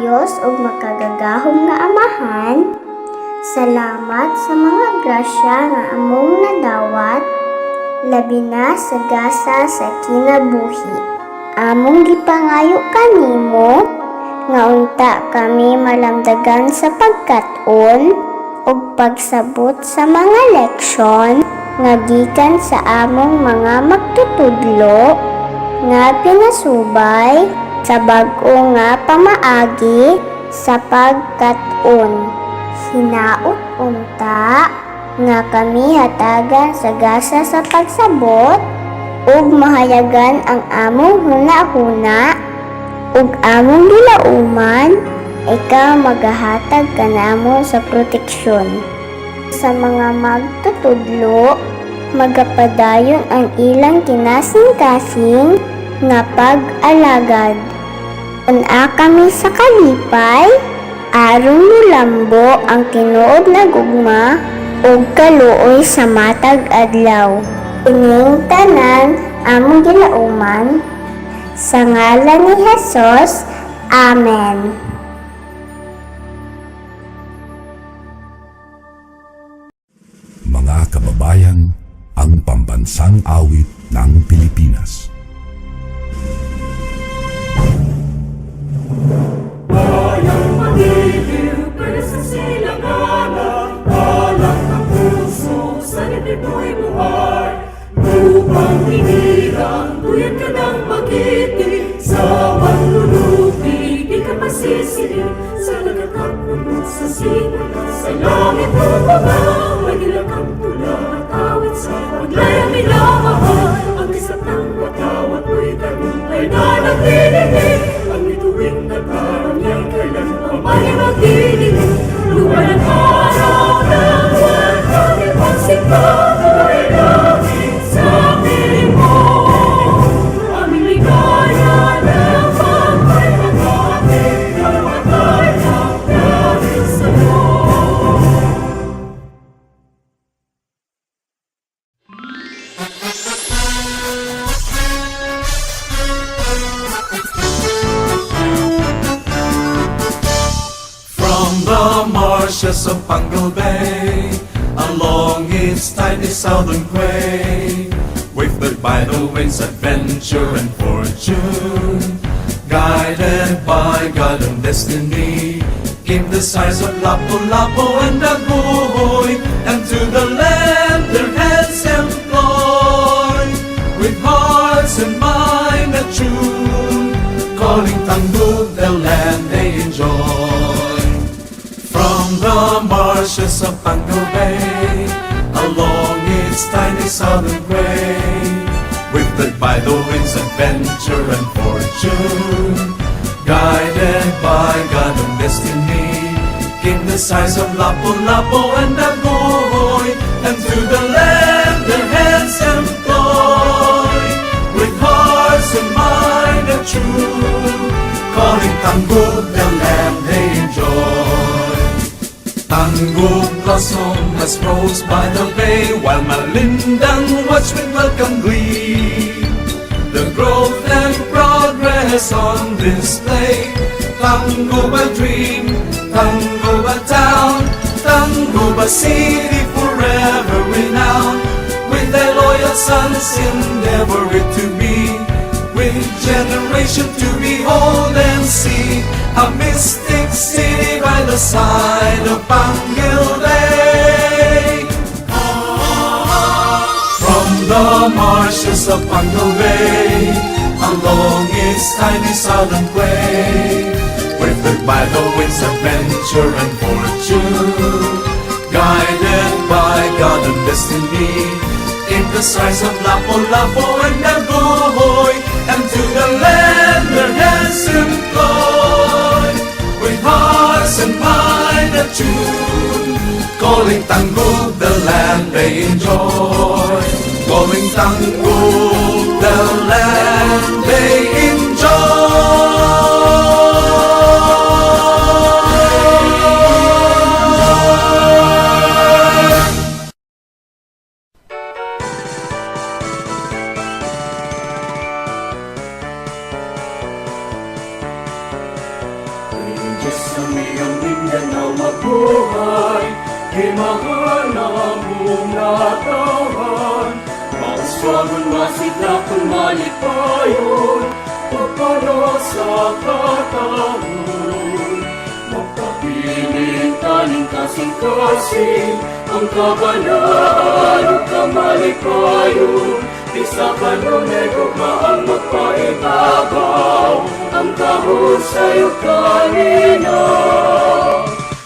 Diyos ug makagagahom nga Amahan, salamat sa mga grasya nga among nadawat, labi na sa gasa sa kinabuhi. Among gipangayo kanimo nga unta kami malamdagan sa pagkat-on ug pagsabot sa mga leksyon nga gikan sa among mga magtutudlo nga pinasubay sa bag-o nga pamaagi sa pagkat-on. Hinaot unta nga kami hatagan sa gasa sa pagsabot ug mahayagan ang among huna-huna ug among gilauman, ikaw magahatag kanamo sa proteksyon. Sa mga magtutudlo, magapadayon ang ilang kinasing-kasing nga pag-alagad. Una kami sa kalipay, aron mulambo ang tinuod na gugma ug kaluoy sa matag adlaw. Ining tanan among gilauman, sa ngalan ni Jesus, Amen. Mga kababayan, ang pambansang awit ng Pilipinas. Bayang magigil, pero sa silanganan, balak ng puso, sa libre mo'y buhay. Lupang hiniran, tuyad ka ng magiti, sa panlulupi, di ka masisili, sa lagat at puno sa simula, sa langit mo mga, may dilakang tula at awit sa paglayang minamahal. Ang isap ng watawat mo'y tagumpay na nagdidinig, ang ituwing nagkaramyang kailan ang mali magdidinig. Lupa ng araw ng walang ipagsikap, ay langit sa piling mo. Aming ligaya ng pagkay ng ating namatay ng dahil sa'yo. From the marshes of Bengal Bay, along its tiny southern quay, wafted by the winds, adventure and fortune, guided by God and destiny, came the sighs of Lapu-Lapu and Daguhoy, and to the land their hands employed, with hearts and mind attuned, calling Tanggug the land they enjoy. From the marshes of Bengal Bay, along its tiny southern quay, wafted by the winds, adventure and fortune, guided by God and destiny, came the sighs of Lapu-Lapu and Daguhoy, and to the land their hands employed, with hearts and mind attuned, calling Tanggug the land they enjoy. Tanggug blossom as rose by the bay, while Malindang watched with welcome glee the growth and progress on display. Tanggug a dream, Tanggug a town, Tanggug a city forever renowned, with their loyal sons endeavor it to be, with generation to behold and see, a mystic city by the side of Bengal Bay. From the marshes of Bengal Bay, along its tiny southern quay, wafted by the winds, adventure and fortune, guided by God and destiny, came the sighs of Lapu-Lapu and Daguhoy, and to the land their hands employed, with hearts and mind attuned, calling Tanggug the land they enjoy, calling Tanggug the land they enjoy. mahal na mong natawan. Mauswagon, masidlakon, malipayon, pagpano sa katahon. Magpapiling taning kasing-kasing, ang kabalaan o kamalipayon. Di sa kanunay gugmaan magpaibabaw, ang kahon sa'yo kanina.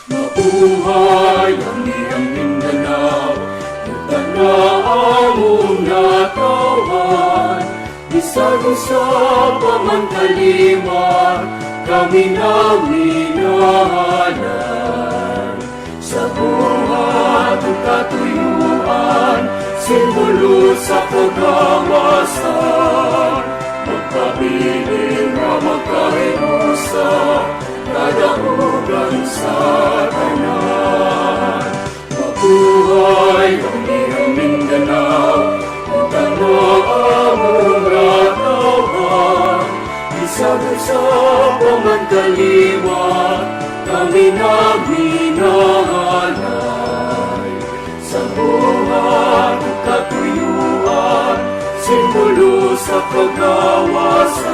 Mabuhay ang iyong Mindanao, Mindanao mong natawan. Isag-usap man kalimar, kami na minahalan. Sa buhat ang katuyuan, simbolo sa kagawasan. Magpabiling na magkahinusa, kadahugan sa tanan. Mabuhay ang iyong Mindanao, Mindanao mong natawan. Isag-usap man kaliwat, kami na minahalay. Sa buhat ang katuyuan, simbolo sa kagawasan.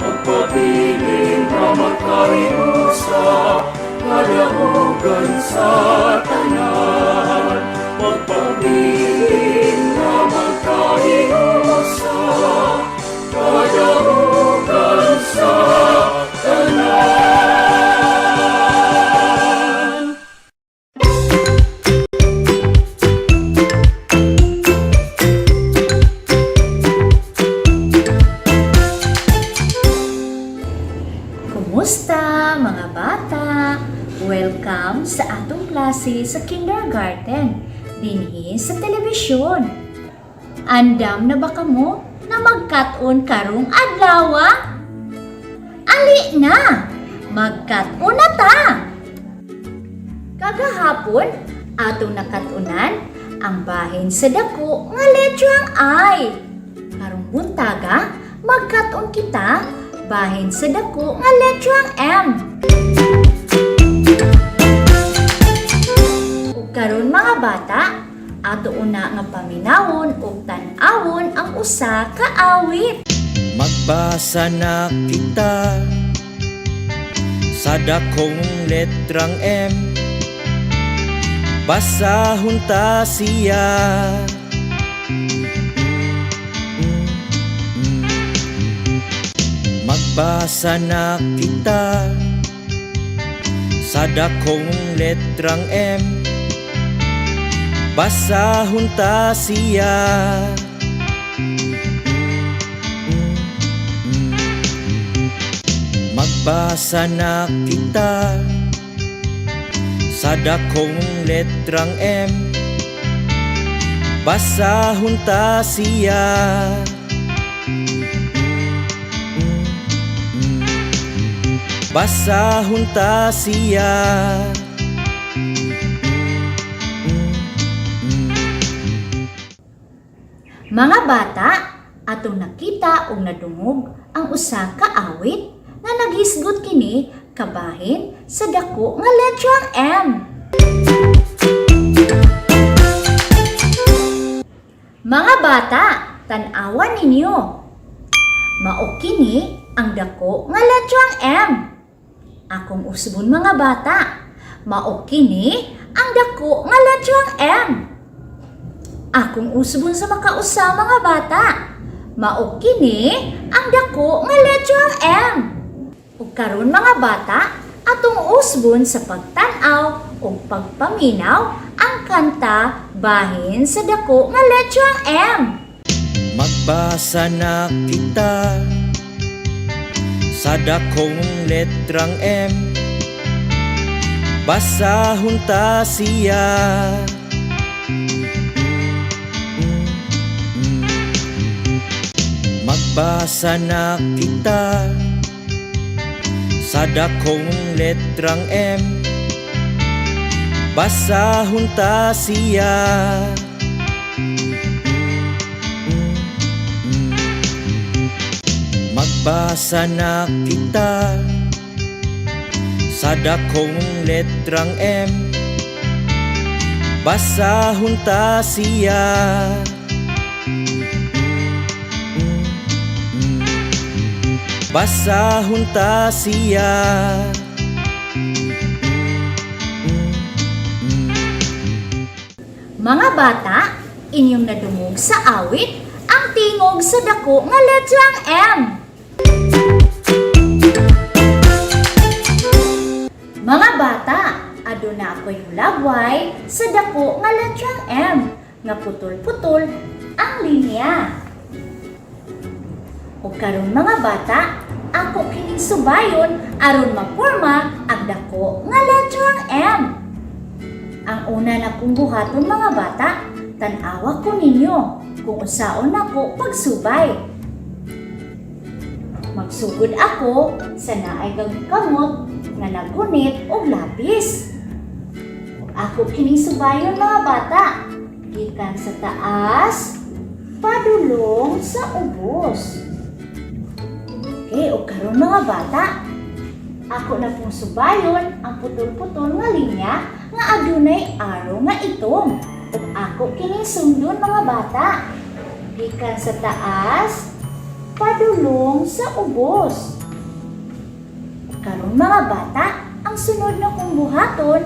Magpabiling na magkahinusa, kadahugan sa tanan. Magpabiling na magkahinusa, kadahugan sa tanan. Kumusta mga bata? Welcome sa atong klase sa kindergarten dinhi sa telebisyon. Andam na ba kamo na magkat-on karong adlaw? Ali na! Magkat-on na ta! Kagahapon, atong nakat-unan ang bahin sa dako nga letrang I. Karong buntaga, magkat-on kita bahin sa dako nga letrang M. Ug karon mga bata, ato una nga paminawon ug tan-awon ang usa ka awit. Magbasa na kita sa dakong letrang M. Basahon ta siya. Magbasa na kita sa dakong letrang M. Basahon ta siya. Magbasa na kita sa dakong letrang M. Basahon ta siya. Basahon ta siya. Mga bata, atong nakita ug nadungog ang usa ka awit nga naghisgot kini kabahin sa dako nga letrang M. Mga bata, tan-awan ninyo. Mao kini ang dako nga letrang M. Akong usbon mga bata, mao kini ang dako nga letrang M. Akong usbon sa makausa mga bata, mao kini ang dako nga letrang M. Ug karon mga bata, atong usbon sa pagtan-aw ug pagpaminaw ang kanta bahin sa dako nga letrang M. Magbasa na kita sa dakong letrang M. Basahon ta siya. Magbasa na kita sa dakong letrang M. Basahon ta siya. Magbasa na kita sa dakong letrang M. basahon ta siya. Basahon ta siya. Mga bata, inyong nadungog sa awit ang tingog sa dako nga letrang M. Mga bata, aduna ako'y hulagway sa dako nga letrang M nga putol-putol ang linya. O karon mga bata, ako kining subayon aron maporma ang dako nga letrang M. Ang una na kong buhaton mga bata, tan-awa ko ninyo kung unsaon ako pagsubay. Magsugod ako sa naay kamot nga nagunit og lapis. Ako kining subayon mga bata, gikan sa taas padulong sa ubos. Okay, o karon mga bata, ako na pong subayon ang putol-putol nga linya nga adunay araw nga itom. Ug ako kining sundon mga bata, gikan sa taas padulong sa ubos. Karon mga bata, ang sunod na kong buhaton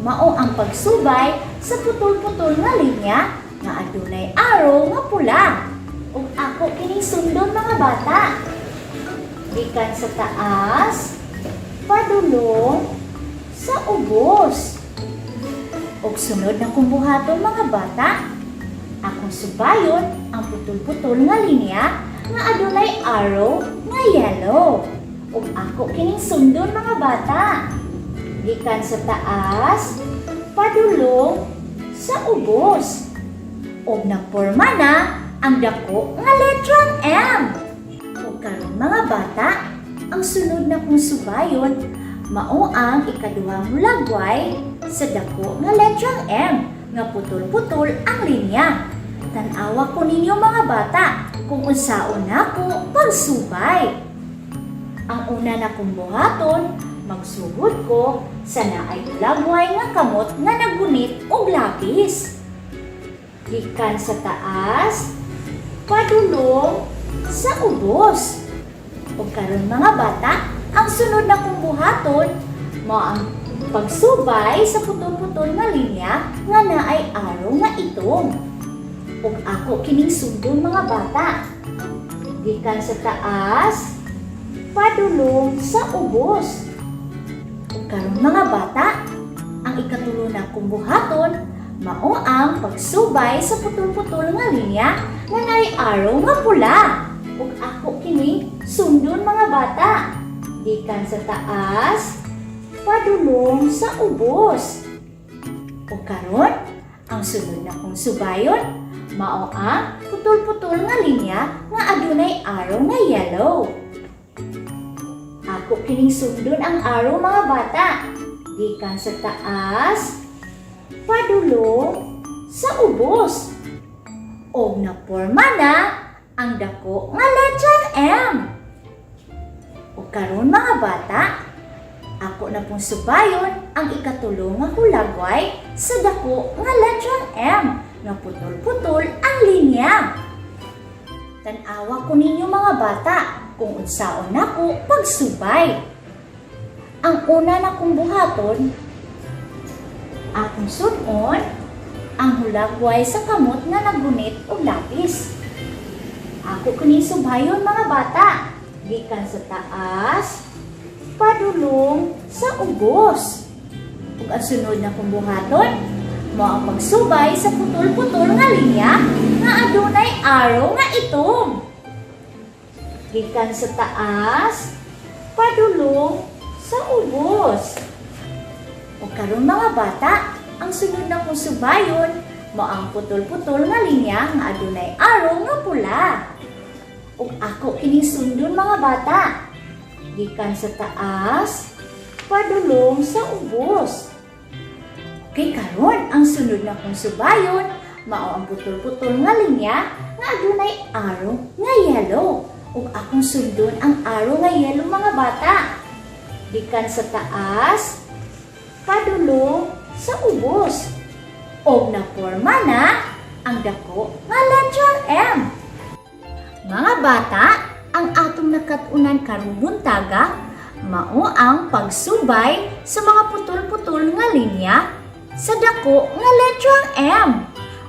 mao ang pagsubay sa putol-putol nga linya nga adunay araw nga pula. Ug ako kining sundon mga bata, gikan sa taas padulong sa ubos. Og sunod na kong buhaton mga bata, akong subayon ang putol-putol nga linya nga adunay arrow nga yellow. Og ako kining sundon mga bata, gikan sa taas padulong sa ubos. Og naporma na ang dako nga letrang M. Og karon mga bata, ang sunod na kong subayon mao ang ikaduhang hulagway sa dako nga letrang M nga putol-putol ang linya. Tan-awa ko ninyo mga bata kung unsaon nako pagsubay. Ang una na kong buhaton, magsugod ko sa naay hulagway nga kamot nga nagunit og lapis. Gikan sa taas padulong sa ubos. O karon mga bata, ang sunod na kong buhaton mao ang pagsubay sa putol-putol nga linya nga naay araw nga itom. Ug ako kining sundon mga bata, gikan sa taas padulong sa ubos. Ug karon mga bata, ang ikatulo na kong buhaton mao ang pagsubay sa putol-putol nga linya nga naay araw nga pula. Ug ako kini sundon mga bata, gikan sa taas padulong sa ubos. Ug karon, ang sunod na kong subayon mao ang putol-putol nga linya nga adunay araw nga yellow. Ako kining sundon ang araw mga bata, gikan sa taas padulong sa ubos. Og naporma na ang dako nga letrang M. O karon mga bata, ako na pong subayon ang ikatulo nga hulagway sa dako nga letrang M nga putol-putol ang linya. Tan-awa ko ninyo mga bata kung unsaon nako pagsubay. Ang una na kong buhaton, akong sunon ang hulagway sa kamot nga nagunit og lapis. Ako kining subayon mga bata, gikan sa taas padulong sa ubos. Ug ang sunod na kong buhaton mao ang pagsubay sa putol-putol nga linya nga adunay araw nga itom. Gikan sa taas padulong sa ubos. O karon mga bata, ang sunod na kong subayon mao ang putol-putol nga linya nga adunay araw nga pula. Ug ako kining sundon mga bata, gikan sa taas padulong sa ubos. Kay karon ang sunod na kong subayon mao ang putol-putol nga linya nga adunay araw nga yellow. Ug akong sundon ang araw nga yellow mga bata, gikan sa taas padulong sa ubos. O naporma na ang dako nga letrang M. Mga bata, ang atong nakatunan karong buntaga mao ang pagsubay sa mga putol-putol nga linya sa dako nga letrang M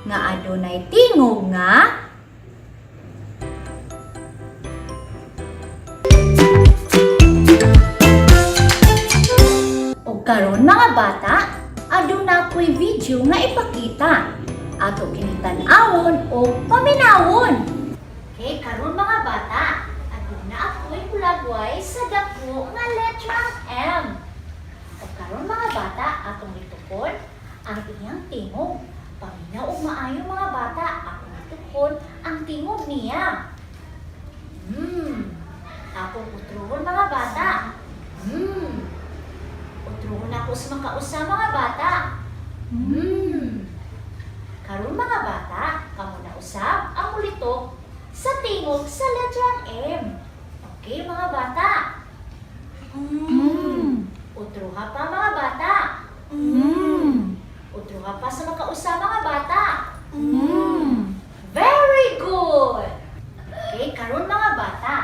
nga adunay tingog nga o karon mga bata, aduna ko'y video nga ipakita ato kinitan-awon o paminawon. Okay, karon mga bata, aduna ako'y hulagway sa dako nga letrang M. O karon mga bata, atong litukon ang iyang tingog. Paminaw og maayo mga bata, atong litukon ang tingog niya. Atong utrohon mga bata. Utrohon ako sa makausa mga bata. Karon mga bata, kamo na usab ang mulitok sa tingog sa letrang M. Okay mga bata? Utroha pa mga bata. Utroha pa sa makausa mga bata. Very good! Okay, karon mga bata.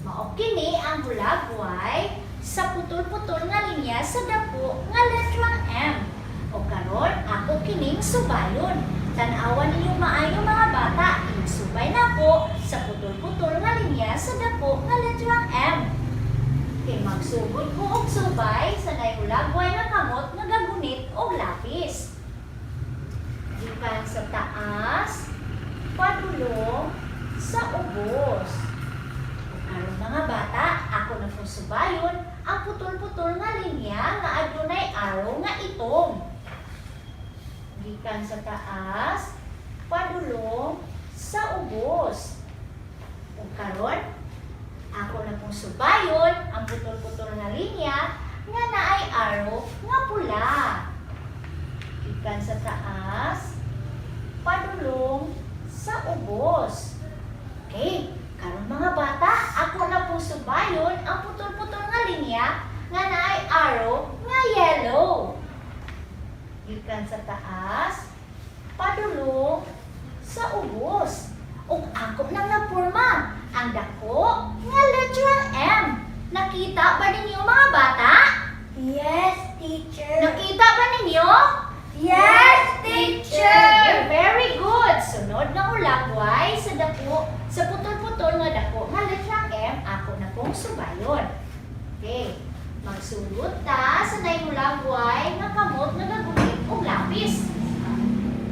Mao kini ang hulagway sa putol-putol nga linya sa dako nga letrang M. O karon ako kining subayon. Tan-awan ninyo maayo mga bata. Subay nako sa putol-putol nga linya sa dako nga letrang M. Okay, magsugod ko og subay sa nahulagway nga kamot nga gagunit og lapis. Gikan sa taas, padulong sa ubos. Karon mga bata, ako na pong subayon ang putol-putol nga linya nga adunay araw nga itom. Gikan sa taas, padulong sa ubos. O karon, ako na pong subayon ang putol-putol nga linya nga naay araw nga pula. Gikan sa taas, padulong sa ubos. Okay, karon mga bata, ako na pong subayon ang putol-putol nga linya nga naay araw nga yellow. Gikan sa taas, padulong sa ubos. Ug ako nang napurma ang dako nga letrang M. Nakita ba ninyo mga bata? Yes, teacher. Nakita ba ninyo? Yes, teacher. Very good. Sunod na hulagway sa dako, sa putol-putol nga dako nga letrang M, ako na pong subayon. Okay. Magsugod ta sa nahulagway nga kamot nga gagunit og lapis.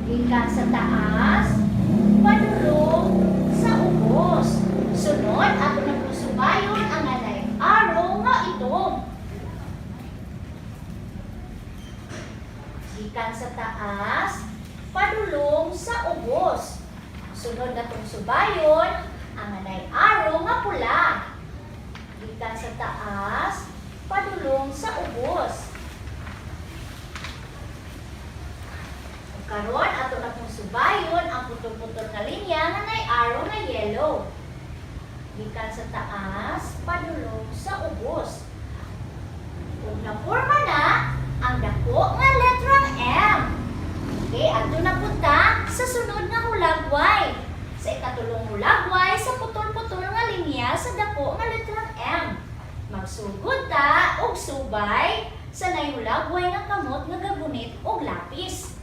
Gikan sa taas, padulong sa ubos. Sunod, ako na pong subayon ang anay araw nga itom. Gikan sa taas, padulong sa ubos. Sunod na pong subayon ang anay araw nga pula. Gikan sa taas, padulong sa ubos. Karon ato na pong subayon ang putol-putol nga linya nga nay araw na yellow. Gikan sa taas, padulong sa ubos. Kung naporma na ang dako nga letrang M. Okay, ato na punta sa sunod nga hulagway. Sa ikatulong hulagway sa putol-putol nga linya sa dako nga letrang M. Magsugod ta og subay sa nahulagway nga kamot nga gagunit og lapis.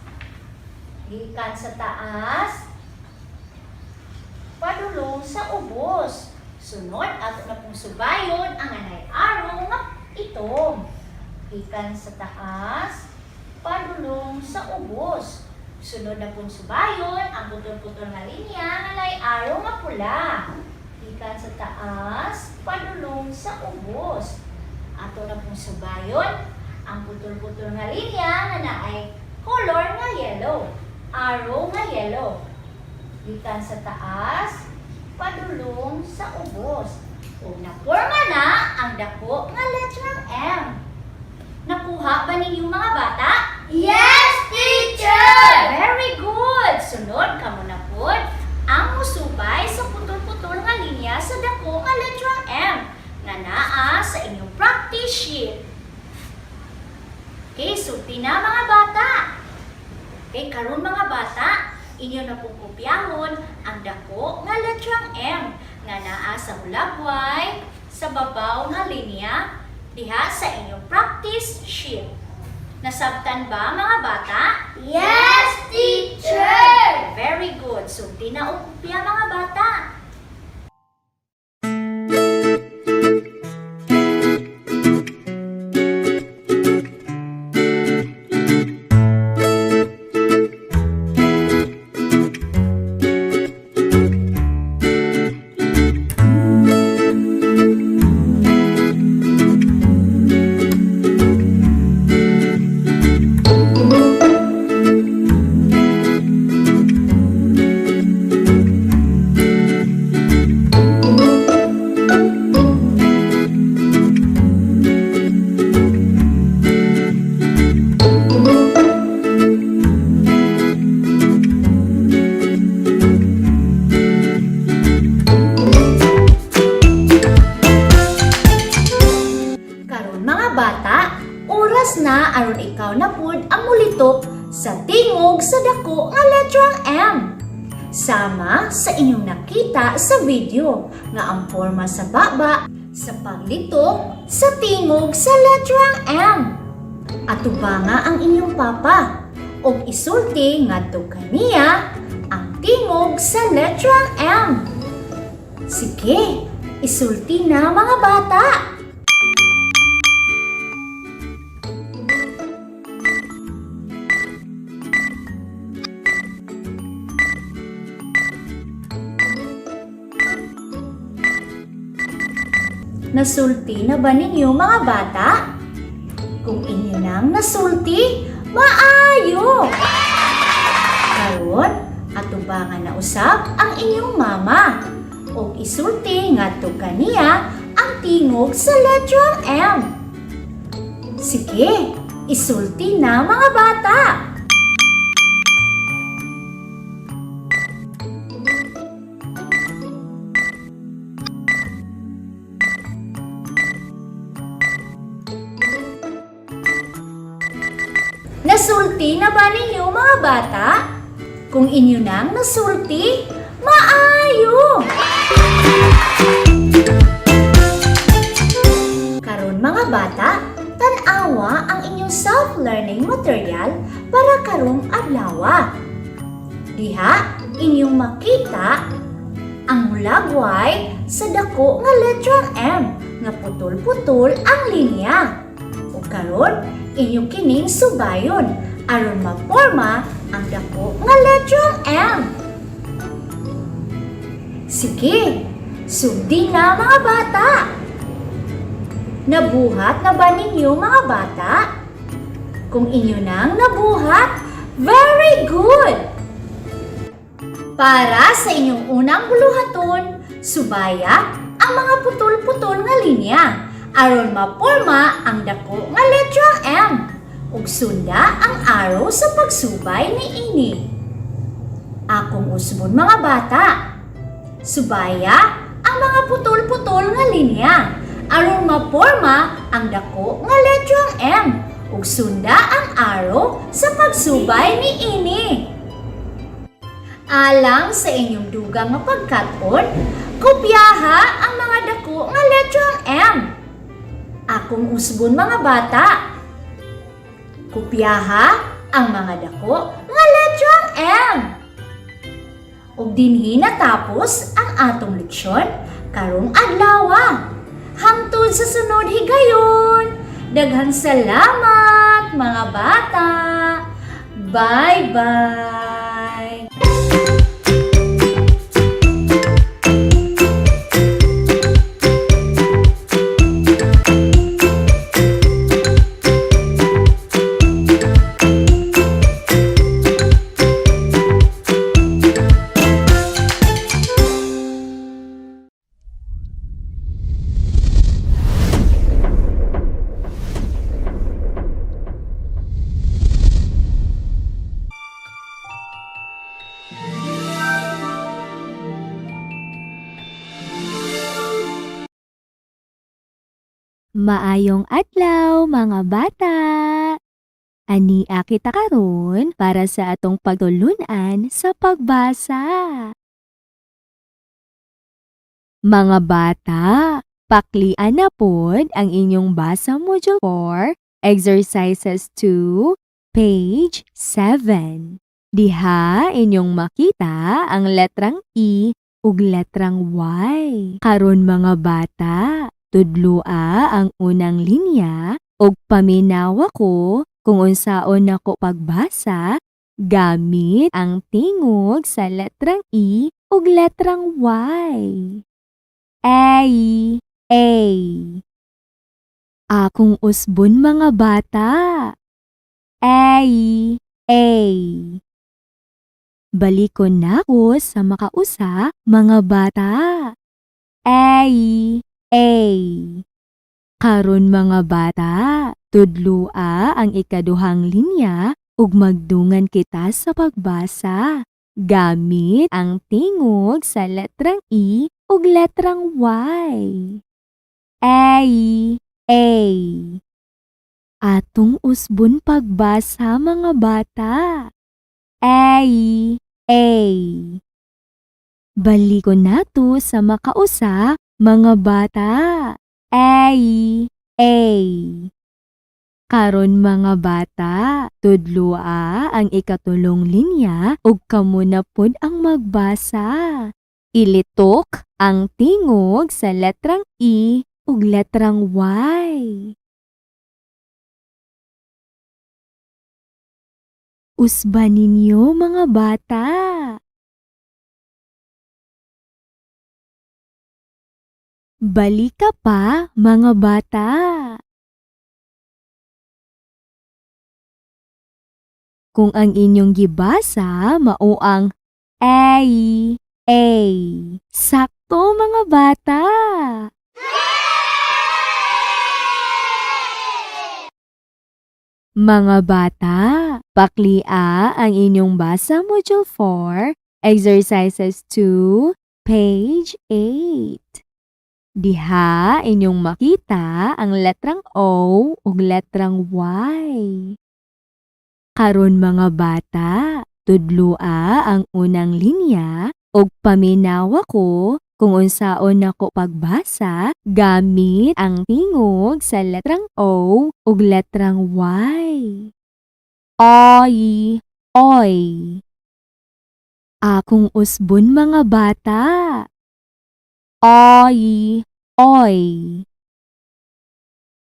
Gikan sa taas, padulong sa ubos. Sunod, ato na pong subayon ang anay araw nga itom. Gikan sa taas, padulong sa ubos. Sunod na pong subayon ang putol-putol nga linya nga anay araw nga pula. Gikan sa taas, padulong sa ubos. Ato na pong subayon ang putol-putol nga linya nga naay color nga yellow. Araw nga yellow. Gikan sa taas, padulong sa ubos. O naporma na ang dako nga letrang M. Nakuha ba ninyo mga bata? Yes, teacher. Very good! Sunod kamo na pod ang musubay sa putol-putol nga linya sa dako nga letrang M nga naa sa inyong practice sheet. Okay, sulti na mga bata. Okay, karon mga bata, inyo na pong kopyahon ang dako nga letrang M nga naa sa hulagway sa babaw nga linya diha sa inyong practice sheet. Nasabtan ba mga bata? Yes, teacher. Very good. So, kopya mga bata. Bata, oras na aron ikaw na pud ang mulitok sa tingog sa dako nga letrang M. Sama sa inyong nakita sa video nga ang porma sa baba sa paglitok sa tingog sa letrang M. Atubanga ang inyong papa og isulti ngadto kaniya ang tingog sa letrang M. Sige, isulti na mga bata. Nasulti na ba ninyo mga bata? Kung inyo nang nasulti, maayo! Karon, atubangan na usab ang inyong mama o isulti ngadto kaniya ang tingog sa letrang M. Sige, isulti na mga bata! Nasulti na ba ninyo mga bata? Kung inyo nang nasulti, maayo! Karon mga bata, tan-awa ang inyong self-learning material para karong adlaw. Diha, inyong makita ang hulagway sa dako nga letrang M nga putol-putol ang linya. O karon, inyong kining subayon aron maporma ang dako nga letrang M. Sige, sugdi na mga bata. Nabuhat na ba ninyo mga bata? Kung inyo nang nabuhat, very good! Para sa inyong unang buluhaton, subaya ang mga putol-putol nga linya aron maporma ang dako nga letrang M ug sunda ang arrow sa pagsubay niini. Akong usbon mga bata. Subaya ang mga putol-putol nga linya aron maporma ang dako nga letrang M ug sunda ang arrow sa pagsubay niini. Alang sa inyong dugang nga pagkat-on, kopyaha ang mga dako nga letrang M. Akong usbon mga bata. Kopyaha ang mga dako nga letrang M. Ug dinhi natapos ang atong leksyon karong adlaw. Hangtod sa sunod higayon. Daghang salamat mga bata. Bye-bye. Maayong adlaw mga bata! Ania kita karon para sa atong pagtulunan sa pagbasa. Mga bata, paklian na pod ang inyong basa module 4, exercises 2, page 7. Diha inyong makita ang letrang E ug letrang Y. Karon mga bata, tudloa ang unang linya ug paminawa ko kung unsaon nako pagbasa gamit ang tingog sa letrang E ug letrang Y. A, A. Akong usbon mga bata. A, A. Balikon nako sa makausa mga bata. A, A. Karon mga bata, tudloa ang ikaduhang linya ug magdungan kita sa pagbasa gamit ang tingog sa letrang E ug letrang Y. A, A. Atong usbon pagbasa mga bata. A, A. Balikon nato sa makausa mga bata. A, A. Karon mga bata, tudloa ang ikatulong linya ug kamo na pod ang magbasa. Ilitok ang tingog sa letrang E ug letrang Y. Usban ninyo mga bata. Balika pa mga bata. Kung ang inyong gibasa mao ang A, A. Sakto mga bata. Mga bata, paklia ang inyong basa module 4, exercises 2, page 8. Diha inyong makita ang letrang O ug letrang Y. Karon mga bata, tudloa ang unang linya ug paminawa ko kung unsaon nako pagbasa gamit ang tingog sa letrang O ug letrang Y. Oy, oy. Akong usbon mga bata. Oy, oy.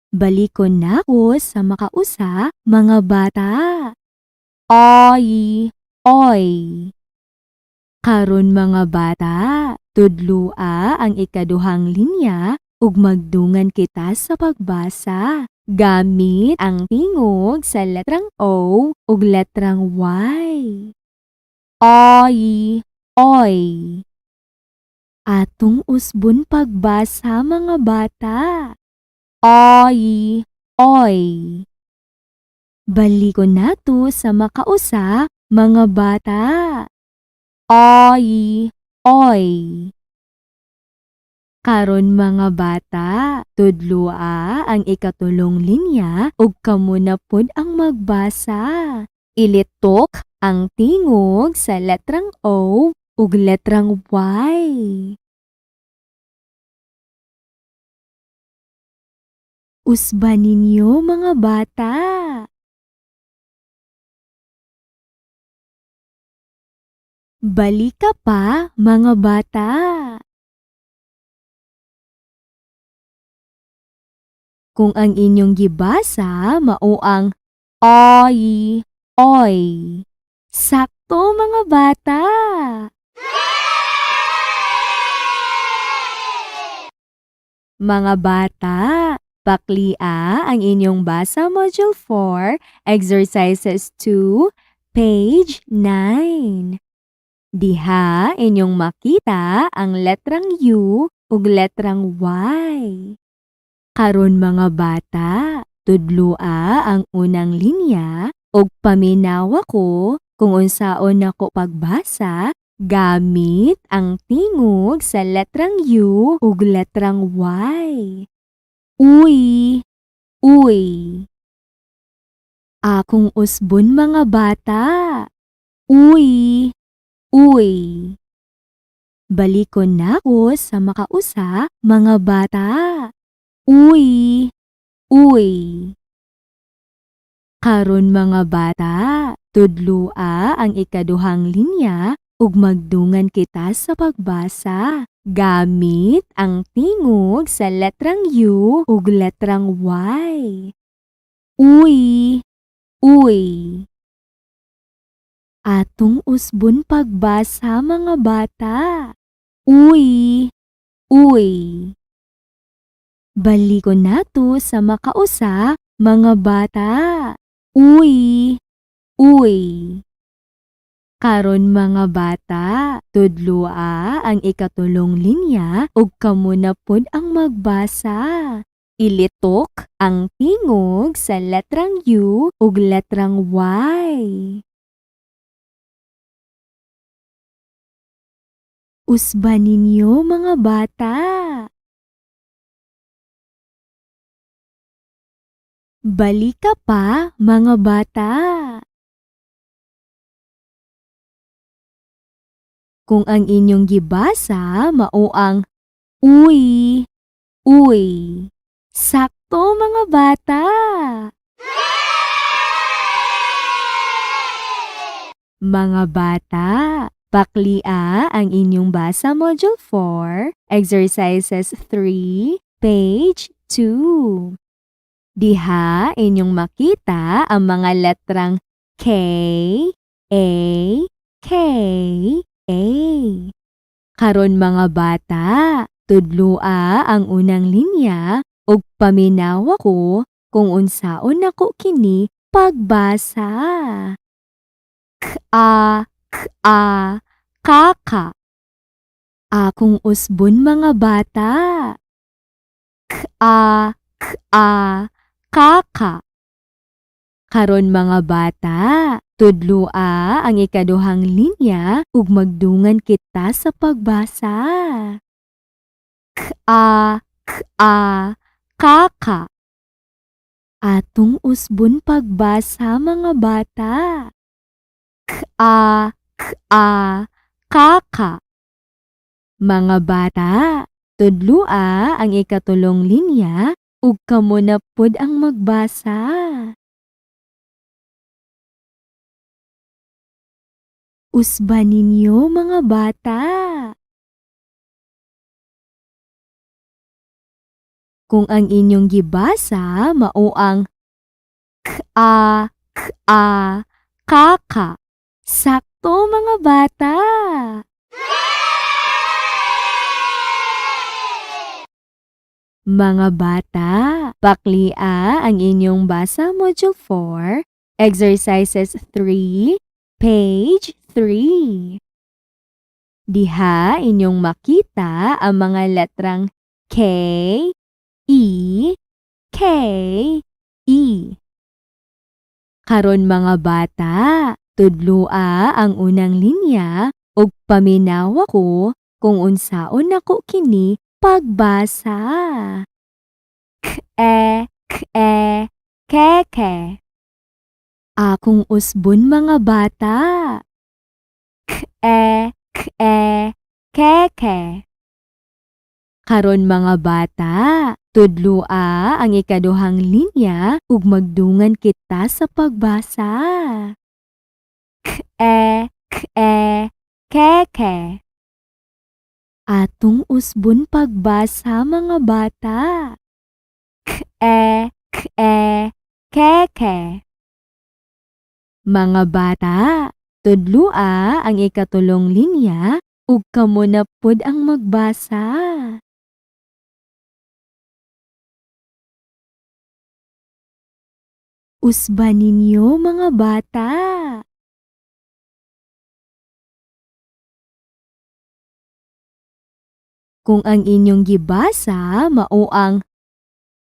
Balikon nako sa makausa mga bata. Oy, oy. Karon mga bata, tudloa ang ikaduhang linya ug magdungan kita sa pagbasa gamit ang tingog sa letrang O ug letrang Y. Oy, oy. Atong usbon pagbasa mga bata. Oy, oy. Balikon nato sa makausa mga bata. Oy, oy. Karon mga bata, tudloa ang ikatulong linya ug kamo na pod ang magbasa. Ilitok ang tingog sa letrang O ug letrang Y. Usban ninyo mga bata. Balika pa mga bata. Kung ang inyong gibasa mao ang oy, oy. Sakto mga bata. Mga bata, paklia ang inyong basa module 4, exercises 2, page 9. Diha inyong makita ang letrang U ug letrang Y. Karon mga bata, tudloa ang unang linya ug paminawa ko kung unsaon nako pagbasa gamit ang tingog sa letrang U ug letrang Y. Uy, uy. Akong usbon mga bata. Uy, uy. Balikon na ko sa makausa mga bata. Uy, uy. Karon mga bata, tudlua ang ikaduhang linya ug magdungan kita sa pagbasa. Gamit ang tingog sa letrang U ug letrang Y. Uy, uy. Atong usbon pagbasa mga bata. Uy, uy. Balikon nato sa makausa mga bata. Uy, uy. Karon mga bata, tudlua ang ikatulong linya ug kamo na pod ang magbasa. Ilitok ang tingog sa letrang U ug letrang Y. Usban ninyo mga bata. Balika pa mga bata. Kung ang inyong gibasa mao ang uy, uy. Sakto mga bata. Mga bata, paklia ang inyong basa Module 4, Exercises 3, page 2. Diha inyong makita ang mga letrang K, A, K, A. Karon mga bata, tudlua ang unang linya ug paminawa ko kung unsaon nako kini pagbasa. K-a, k-a, kaka. Akong usbon mga bata. K-a, k-a, kaka. Karon mga bata, tudlua ang ikaduhang linya ug magdungan kita sa pagbasa. K-a, k-a, kaka. Atong usbon pagbasa mga bata. K-a, k-a, kaka. Mga bata, tudlua ang ikatulong linya ug kamo na pod ang magbasa. Usban ninyo mga bata. Kung ang inyong gibasa mao ang k-a, k-a, kaka. Sakto mga bata. Mga bata, paklia ang inyong basa Module 4, Exercises 3, page 3. Diha inyong makita ang mga letrang K, E, K, E. Karon mga bata, tudlua ang unang linya ug paminawa ko kung unsaon nako kini pagbasa. K-e, k-e, keke. Akong usbon mga bata. K-e, k-e, keke. Karon mga bata, tudlua ang ikaduhang linya ug magdungan kita sa pagbasa. K-e, k-e, keke. Atong usbon pagbasa mga bata. K-e, k-e, keke. Mga bata, tudlua ang ikatulong linya ug kamo na pod ang magbasa. Usban ninyo mga bata. Kung ang inyong gibasa mao ang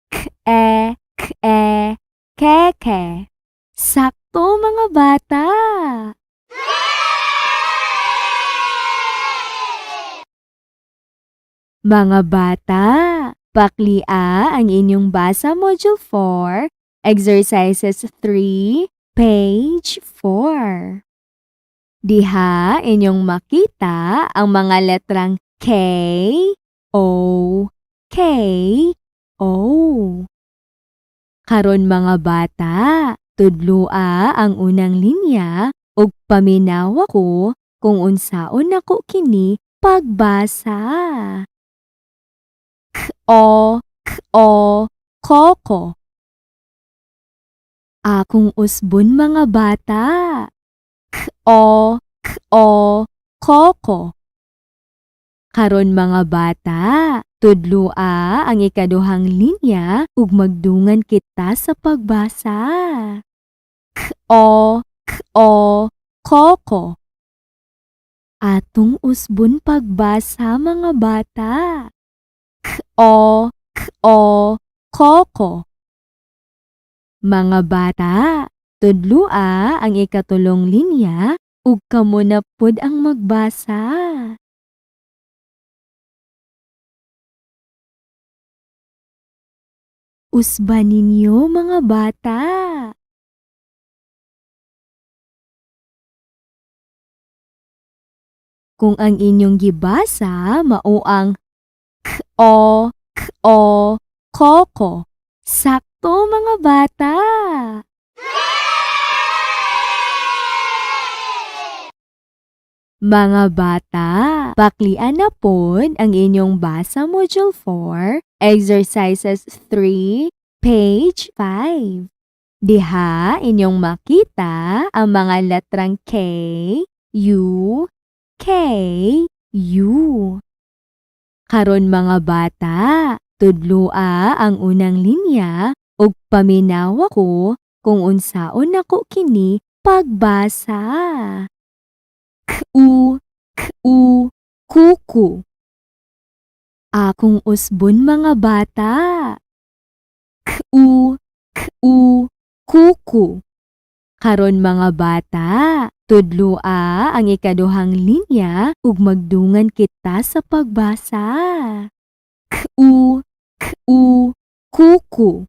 k-e, k-e, keke. Sakto mga bata. Mga bata, paklia ang inyong basa Module 4, Exercises 3, page 4. Diha inyong makita ang mga letrang K, O, K, O. Karon mga bata, tudloa ang unang linya ug paminawa ko kung unsaon nako kini pagbasa. K-o, k-o, koko. Akong usbon mga bata. K-o, k-o, koko. Karon mga bata, tudloa ang ikaduhang linya ug magdungan kita sa pagbasa. K-o, k-o, koko. Atong usbon pagbasa mga bata. K-o, k-o, koko. Mga bata, tudloa ang ikatulong linya ug kamo na pud ang magbasa. Usban ninyo mga bata. Kung ang inyong gibasa mao ang k-o, k-o, koko. Sakto mga bata. Mga bata, paklian na pod ang inyong basa module 4, exercises 3, page 5. Diha inyong makita ang mga letrang K, U, K, U. Karon mga bata, tudloa ang unang linya ug paminawa ko kung unsaon nako kini pagbasa. Ku, ku, kuku. Akong usbon mga bata. Ku, ku, kuku. Karon mga bata, tudloa ang ikaduhang linya ug magdungan kita sa pagbasa. Ku, ku, kuku.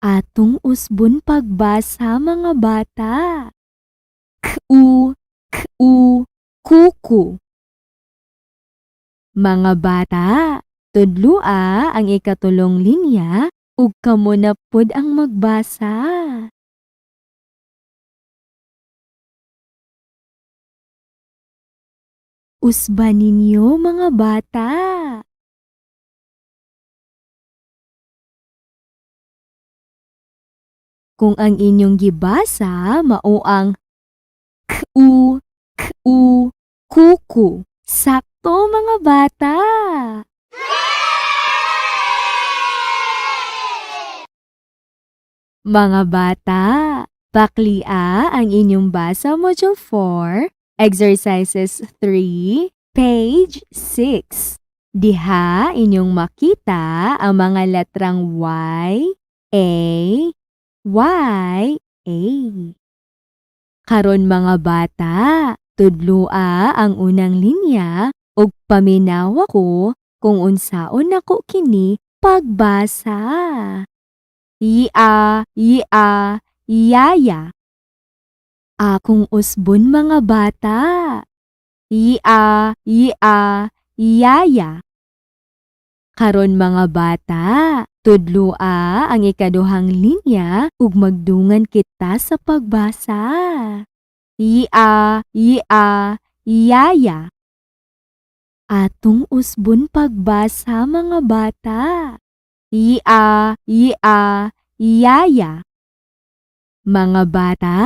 Atong usbon pagbasa mga bata. Ku, ku, kuku. Mga bata, tudloa ang ikatulong linya ug kamo na pud ang magbasa. Usban ninyo mga bata. Kung ang inyong gibasa mao ang ku, ku, kuku. Sakto mga bata. Mga bata, paklia ang inyong basa module 4, exercises 3, page 6. Diha inyong makita ang mga letrang Y, A, Y, A. Karon mga bata, tudloa ang unang linya ug paminawa ko kung unsaon nako kini pagbasa. Yia, yia, yaya. Akong usbon mga bata. Yia, yia, yaya. Karon mga bata, tudloa ang ikaduhang linya ug magdungan kita sa pagbasa. Yia, yia, yaya. Atong usbon pagbasa mga bata. Yia, yia, yaya. Mga bata,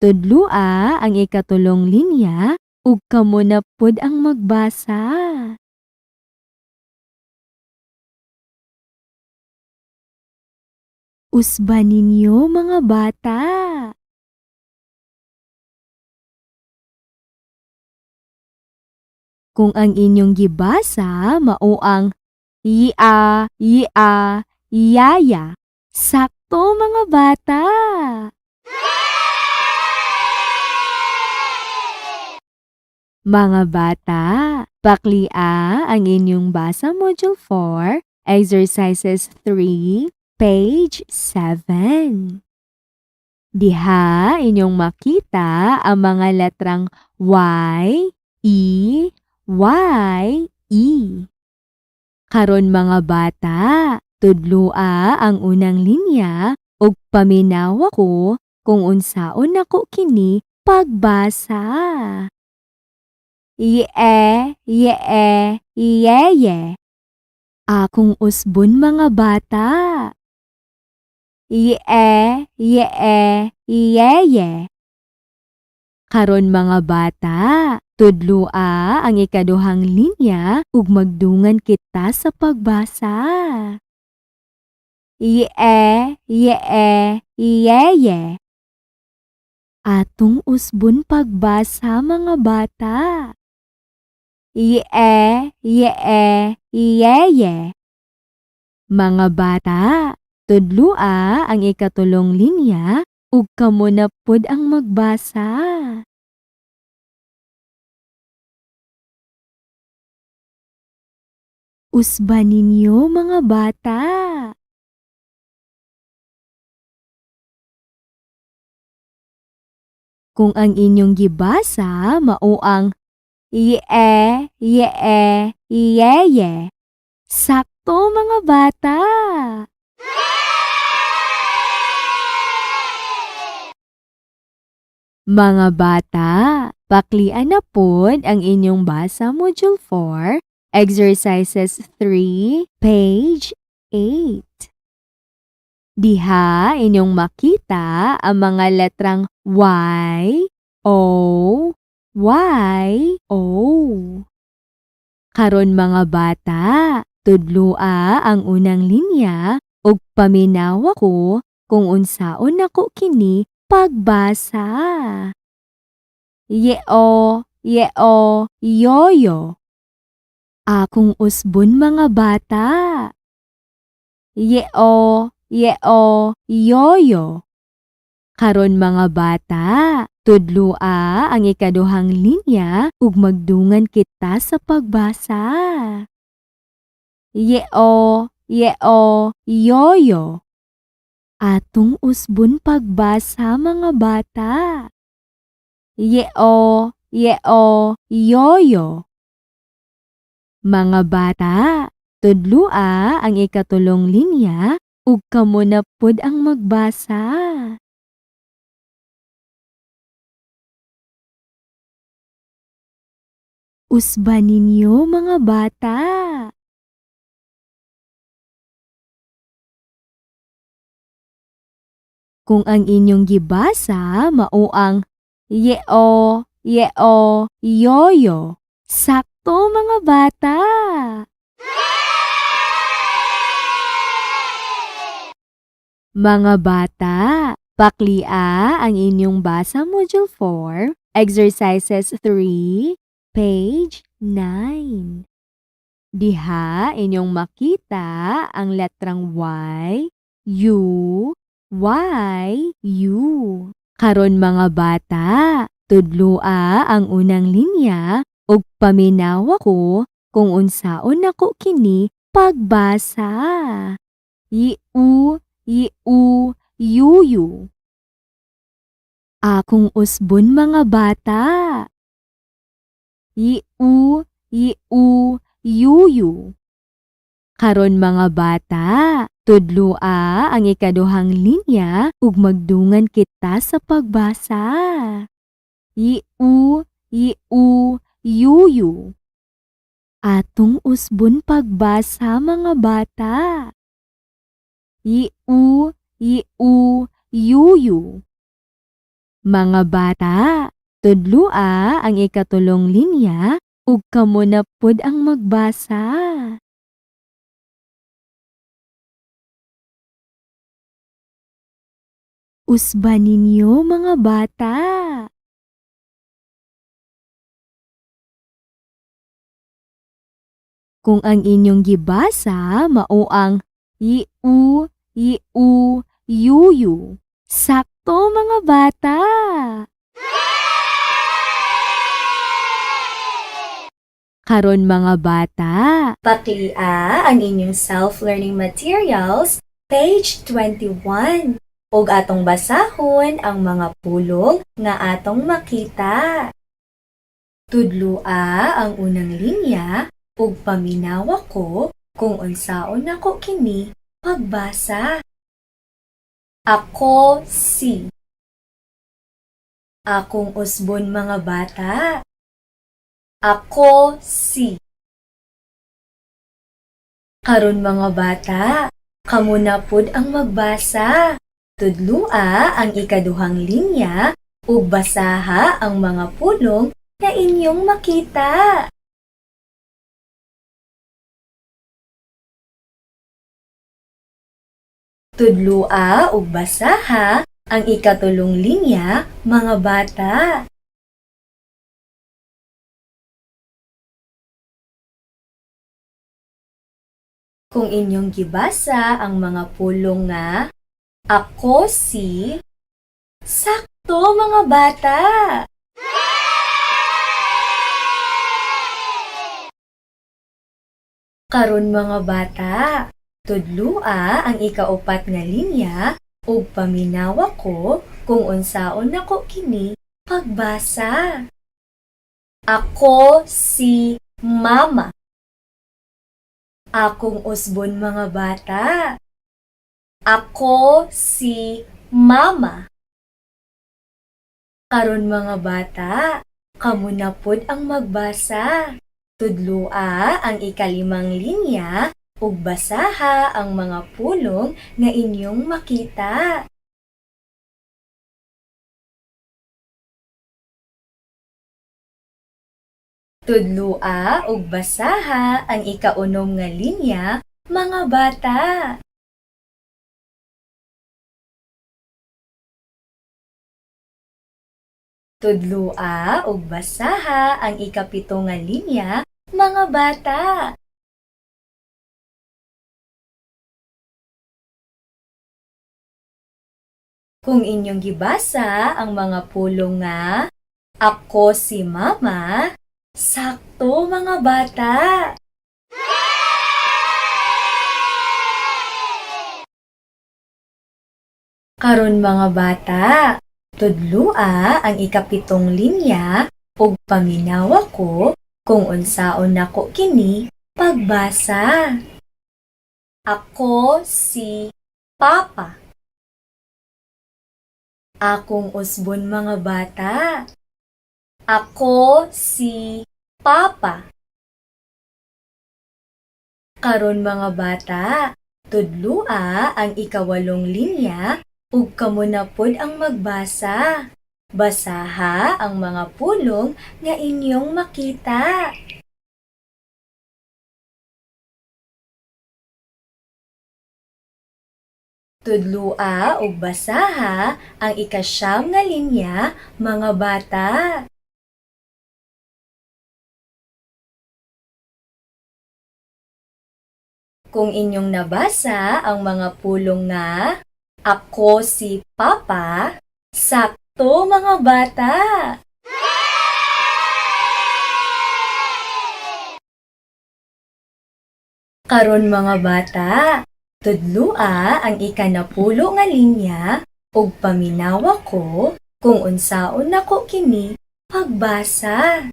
tudloa ang ikatulong linya ug kamo na pud ang magbasa. Usban ninyo mga bata. Kung ang inyong gibasa mao ang yia, yia, yaya. Sakto mga bata. Mga bata, paklia ang inyong basa module 4, exercises 3, page 7. Diha inyong makita ang mga letrang Y, E, Y, E. Karon mga bata, tudlua ang unang linya ug paminawa ko kung unsaon nako kini pagbasa. Yee, yeye. Akong usbon mga bata. Yee, yeye. Karon mga bata, tudlua ang ikaduhang linya ug magdungan kita sa pagbasa. Yee, yeye. Atong usbon pagbasa mga bata. Yee, yeye. Mga bata, tudlua ang ikatulong linya ug kamo na pod ang magbasa. Usban ninyo mga bata. Kung ang inyong gibasa mao ang yee, yeye. Sakto mga bata. Mga bata, paklian na pod ang inyong basa Module 4, Exercises 3, page 8. Diha inyong makita ang mga letrang Y, O, Y, O. Karon mga bata, tudlua ang unang linya ug paminawa ko kung unsaon nako kini pagbasa. Yeo, yoyo. Akong usbon mga bata. Yeo, yoyo. Karon mga bata, tudlua ang ikaduhang linya ug magdungan kita sa pagbasa. Yeo, yoyo. Atong usbon pagbasa mga bata. Yeo, yoyo. Mga bata, tudlua ang ikatulong linya ug kamo na pod ang magbasa. Usban ninyo mga bata. Kung ang inyong gibasa mao ang yeo, yoyo. Sakto mga bata. Mga bata, paklia ang inyong basa Module 4, Exercises 3, page 9. Diha inyong makita ang letrang Y, U, U. Karon mga bata, tudlua ang unang linya ug paminawa ko kung unsaon nako kini pagbasa. Yiu, yuyu. Akong usbon mga bata. Yiu, yuyu. Karon mga bata, tudlua ang ikaduhang linya ug magdungan kita sa pagbasa. Yiu, yuyu. Atong usbon pagbasa mga bata. Yiu, yuyu. Mga bata, tudlua ang ikatulong linya ug kamo na pod ang magbasa. Usban ninyo mga bata. Kung ang inyong gibasa mao ang yiu, yuyu. Sakto mga bata. Karon mga bata, paklia ang inyong self-learning materials, page 21. ug atong basahon ang mga pulong nga atong makita. Tudloa ang unang linya ug paminawa ko kung unsaon nako kini pagbasa. Ako si. Akong usbon mga bata. Ako si. Karon mga bata, kamo na pud ang magbasa. Tudloa ang ikaduhang linya ug basaha ang mga pulong na inyong makita. Tudloa ug basaha ang ikatulong linya, mga bata. Kung inyong gibasa ang mga pulong nga, ako si, sakto mga bata. Karon mga bata, tudloa ang ikaupat nga linya ug paminawa ko kung unsaon nako kini pagbasa. Ako si Mama. Akong usbon mga bata. Ako si Mama. Karon mga bata, kamo na pud ang magbasa. Tudloa ang ikalimang linya ug basaha ang mga pulong nga inyong makita. Tudloa ug basaha ang ikaunom nga linya, mga bata. Tudloa ug basaha ang ikapito nga linya, mga bata. Kung inyong gibasa ang mga pulong nga, ako si Mama, sakto mga bata. Karon mga bata, tudloa ang ikapitong linya ug paminawa ko kung unsaon nako kini pagbasa. Ako si Papa. Akong usbon mga bata. Ako si Papa. Karon mga bata, tudloa ang ikawalong linya ug kamo na pud ang magbasa. Basaha ang mga pulong nga inyong makita. Tudloa ug basaha ang ikasyam nga linya, mga bata. Kung inyong nabasa ang mga pulong nga, ako si Papa, sakto mga bata. Karon mga bata, tudloa ang ikanapulo nga linya ug paminawa ko kung unsaon nako kini pagbasa.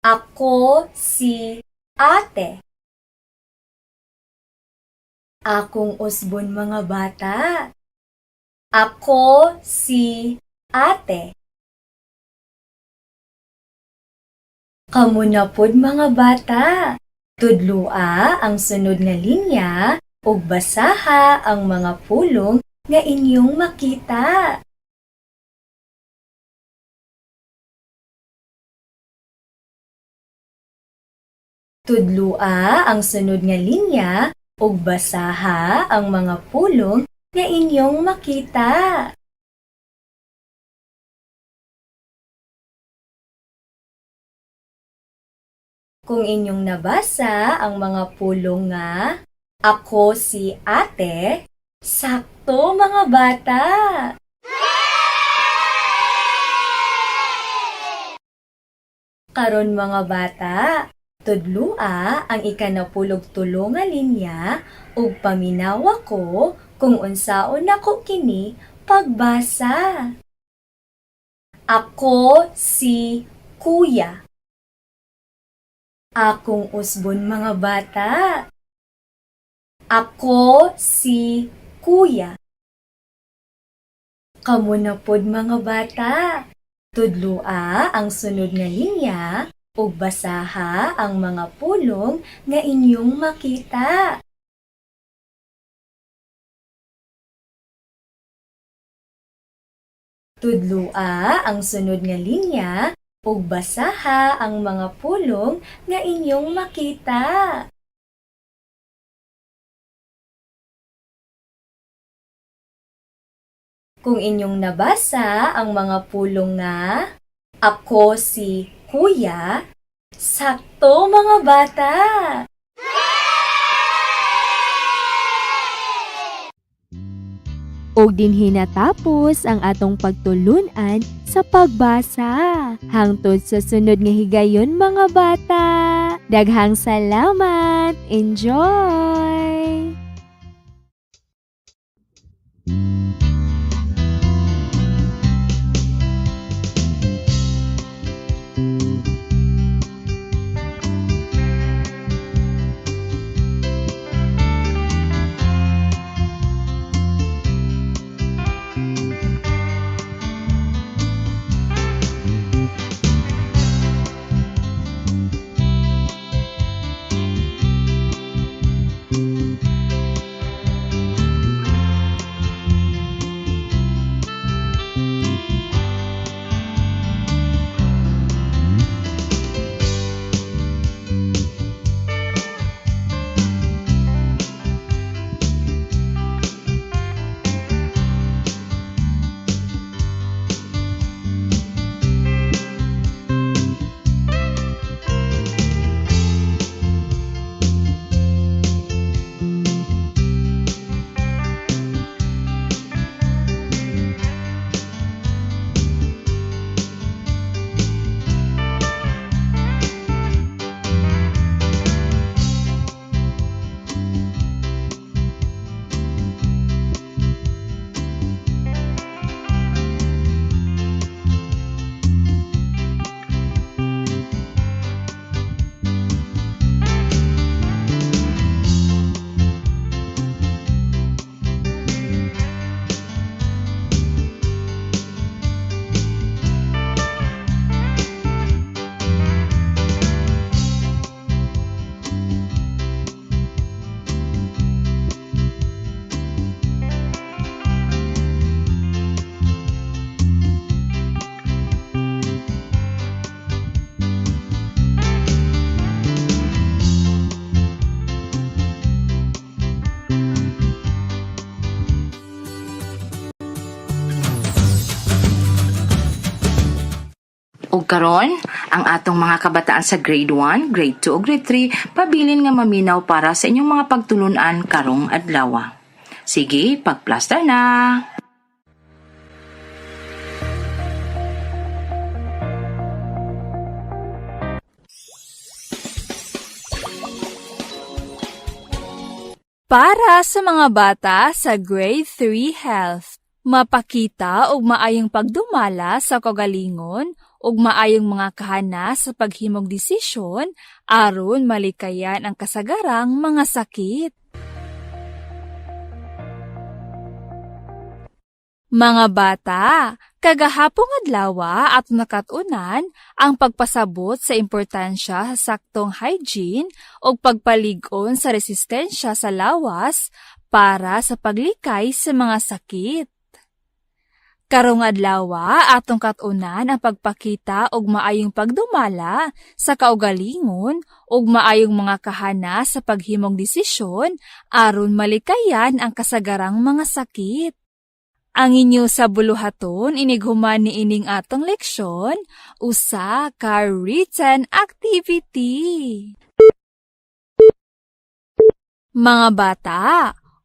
Ako si Ate. Akong usbon mga bata. Ako si Ate. Kamo na pud mga bata. Tudloa ang sunod nga linya ug basaha ang mga pulong nga inyong makita. Tudloa ang sunod nga linya ug basaha ang mga pulong nga inyong makita. Kung inyong nabasa ang mga pulong nga, ako si Ate, sakto mga bata. Karon mga bata, tudloa ang ikanapulog tulo nga linya ug paminawa ko kung unsaon nako kini pagbasa. Ako si Kuya. Akong usbon mga bata. Ako si Kuya. Kamo na pod mga bata. Tudloa ang sunod nga linya ug basaha ang mga pulong nga inyong makita. Tudloa ang sunod nga linya ug basaha ang mga pulong nga inyong makita. Kung inyong nabasa ang mga pulong nga ako si Kuya, sakto mga bata! Og dinhi natapos ang atong pagtulunan sa pagbasa. Hangtod sa sunod nga higayon mga bata. Daghang salamat! Enjoy! Ug karon, ang atong mga kabataan sa grade 1, grade 2 ug grade 3 pabilin nga maminaw para sa inyong mga pagtulunan karong adlaw. Sige, pagplaster na. Para sa mga bata sa grade 3 health, mapakita og maayong pagdumala sa kagalingon ug maayong mga kahana sa paghimog desisyon aron malikayan ang kasagarang mga sakit. Mga bata, kagahapong adlaw at nakatunan ang pagpasabot sa importansya sa saktong hygiene o pagpalig-on sa resistensya sa lawas para sa paglikay sa mga sakit. Karong adlaw atong katunan ang pagpakita og maayong pagdumala sa kaugalingon ug maayong mga kahana sa paghimong desisyon aron malikayan ang kasagarang mga sakit. Ang inyo sa buluhaton inighuman ni ining atong leksyon, usa ka written activity. Mga bata,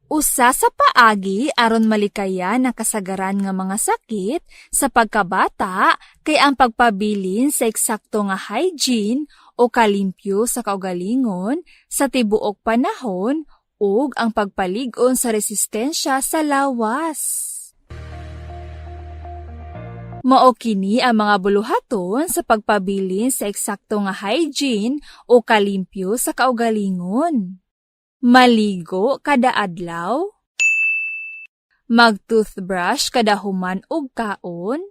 usa sa paagi aron malikayan ang kasagaran nga mga sakit sa pagkabata kay ang pagpabilin sa eksakto nga hygiene o kalimpyo sa kaugalingon sa tibuok panahon ug ang pagpalig-on sa resistensya sa lawas. Mao kini ang mga buluhaton sa pagpabilin sa eksakto nga hygiene o kalimpyo sa kaugalingon. Maligo kada adlaw, mag-toothbrush kada human ug kaon,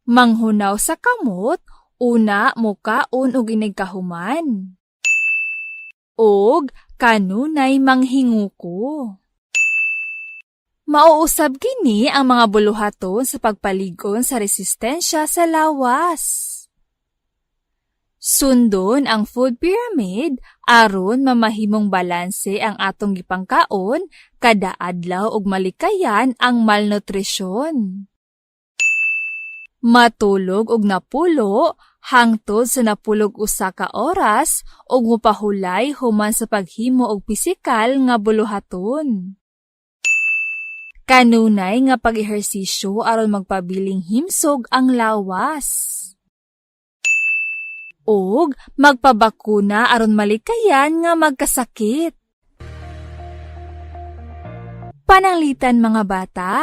manghunaw sa kamot una mukaon ug inigkahuman, ug kanunay manghinguko. Mauusab kini ang mga buluhaton sa pagpaligon sa resistensya sa lawas. Sundon ang food pyramid aron mamahimong balanse ang atong gipangkaon kada adlaw ug malikayan ang malnutrisyon. Matulog og napulo hangtod sa napulog usa ka oras ug mopahulay human sa paghimo og pisikal nga buluhaton. Kanunay nga pag-ehersisyo aron magpabiling himsog ang lawas. Ug magpabakuna aron malikayan nga magkasakit. Pananglitan mga bata.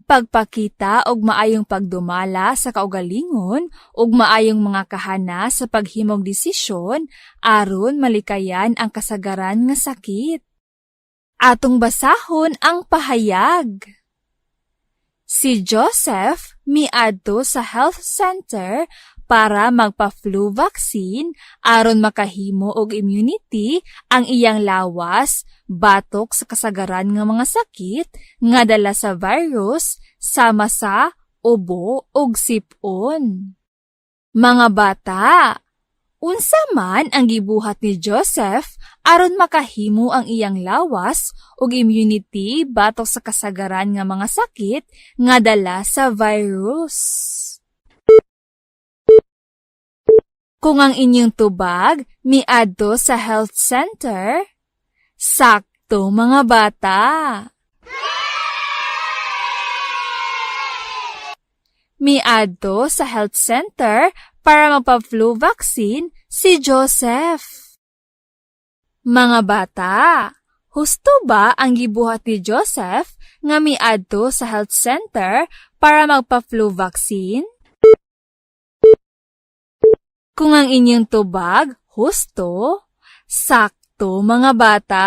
Pagpakita og maayong pagdumala sa kaugalingon ug maayong mga kahana sa paghimog desisyon aron malikayan ang kasagaran nga sakit. Atong basahon ang pahayag. Si Joseph miadto sa health center para magpa-flu vaccine aron makahimo og immunity ang iyang lawas batok sa kasagaran nga mga sakit nga dala sa virus sama sa ubo ug sipon. Mga bata, unsa man ang gibuhat ni Joseph aron makahimo ang iyang lawas ug immunity batok sa kasagaran nga mga sakit nga dala sa virus. Kung ang inyong tubag miadto sa health center, sakto mga bata. Miadto sa health center para magpa-flu vaccine si Joseph. Mga bata, husto ba ang gibuhat ni Joseph nga miadto sa health center para magpa-flu vaccine? Kung ang inyong tubag, husto, sakto mga bata.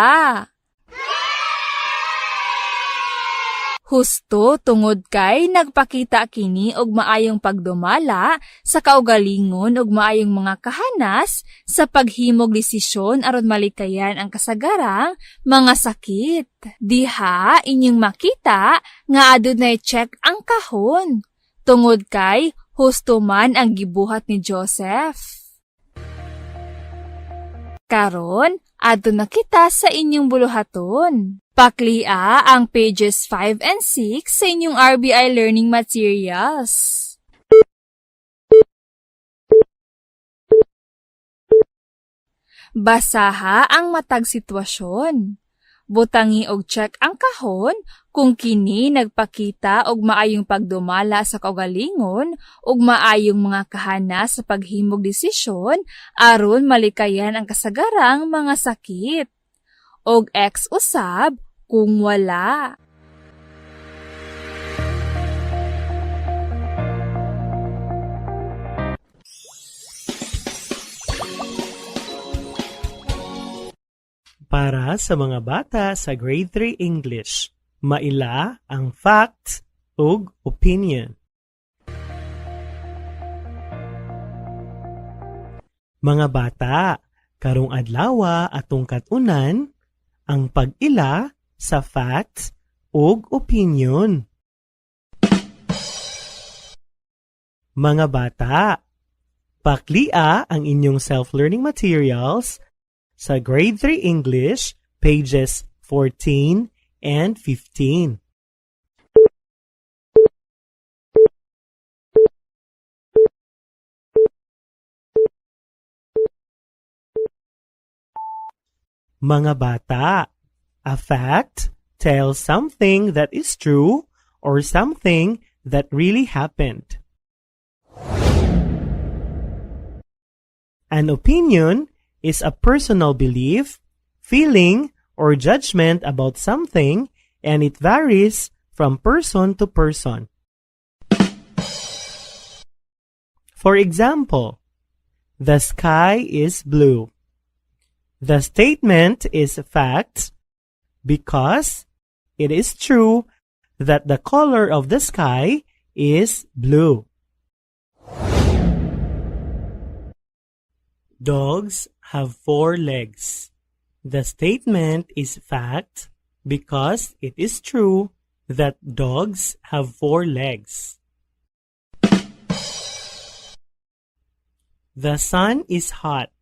Husto tungod kay nagpakita kini og maayong pagdumala sa kaugalingon ug maayong mga kahanas sa paghimog desisyon aron malikayan ang kasagarang mga sakit. Diha inyong makita nga adunay check ang kahon. Tungod kay husto man ang gibuhat ni Joseph. Karon, adto na kita sa inyong buluhaton. Paklia ang pages 5 and 6 sa inyong RBI learning materials. Basaha ang matag sitwasyon. Butangi og check ang kahon kung kini nagpakita og maayong pagdumala sa kaugalingon ug maayong mga kahana sa paghimog desisyon aron malikayan ang kasagarang mga sakit. Og X usab kung wala. Para sa mga bata sa Grade 3 English, maila ang fact ug opinion. Mga bata, karong adlaw atong kat-unan ang pag-ila sa fact ug opinion. Mga bata, paklia ang inyong self-learning materials sa Grade 3 English, pages 14 and 15. Mga bata, a fact tells something that is true or something that really happened. An opinion is a personal belief, feeling or judgment about something, and it varies from person to person. For example, the sky is blue. The statement is fact because it is true that the color of the sky is blue. Dogs have 4 legs. The statement is fact because it is true that dogs have 4 legs. The sun is hot.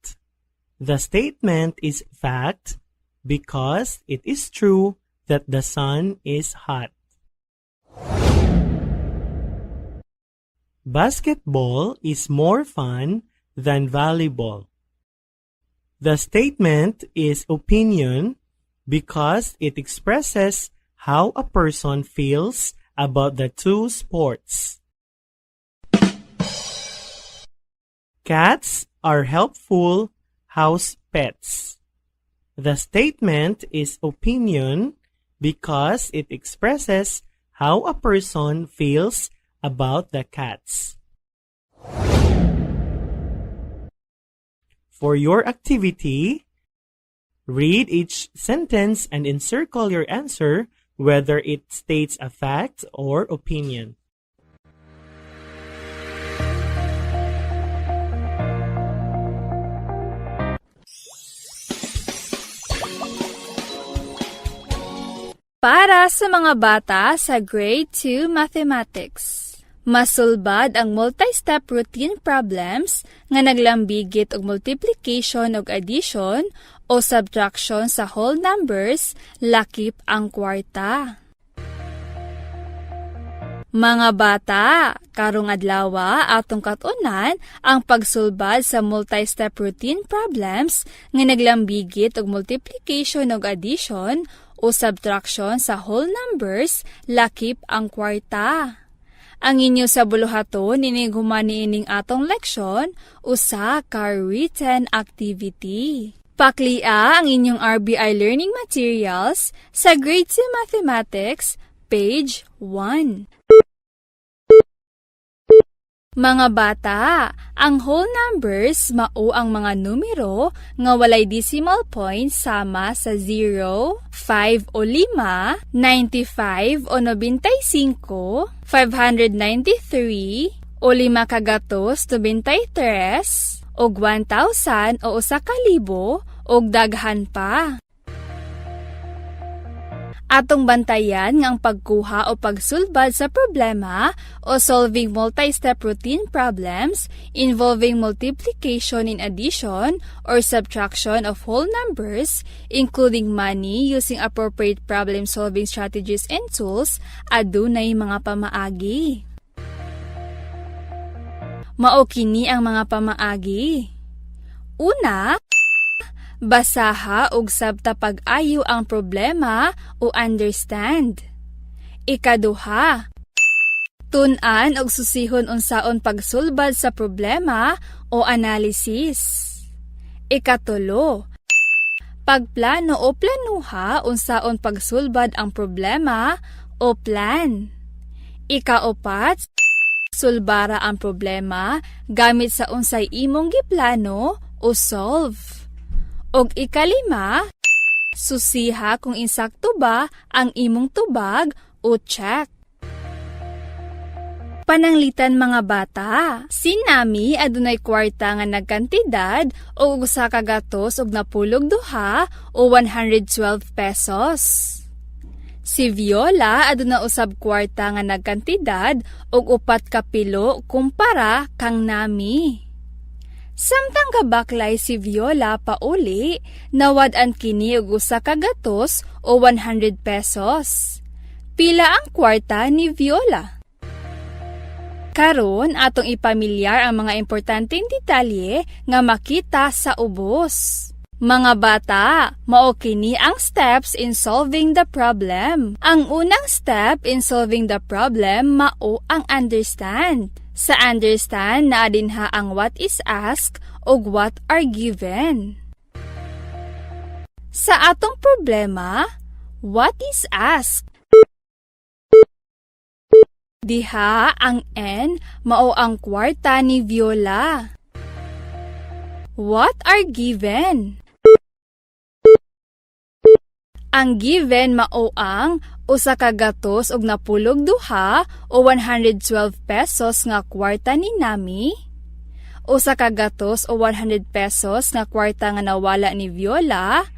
The statement is fact because it is true that the sun is hot. Basketball is more fun than volleyball. The statement is opinion because it expresses how a person feels about the two sports. Cats are helpful house pets. The statement is opinion because it expresses how a person feels about the cats. For your activity, read each sentence and encircle your answer whether it states a fact or opinion. Para sa mga bata sa Grade 2 Mathematics. Masulbad ang multi-step routine problems nga naglambigit og multiplication ug addition o subtraction sa whole numbers lakip ang kwarta. Mga bata, karong adlaw atong kat-unan ang pagsulbad sa multi-step routine problems nga naglambigit og multiplication ug addition o subtraction sa whole numbers lakip ang kwarta. Ang inyo sa buluhaton inigumani ining atong leksyon usa ka written activity. Paklia ang inyong RBI learning materials sa Grade 2 Mathematics, page 1. Mga bata, ang whole numbers mao ang mga numero nga walay decimal point sama sa 0, 5 o 5, 95 o 95, 593 o 5 kagatos 93 og 1,000 o 1,000 og daghan pa. Atong bantayan nga ang pagkuha o pagsulbad sa problema o solving multi-step routine problems involving multiplication in addition or subtraction of whole numbers, including money using appropriate problem-solving strategies and tools, adunay mga pamaagi. Mao kini ang mga pamaagi. Una, basaha og sabta pag-ayo ang problema o understand. Ikaduha, tun-an og susihon unsaon pagsulbad sa problema o analysis. Ikatulo, pagplano o planuha unsaon pagsulbad ang problema o plan. Ikaupat, sulbara ang problema gamit sa unsay imong giplano o solve. Og ikalima, susiha kung insakto ba ang imong tubag o check. Pananglitan mga bata, si Nami adunay kwarta nga nagkantidad o usa ka gatos og napulog duha o 112 pesos. Si Viola aduna usab kwarta nga nagkantidad og 4 ka pilo kumpara kang Nami. Samtang kabaklay si Viola pauli, nawad-an kini og usa ka gatos o 100 pesos. Pila ang kwarta ni Viola? Karon atong ipamilyar ang mga importanteng detalye nga makita sa ubos. Mga bata, mao kini ang steps in solving the problem. Ang unang step in solving the problem mao ang understand. Sa understand na dinha ang what is asked o what are given. Sa atong problema, what is asked? Diha ang N mao ang kwarta ni Viola. What are given? Ang given mao ang usa ka gatos og napulog duha o 112 pesos nga kwarta ni Nami, usa ka gatos o 100 pesos nga kwarta nga nawala ni Viola,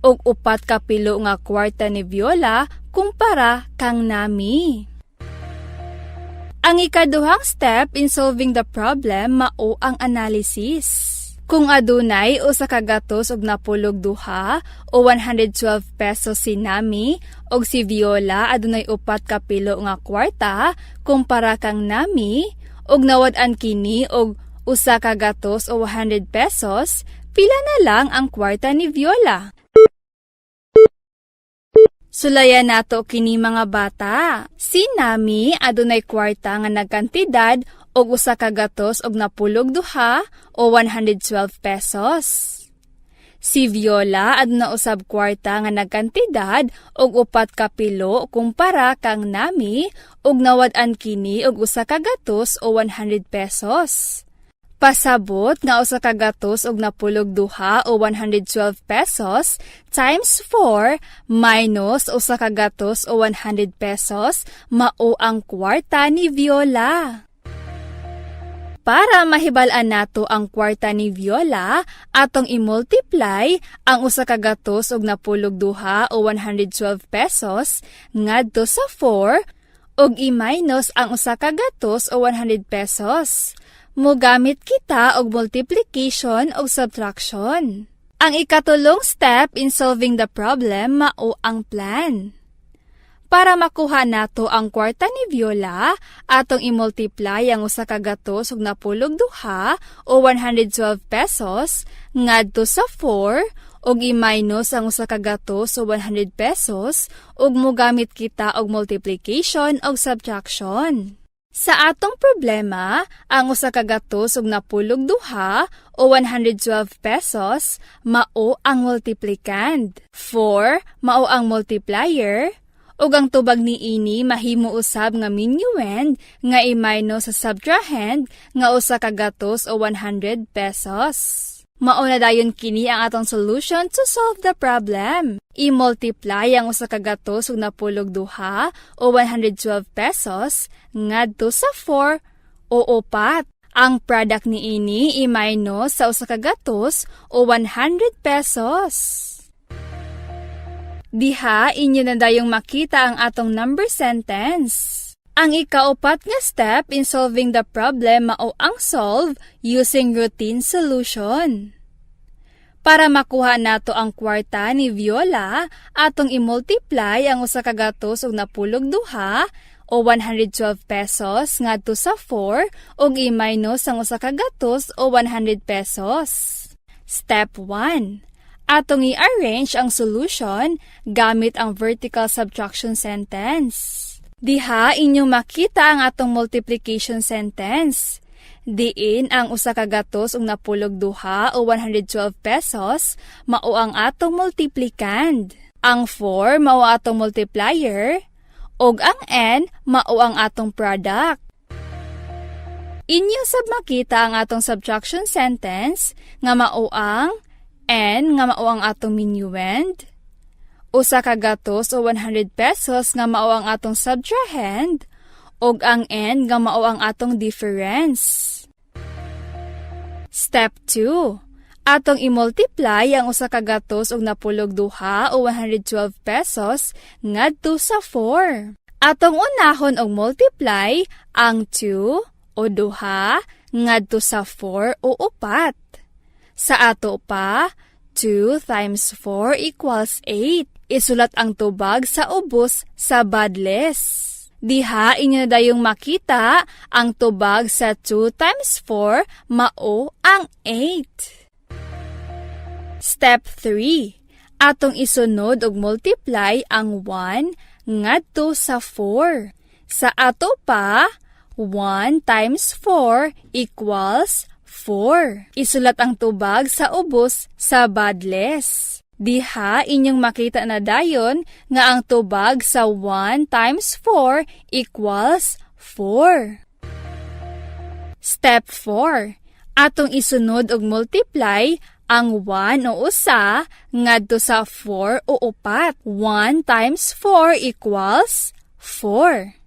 ug upat ka pilo nga kwarta ni Viola kumpara kang Nami. Ang ikaduhang step in solving the problem mao ang analysis. Kung adunay usa ka gatos og napulog duha o 112 pesos si Nami og si Viola adunay upat ka pilo nga kwarta kumpara kang Nami og nawad-an kini og usa ka gatos o 100 pesos, pila na lang ang kwarta ni Viola. Sulayan nato kini mga bata. Si Nami adunay kwarta nga nagkantidad og usa ka gatos og napulog duha o 112 pesos. Si Viola aduna usab kwarta nga nagkantidad og upat ka pilo kumpara kang Nami og nawad-an kini og usa ka gatos o 100 pesos. Pasabot nga usa ka gatos og napulog duha o 112 pesos times 4 minus usa ka gatos o 100 pesos mao ang kwarta ni Viola. Para mahibal-an nato ang kwarta ni Viola, atong i-multiply ang usa ka gatos og napulog duha o 112 pesos ngadto sa 4 ug i-minus ang usa ka gatos o 100 pesos. Mogamit kita og multiplication o subtraction. Ang ikatulong step in solving the problem mao ang plan. Para makuha nato ang kwarta ni Viola, atong i-multiply ang usa ka gatos ug napulog duha o 112 pesos ngadto sa 4 ug i-minus ang usa ka gatos o 100 pesos ug mogamit kita og multiplication o subtraction. Sa atong problema, ang usa ka gatos ug napulog duha o 112 pesos mao ang multiplicand. 4 mao ang multiplier ug ang tubag niini mahimo usab nga minuend nga i-minus sa subtrahend nga usa ka gatos o 100 pesos. Mao na dayon kini ang atong solution to solve the problem. I-multiply ang usa ka gatos ug napulog duha o 112 pesos ngadto sa 4 o 4. Ang product niini i-minus sa usa ka gatos o 100 pesos. Diha inyo na dayong makita ang atong number sentence. Ang ikaupat nga step in solving the problem mao ang solve using routine solution. Para makuha nato ang kwarta ni Viola, atong i-multiply ang usa ka gatos ug napulog duha o 112 pesos ngadto sa 4 ug i-minus ang usa ka gatos o 100 pesos. Step 1. Atong i-arrange ang solution gamit ang vertical subtraction sentence. Diha inyong makita ang atong multiplication sentence. Diin ang usa ka gatos ug napulog duha o 112 pesos mao ang atong multiplicand. Ang 4 mao atong multiplier ug ang n mao ang atong product. Inyo sab makita ang atong subtraction sentence nga mao ang n nga mao ang atong minuend. Usa ka gatos o 100 pesos nga mao ang atong subtrahend ug ang n nga mao ang atong difference. Step 2. Atong i-multiply ang usa ka gatos ug napulog duha o 112 pesos ngadto sa 4. Atong unahon og multiply ang 2 o duha ngadto sa 4 o 4. Sa ato pa, 2 times 4 equals 8. Isulat ang tubag sa ubos sa badles. Diha inyo na dayong makita ang tubag sa 2 times 4 mao ang 8. Step 3. Atong isunod og multiply ang 1 ngadto sa 4. Sa ato pa, 1 times 4 equals 4. Isulat ang tubag sa ubos sa badles. Diha inyong makita na dayon nga ang tubag sa 1 times 4 equals 4. Step 4. Atong isunod og multiply ang 1 o usa ngadto sa 4 o upat. 1 times 4 equals 4.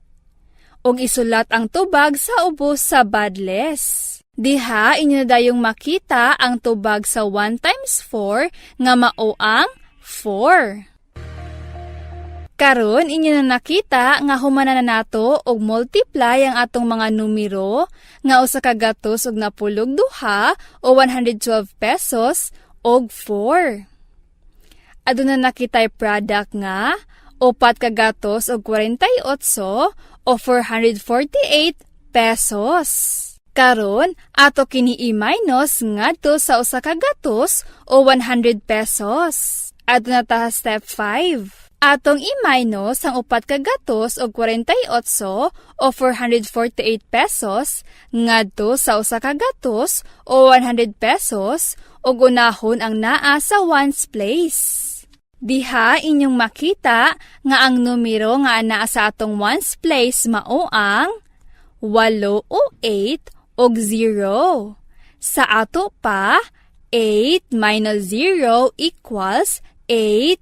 Og isulat ang tubag sa ubos sa badles. Diha inyo na dayong makita ang tubag sa 1 times 4 nga mao ang 4. Karon inyo na nakita nga humana na nato og multiply ang atong mga numero nga usa ka gatos og napulog duha o 112 pesos og 4. Aduna nakitay product nga 4 ka gatos og 48 o 448 pesos. Karon, ato kini i-minus ngadto sa usa ka gatos o 100 pesos. Adto na ta step 5. Atong i-minus ang 4 ka gatos og 48 o 448 pesos ngadto sa usa ka gatos o 100 pesos ug unahon ang naa sa ones place. Diha inyong makita nga ang numero nga anaa sa atong ones place mao ang 8 o 8 og 0. Sa ato pa, 8 minus 0 equals 8.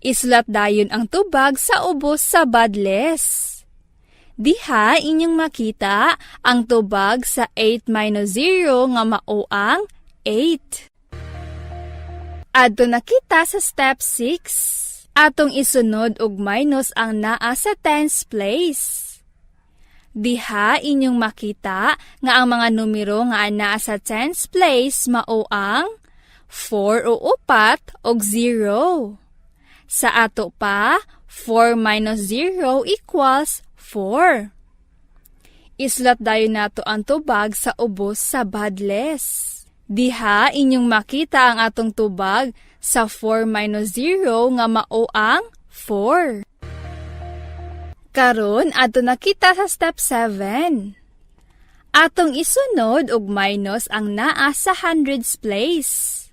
Islat dayon ang tubag sa ubos sa badles. Diha inyong makita ang tubag sa 8 minus 0 nga mao ang 8. Adto na kita sa step 6. Atong isunod og minus ang naa sa tens place. Diha inyong makita nga ang mga numero nga anaa sa tens place mao ang 4 o 4 og 0. Sa ato pa, 4 minus 0 equals 4. Islat dayon nato ang tubag sa ubos sa badles. Diha inyong makita ang atong tubag sa 4 minus 0 nga mao ang 4. Karon adto na kita sa step 7. Atong isunod og minus ang naa sa hundreds place.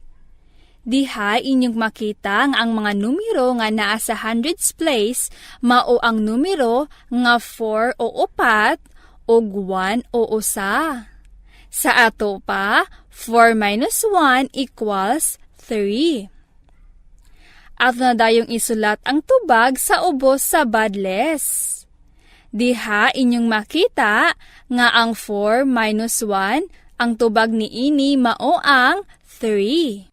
Diha inyong makita nga ang mga numero nga naa sa hundreds place mao ang numero nga 4 o 4 ug 1 o usa. Sa ato pa, 4 minus 1 equals 3. At na dayong isulat ang tubag sa ubos sa badles. Diha inyong makita nga ang 4 minus 1 ang tubag ni ini mao ang 3.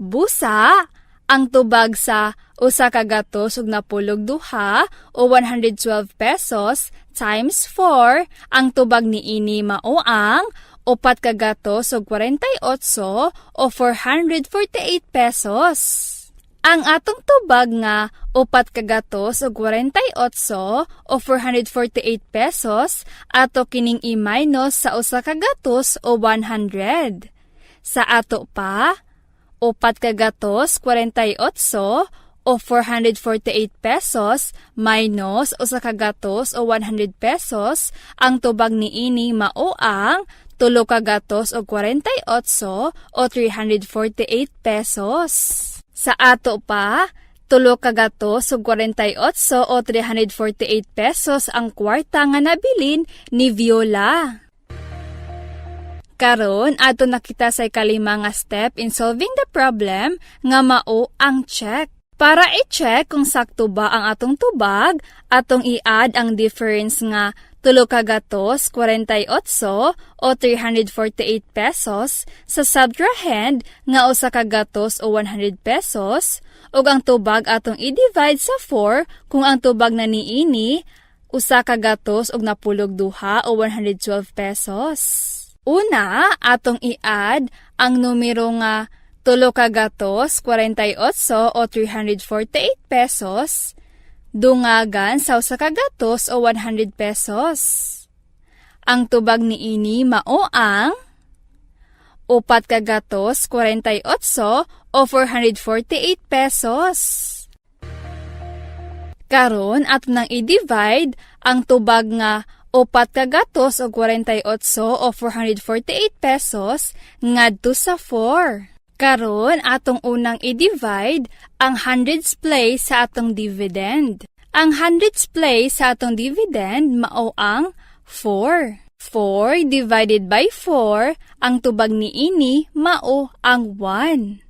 Busa ang tubag sa usa ka gatos ug napulog duha o 112 pesos times 4 ang tubag ni ini mao ang 4 ka gatos ug 48 o 448 pesos. Ang atong tubag nga 4 ka gatos ug 48 o 448 pesos ato kining i-minus sa usa ka gatos o 100. Sa ato pa, 4 ka gatos 48 o 448 pesos minus usa ka gatos o 100 pesos ang tubag ni ini mao ang 3 ka gatos o 48 o 348 pesos. Sa ato pa, 3 ka gatos ug 48 o 348 pesos ang kwarta nga nabilin ni Viola. Karon ato nakita sa ikalima nga step in solving the problem nga mao ang check. Para i-check kung sakto ba ang atong tubag, atong i-add ang difference nga 3 ka gatos 48 o 348 pesos sa subtrahend nga usa ka gatos o 100 pesos ug ang tubag atong i-divide sa 4 kung ang tubag na niini usa ka gatos og napulog duha o 112 pesos. Una, atong i-add ang numero nga 3 ka gatos 48 o 348 pesos dungagan sa usa ka gatos o 100 pesos. Ang tubag niini mao ang 4 ka gatos 48 o 448 pesos. Karon ato nang i-divide ang tubag nga 4 ka gatos o 48 o 448 pesos ngadto sa 4. Karon atong unang i-divide ang hundreds place sa atong dividend. Ang hundreds place sa atong dividend mao ang 4. 4 divided by 4, ang tubag ni ini mao ang 1.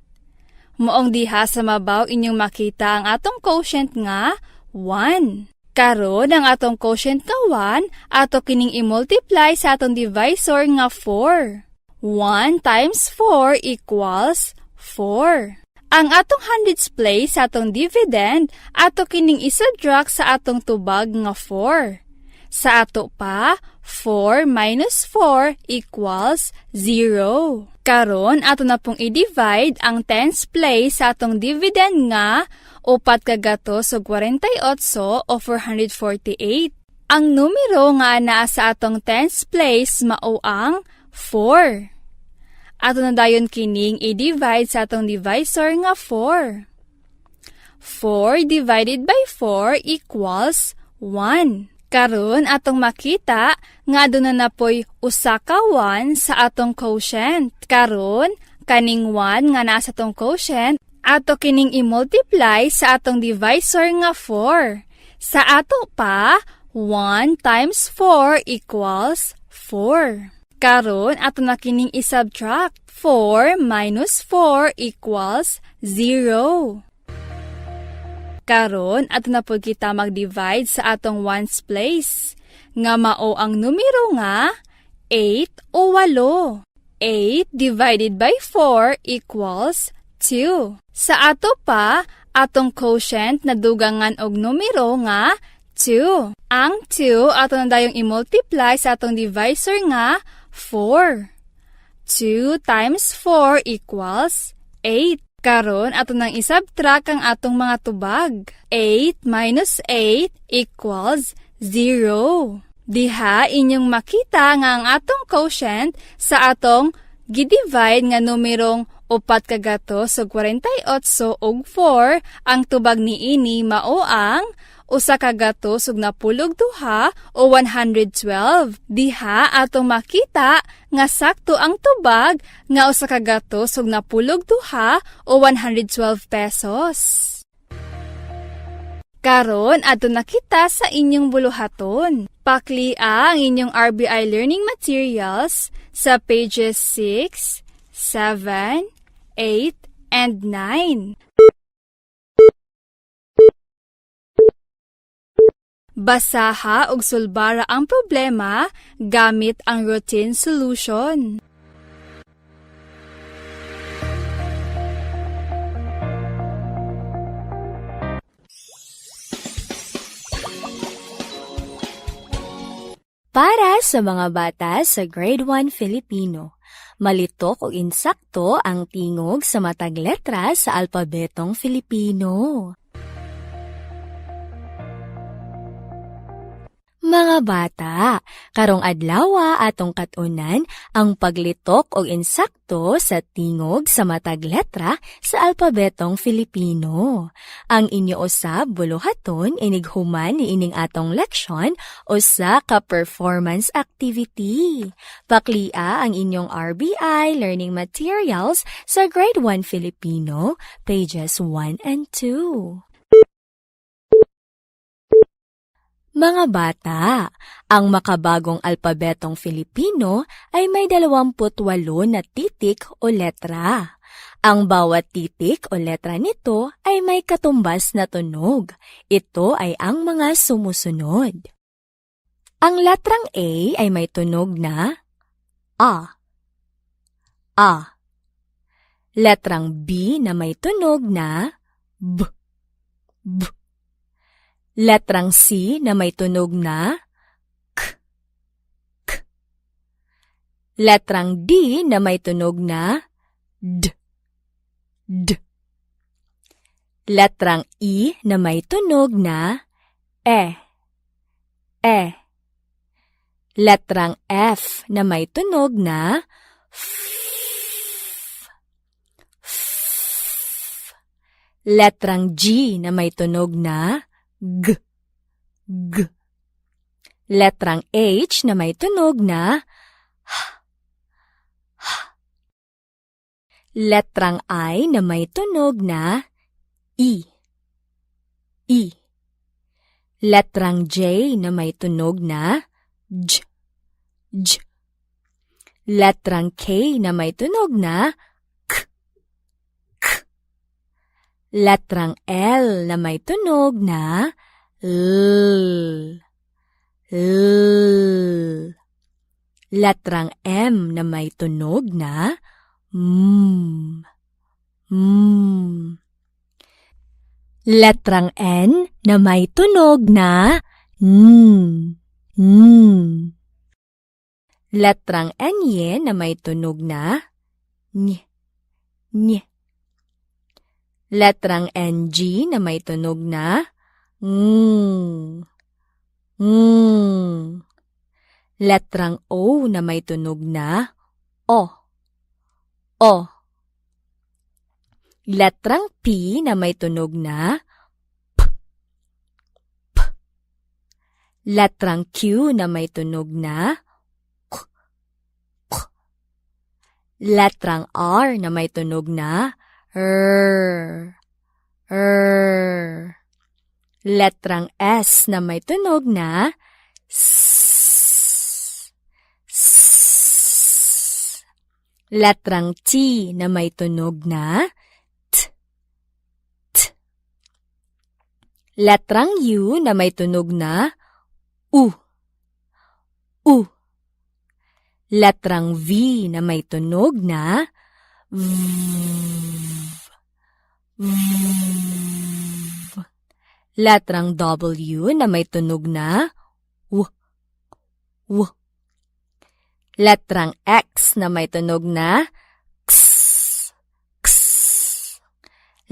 Moong diha sa mabaw inyong makita ang atong quotient nga 1. Karon ang atong quotient nga 1 ato kining i-multiply sa atong divisor nga 4. 1 times 4 equals 4. Ang atong hundreds place sa atong dividend ato kining isubtract sa atong tubag nga 4. Sa ato pa, 4 minus 4 equals 0. Karon ato na pong i-divide ang tens place sa atong dividend nga 4/48 o 448. Ang numero nga naa sa atong tens place mao ang 4. Ato na dayon kining i-divide sa atong divisor nga 4. 4 divided by 4 equals 1. Karon atong makita nga aduna na poy usa ka 1 sa atong quotient. Karon kaning 1 nga naa sa atong quotient ato kining i-multiply sa atong divisor nga 4. Sa ato pa, 1 times 4 equals 4. Karon ato na kining i-subtract. 4 minus 4 equals 0. Karon ato na pud kita mag-divide sa atong ones place. Nga mao ang numero nga 8 o 8. 8 divided by 4 equals 2. Sa ato pa, atong quotient na dugangan og numero nga 2. Ang 2 ato na dayong i-multiply sa atong divisor nga 4. 2 times 4 equals 8. Karon ato nang isubtract ang atong mga tubag. 8 minus 8 equals 0. Diha inyong makita nga ang atong quotient sa atong gidivide nga numerong 4/48 ug 4, ang tubag niini mao ang 1/12 o 112. Diha atong makita nga sakto ang tubag nga 1/12 o 112 pesos. Karon adto na kita sa inyong buluhaton. Paklia ang inyong RBI learning materials sa pages 6, 7, 8, and 9. Basaha ug sulbara ang problema gamit ang routine solution. Para sa mga bata sa Grade 1 Filipino, malitok o insakto ang tingog sa matag letra sa alpabetong Filipino. Mga bata, karong adlaw atong katunan ang paglitok o insakto sa tingog sa matag letra sa alpabetong Filipino. Ang inyo usab buluhaton inighuman ni ining atong leksyon usa ka performance activity. Paklia ang inyong RBI learning materials sa Grade 1 Filipino, pages 1 and 2. Mga bata, ang makabagong alpabetong Filipino ay may 28 na titik o letra. Ang bawat titik o letra nito ay may katumbas na tunog. Ito ay ang mga sumusunod. Ang letrang A ay may tunog na A. A. Letrang B na may tunog na B. B. Letrang C na may tunog na K. K. Letrang D na may tunog na D. D. Letrang E na may tunog na E. E. Letrang F na may tunog na F. F. Letrang G na may tunog na G. G. Letrang H na may tunog na H. H. Letrang I na may tunog na I. I. Letrang J na may tunog na J. J. Letrang K na may tunog na K. K. Letrang L na may tunog na L. L. Letrang M na may tunog na M. M. Letrang N na may tunog na N. N. Letrang NY na may tunog na Ny. Ny. Letrang NG na may tunog na Ng. Ng. Letrang O na may tunog na O. O. Letrang P na may tunog na P. P. Letrang Q na may tunog na Q. Q. Letrang R na may tunog na R. R. Letrang S na may tunog na S. S. Letrang T na may tunog na T. T. Letrang U na may tunog na U. U. Letrang V na may tunog na V. V. Letrang W na may tunog na W. W. Letrang X na may tunog na X. X.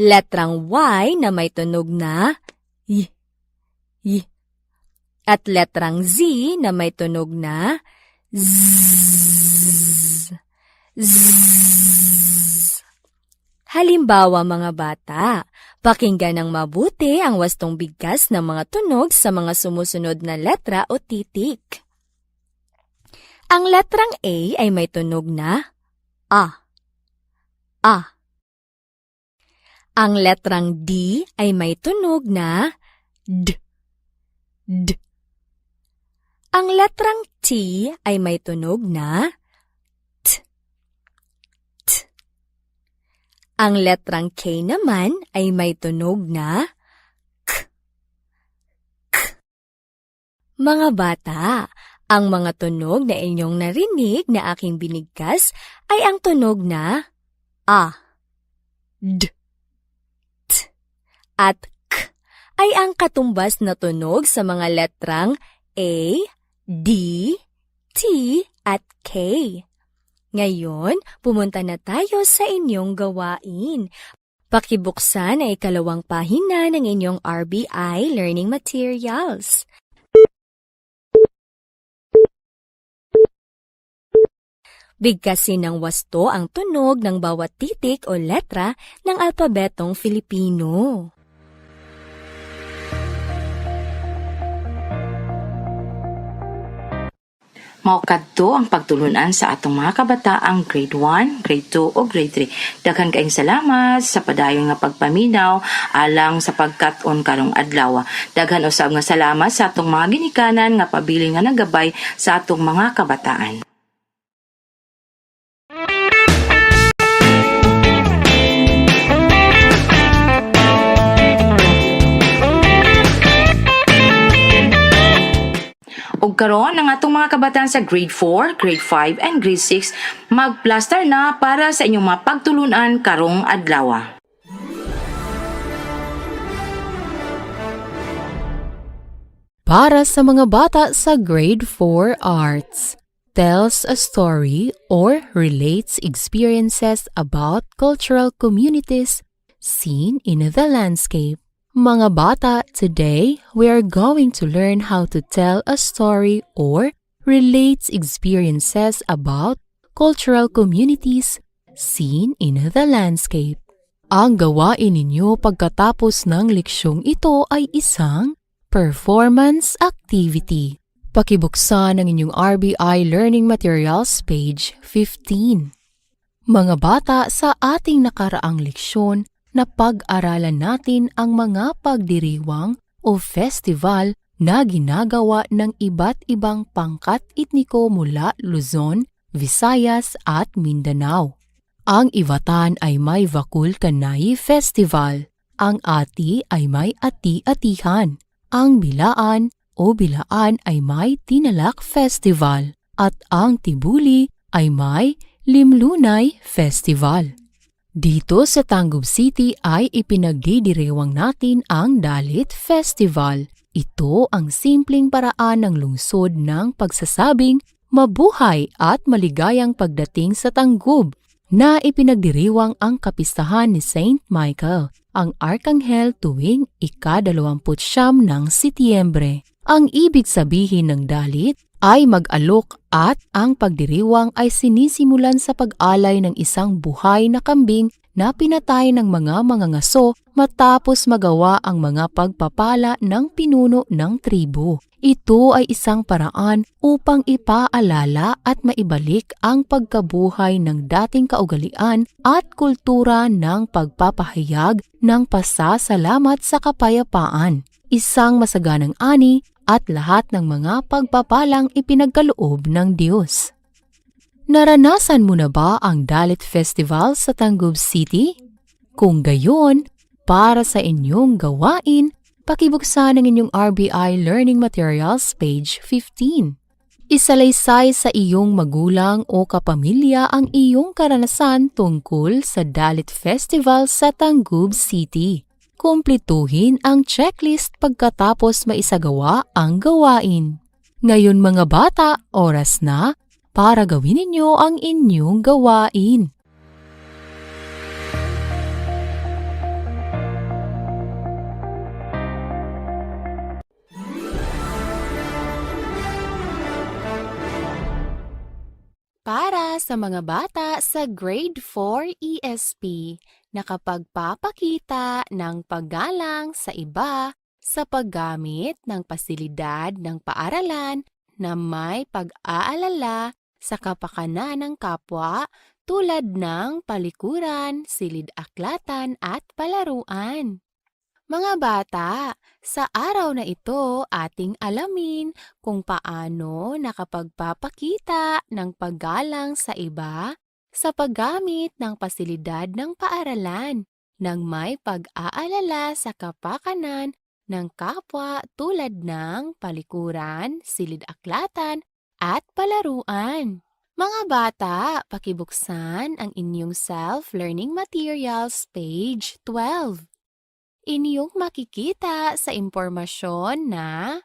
Letrang Y na may tunog na Y. Y. At letrang Z na may tunog na Z. Z. Halimbawa mga bata, pakinggan ng mabuti ang wastong bigkas ng mga tunog sa mga sumusunod na letra o titik. Ang letrang A ay may tunog na A. A. Ang letrang D ay may tunog na D. D. Ang letrang T ay may tunog na T. T. Ang letrang K naman ay may tunog na K. K. Mga bata, ang mga tunog na inyong narinig na aking binigkas ay ang tunog na A, D, T, at K ay ang katumbas na tunog sa mga letrang A, D, T, at K. Ngayon, pumunta na tayo sa inyong gawain. Pakibuksan ang ikalawang pahina ng inyong RBI Learning Materials. Bigkasin ng wasto ang tunog ng bawat titik o letra ng alpabetong Filipino. Maukadto ang pagtulunan sa atong mga kabataang grade 1, grade 2 o grade 3. Daghan kaayong salamat sa padayon nga pagpaminaw alang sa pagkat-on karong adlaw. Daghan usab nga salamat sa atong mga ginikanan nga pabilin nga nagabay sa atong mga kabataan. Ug karon ang atong mga kabataan sa grade 4, grade 5, and grade 6 magplaster na para sa inyong mga pagtulunan karong adlaw. Para sa mga bata sa grade 4 arts, tells a story or relates experiences about cultural communities seen in the landscape. Mga bata, today we are going to learn how to tell a story or relates experiences about cultural communities seen in the landscape. Ang gawain ninyo pagkatapos ng leksyong ito ay isang performance activity. Pakibuksan ang inyong RBI Learning Materials page 15. Mga bata, sa ating nakaraang leksyon, napag-aralan natin ang mga pagdiriwang o festival na ginagawa ng iba't ibang pangkat etniko mula Luzon, Visayas at Mindanao. Ang Ivatan ay may Vakul Kanay Festival. Ang Ati ay may Ati-Atihan. Ang Bilaan o Bilaan ay may Tinalak Festival. At ang Tibuli ay may Limlunay Festival. Dito sa Tangub City ay ipinagdidiriwang natin ang Dalit Festival. Ito ang simpleng paraan ng lungsod ng pagsasabing mabuhay at maligayang pagdating sa Tangub na ipinagdiriwang ang kapistahan ni Saint Michael, ang Arkanghel tuwing ika-29 ng Setyembre. Ang ibig sabihin ng dalit ay mag-alok at ang pagdiriwang ay sinisimulan sa pag-alay ng isang buhay na kambing na pinatay ng mga mangangaso matapos magawa ang mga pagpapala ng pinuno ng tribo. Ito ay isang paraan upang ipaalala at maibalik ang pagkabuhay ng dating kaugalian at kultura ng pagpapahayag ng pasasalamat sa kapayapaan, isang masaganang ani at lahat ng mga pagpapalang ipinagkaloob ng Diyos. Naranasan mo na ba ang Dalit Festival sa Tangub City? Kung gayon, para sa inyong gawain, pakibuksan ang inyong RBI Learning Materials page 15. Isalaysay sa iyong magulang o kapamilya ang iyong karanasan tungkol sa Dalit Festival sa Tangub City. Kumplituhin ang checklist pagkatapos maisagawa ang gawain. Ngayon mga bata, oras na para gawin ninyo ang inyong gawain. Para sa mga bata sa Grade 4 ESP, nakapagpapakita ng paggalang sa iba sa paggamit ng pasilidad ng paaralan na may pag-aalala sa kapakanan ng kapwa tulad ng palikuran, silid-aklatan at palaruan. Mga bata, sa araw na ito ating alamin kung paano nakapagpapakita ng paggalang sa iba sa paggamit ng pasilidad ng paaralan nang may pag-aalala sa kapakanan ng kapwa tulad ng palikuran, silid-aklatan at palaruan. Mga bata, pakibuksan ang inyong self-learning materials page 12. Inyong makikita sa impormasyon na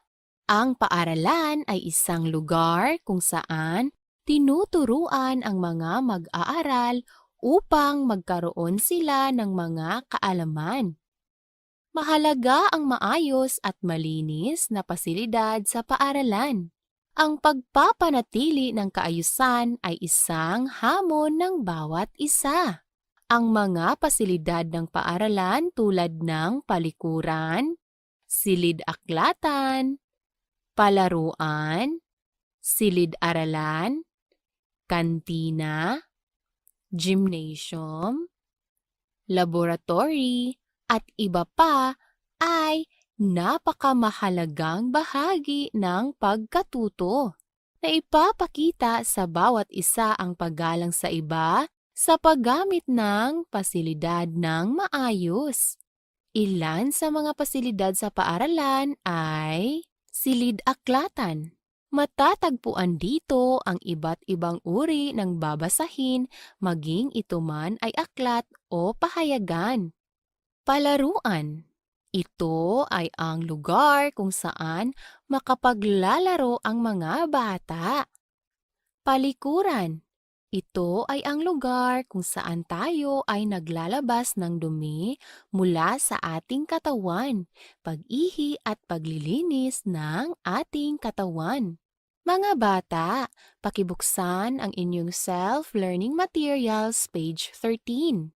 ang paaralan ay isang lugar kung saan tinuturuan ang mga mag-aaral upang magkaroon sila ng mga kaalaman. Mahalaga ang maayos at malinis na pasilidad sa paaralan. Ang pagpapanatili ng kaayusan ay isang hamon ng bawat isa. Ang mga pasilidad ng paaralan tulad ng palikuran, silid-aklatan, palaruan, silid-aralan, kantina, gymnasium, laboratory, at iba pa ay napakamahalagang bahagi ng pagkatuto na ipapakita sa bawat isa ang paggalang sa iba sa paggamit ng pasilidad ng maayos. Ilan sa mga pasilidad sa paaralan ay silid-aklatan. Matatagpuan dito ang iba't ibang uri ng babasahin maging ito man ay aklat o pahayagan. Palaruan. Ito ay ang lugar kung saan makapaglalaro ang mga bata. Palikuran. Ito ay ang lugar kung saan tayo ay naglalabas ng dumi mula sa ating katawan, pag-ihi at paglilinis ng ating katawan. Mga bata, pakibuksan ang inyong self-learning materials page 13.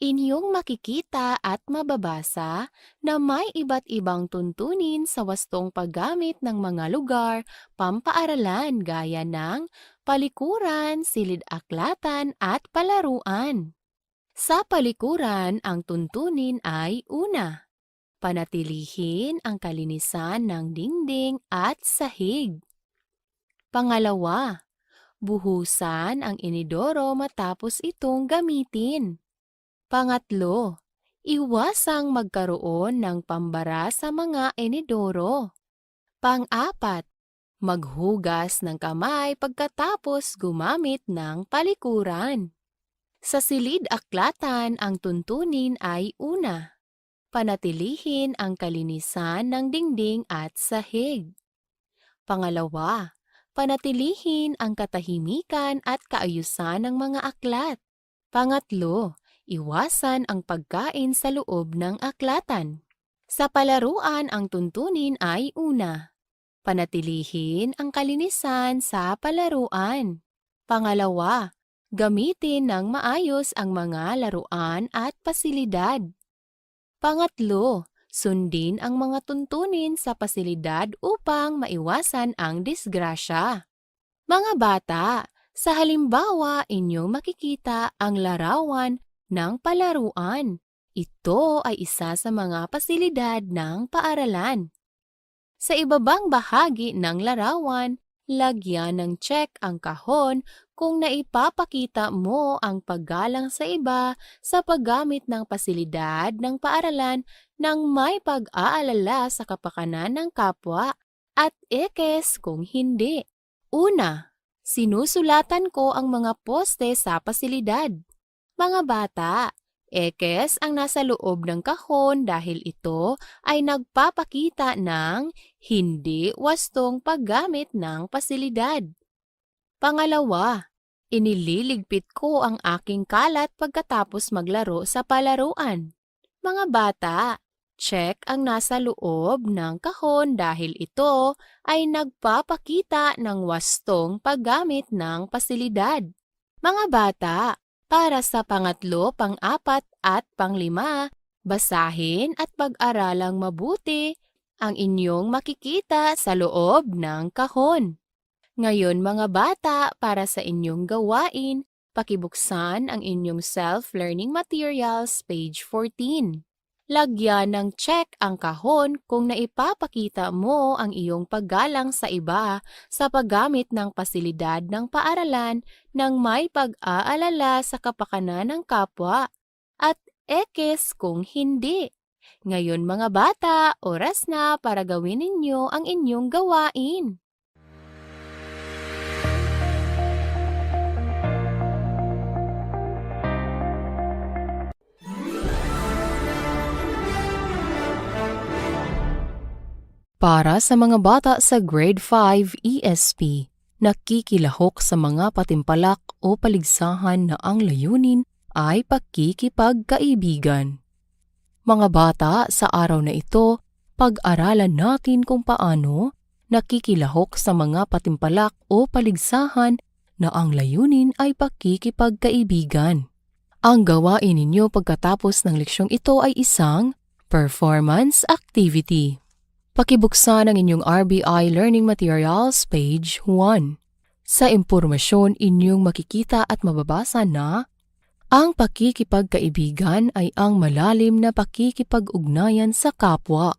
Inyong makikita at mababasa na may iba't ibang tuntunin sa wastong paggamit ng mga lugar pampaaralan gaya ng palikuran, silid-aklatan at palaruan. Sa palikuran, ang tuntunin ay una, panatilihin ang kalinisan ng dingding at sahig. Pangalawa, buhusan ang inidoro matapos itong gamitin. Pangatlo, iwasang magkaroon ng pambara sa mga inidoro. Pang-apat, maghugas ng kamay pagkatapos gumamit ng palikuran. Sa silid-aklatan, ang tuntunin ay una, panatilihin ang kalinisan ng dingding at sahig. Pangalawa, panatilihin ang katahimikan at kaayusan ng mga aklat. Pangatlo, iwasan ang pagkain sa loob ng aklatan. Sa palaruan, ang tuntunin ay una, panatilihin ang kalinisan sa palaruan. Pangalawa, gamitin ng maayos ang mga laruan at pasilidad. Pangatlo, sundin ang mga tuntunin sa pasilidad upang maiwasan ang disgrasya. Mga bata, sa halimbawa inyong makikita ang larawan ng palaruan. Ito ay isa sa mga pasilidad ng paaralan. Sa ibabang bahagi ng larawan, lagyan ng check ang kahon kung naipapakita mo ang paggalang sa iba sa paggamit ng pasilidad ng paaralan ng may pag-aalala sa kapakanan ng kapwa at ekes kung hindi. Una, sinusulatan ko ang mga poste sa pasilidad. Mga bata, ekes ang nasa loob ng kahon dahil ito ay nagpapakita ng hindi wastong paggamit ng pasilidad. Pangalawa, inililigpit ko ang aking kalat pagkatapos maglaro sa palaruan. Mga bata, check ang nasa loob ng kahon dahil ito ay nagpapakita ng wastong paggamit ng pasilidad. Mga bata, para sa pangatlo, pang-apat at pang-lima, basahin at pag-aralang mabuti ang inyong makikita sa loob ng kahon. Ngayon mga bata, para sa inyong gawain, pakibuksan ang inyong self-learning materials, page 14. Lagyan ng check ang kahon kung naipapakita mo ang iyong paggalang sa iba sa paggamit ng pasilidad ng paaralan ng may pag-aalala sa kapakanan ng kapwa at ekes kung hindi. Ngayon mga bata, oras na para gawin ninyo ang inyong gawain. Para sa mga bata sa Grade 5 ESP, nakikilahok sa mga patimpalak o paligsahan na ang layunin ay pakikipagkaibigan. Mga bata, sa araw na ito, pag-aralan natin kung paano nakikilahok sa mga patimpalak o paligsahan na ang layunin ay pakikipagkaibigan. Ang gawain ninyo pagkatapos ng leksyong ito ay isang performance activity. Pakibuksan ang inyong RBI Learning Materials, page 1. Sa impormasyon, inyong makikita at mababasa na ang pakikipagkaibigan ay ang malalim na pakikipag-ugnayan sa kapwa.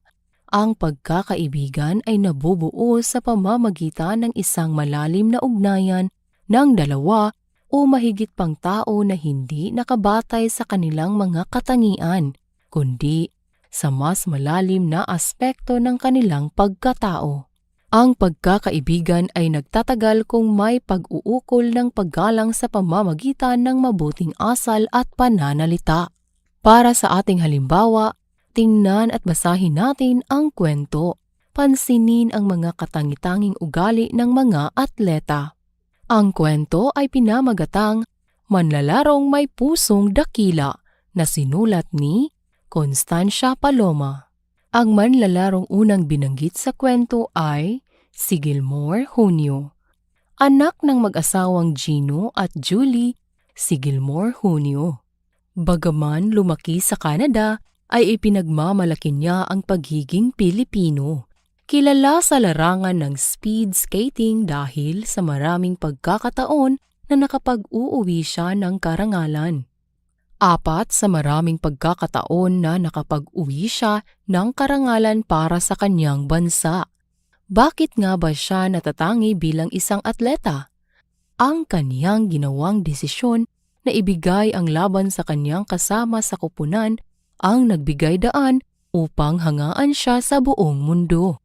Ang pagkakaibigan ay nabubuo sa pamamagitan ng isang malalim na ugnayan ng dalawa o mahigit pang tao na hindi nakabatay sa kanilang mga katangian, kundi sa mas malalim na aspekto ng kanilang pagkatao. Ang pagkakaibigan ay nagtatagal kung may pag-uukol ng paggalang sa pamamagitan ng mabuting asal at pananalita. Para sa ating halimbawa, tingnan at basahin natin ang kwento. Pansinin ang mga katangi-tanging ugali ng mga atleta. Ang kwento ay pinamagatang Manlalarong May Pusong Dakila na sinulat ni Constancia Paloma. Ang manlalarong unang binanggit sa kwento ay si Gilmore Junio. Anak ng mag-asawang Gino at Julie, si Gilmore Junio. Bagaman lumaki sa Canada, ay ipinagmamalaki niya ang pagiging Pilipino. Kilala sa larangan ng speed skating dahil sa maraming pagkakataon na nakapag-uuwi siya ng karangalan. 4 sa maraming pagkakataon na nakapag-uwi siya ng karangalan para sa kanyang bansa. Bakit nga ba siya natatangi bilang isang atleta? Ang kaniyang ginawang desisyon na ibigay ang laban sa kaniyang kasama sa koponan ang nagbigay daan upang hangaan siya sa buong mundo.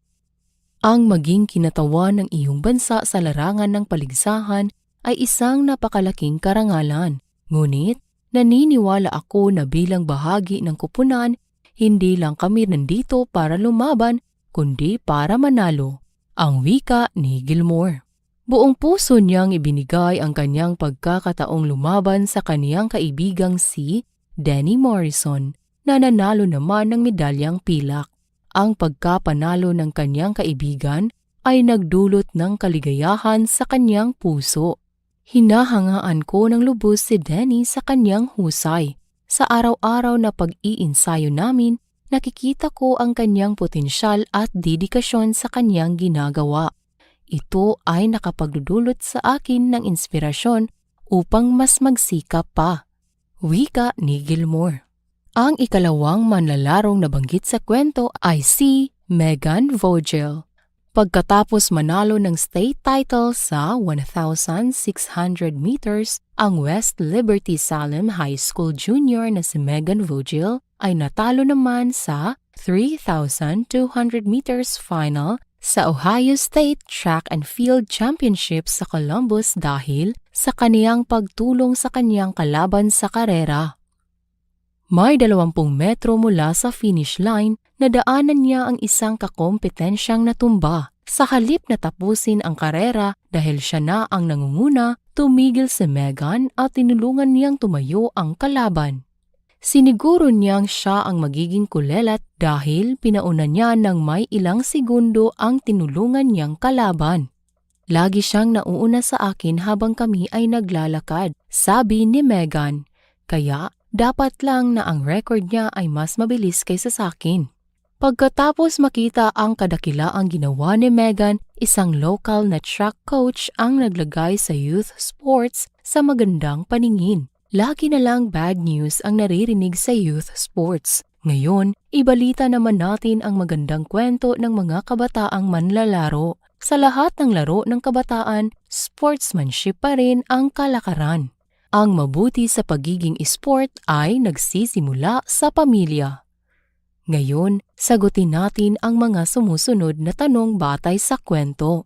Ang maging kinatawan ng iyong bansa sa larangan ng paligsahan ay isang napakalaking karangalan. Ngunit, naniniwala ako na bilang bahagi ng koponan, hindi lang kami nandito para lumaban, kundi para manalo. Ang wika ni Gilmore. Buong puso niyang ibinigay ang kanyang pagkakataong lumaban sa kaniyang kaibigang si Danny Morrison na nanalo naman ng medalyang pilak. Ang pagkapanalo ng kanyang kaibigan ay nagdulot ng kaligayahan sa kanyang puso. Hinahangaan ko ng lubos si Danny sa kanyang husay. Sa araw-araw na pag-iinsayo namin, nakikita ko ang kanyang potensyal at dedikasyon sa kanyang ginagawa. Ito ay nakapagdudulot sa akin ng inspirasyon upang mas magsikap pa. Wika ni Gilmore. Ang ikalawang manlalarong nabanggit sa kwento ay si Megan Vogel. Pagkatapos manalo ng state title sa 1,600 meters, ang West Liberty Salem High School junior na si Megan Vogel ay natalo naman sa 3,200 meters final sa Ohio State Track and Field Championship sa Columbus dahil sa kaniyang pagtulong sa kaniyang kalaban sa karera. May 20 metro mula sa finish line na daanan niya ang isang kakompetensyang natumba. Sa halip na tapusin ang karera dahil siya na ang nangunguna, tumigil si Megan at tinulungan niyang tumayo ang kalaban. Siniguro niyang siya ang magiging kulelat dahil pinauna niya ng may ilang segundo ang tinulungan niyang kalaban. Lagi siyang nauuna sa akin habang kami ay naglalakad, sabi ni Megan. Kaya dapat lang na ang record niya ay mas mabilis kaysa sa akin. Pagkatapos makita ang kadakilaang ginawa ni Megan, isang local na track coach ang naglagay sa youth sports sa magandang paningin. Lagi na lang bad news ang naririnig sa youth sports. Ngayon, ibalita naman natin ang magandang kwento ng mga kabataang manlalaro. Sa lahat ng laro ng kabataan, sportsmanship pa rin ang kalakaran. Ang mabuti sa pagiging sport ay nagsisimula sa pamilya. Ngayon, sagutin natin ang mga sumusunod na tanong batay sa kwento.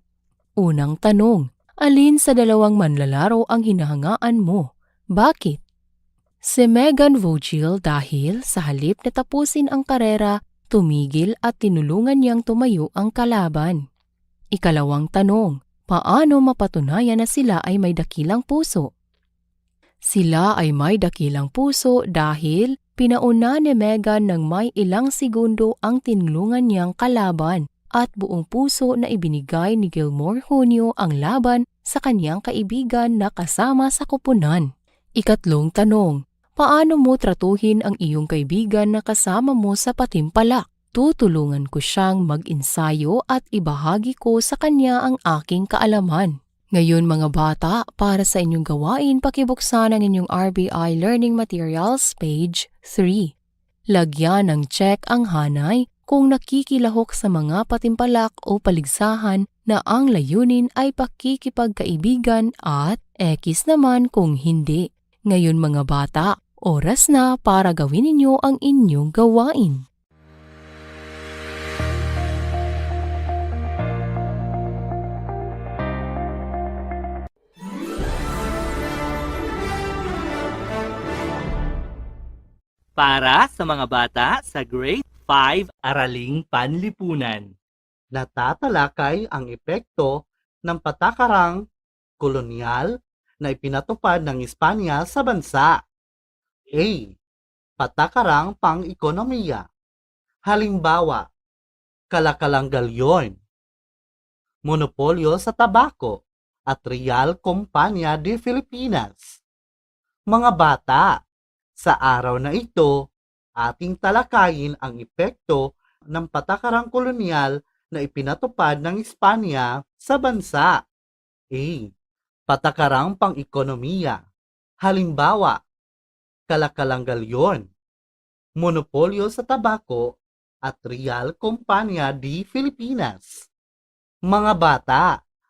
Unang tanong, alin sa dalawang manlalaro ang hinahangaan mo? Bakit? Si Megan Vogel dahil sa halip na tapusin ang karera, tumigil at tinulungan niyang tumayo ang kalaban. Ikalawang tanong, paano mapatunayan na sila ay may dakilang puso? Sila ay may dakilang puso dahil pinauna ni Megan ng may ilang segundo ang tinulungan niyang kalaban at buong puso na ibinigay ni Gilmore Hunyo ang laban sa kaniyang kaibigan na kasama sa koponan. Ikatlong tanong, paano mo tratuhin ang iyong kaibigan na kasama mo sa patimpalak? Tutulungan ko siyang mag-ensayo at ibahagi ko sa kanya ang aking kaalaman. Ngayon mga bata, para sa inyong gawain, pakibuksan ang inyong RBI Learning Materials page 3. Lagyan ng check ang hanay kung nakikilahok sa mga patimpalak o paligsahan na ang layunin ay pakikipagkaibigan at X naman kung hindi. Ngayon mga bata, oras na para gawin ninyo ang inyong gawain. Para sa mga bata sa Grade 5 Araling Panlipunan. Natatalakay ang epekto ng patakarang kolonyal na ipinatupad ng Espanya sa bansa. A. Patakarang pang-ekonomiya. Halimbawa, kalakalang galyon, monopolyo sa tabako, at Real Compañía de Filipinas. Mga bata, sa araw na ito, ating talakayin ang epekto ng patakarang kolonyal na ipinatupad ng Espanya sa bansa? A. Patakarang pang-ekonomiya. Halimbawa, Kalakalang-Galyon, monopolyo sa tabako, at Real Compania de Filipinas. Mga bata,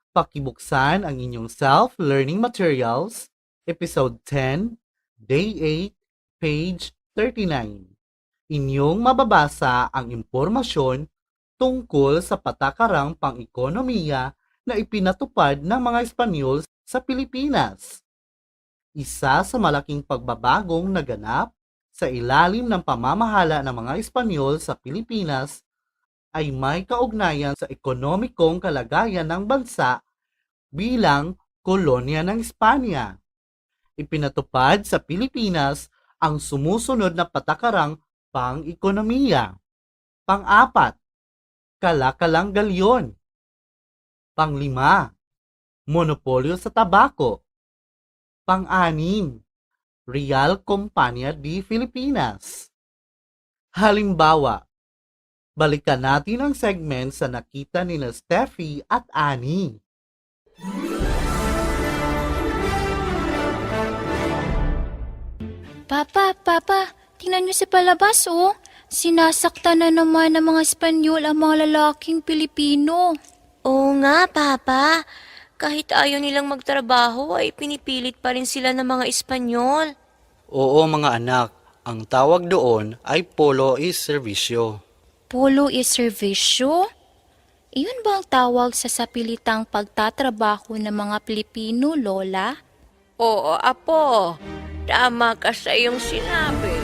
pakibuksan ang inyong self-learning materials, Episode 10, Day 8, page 39. Inyong mababasa ang impormasyon tungkol sa patakarang pang-ekonomiya na ipinatupad ng mga Espanyol sa Pilipinas. Isa sa malaking pagbabagong naganap sa ilalim ng pamamahala ng mga Espanyol sa Pilipinas ay may kaugnayan sa ekonomikong kalagayan ng bansa bilang kolonya ng Espanya. Ipinatupad sa Pilipinas ang sumusunod na patakarang pang-ekonomiya. Pang-apat, Kalakalang-Galyon. Pang-5, monopolyo sa tabako. Pang-6, Real Compania de Filipinas. Halimbawa, balikan natin ang segment sa nakita ni Steffi at Annie. Papa, tingnan niyo si palabas oh. Sinasaktan na naman ng mga Espanyol ang mga lalaking Pilipino. Oo nga, Papa. Kahit ayaw nilang magtrabaho ay pinipilit pa rin sila ng mga Espanyol. Oo mga anak, ang tawag doon ay polo is servisyo. Polo is servisyo? Iyon ba ang tawag sa sapilitang pagtatrabaho ng mga Pilipino, Lola? Oo, Apo. Tama ka sa iyong sinabi.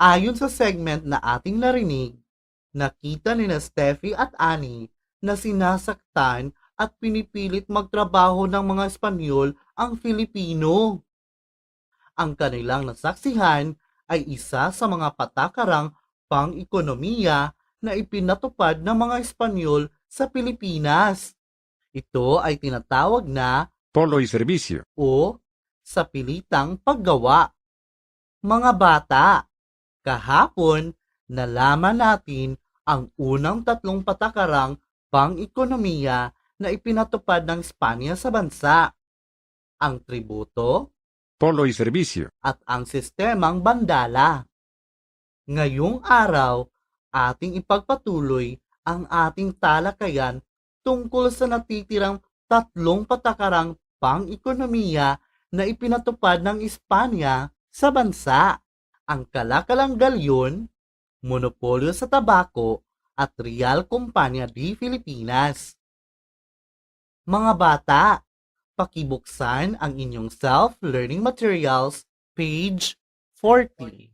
Ayon sa segment na ating narinig, nakita ni Steffi at Annie na sinasaktan at pinipilit magtrabaho ng mga Espanyol ang Filipino. Ang kanilang nasaksihan ay isa sa mga patakarang pang-ekonomiya na ipinatupad ng mga Espanyol sa Pilipinas. Ito ay tinatawag na polo y servicio o sapilitang paggawa. Mga bata, kahapon nalaman natin ang unang 3 patakarang pang-ekonomiya na ipinatupad ng Espanya sa bansa. Ang tributo, polo y servicio at ang sistemang bandala. Ngayong araw, ating ipagpatuloy ang ating talakayan tungkol sa natitirang 3 patakarang pang-ekonomiya na ipinatupad ng Espanya sa bansa. Ang Kalakalang-Galyon, monopolyo sa tabako, at Real Compania de Filipinas. Mga bata, pakibuksan ang inyong self-learning materials, page 40.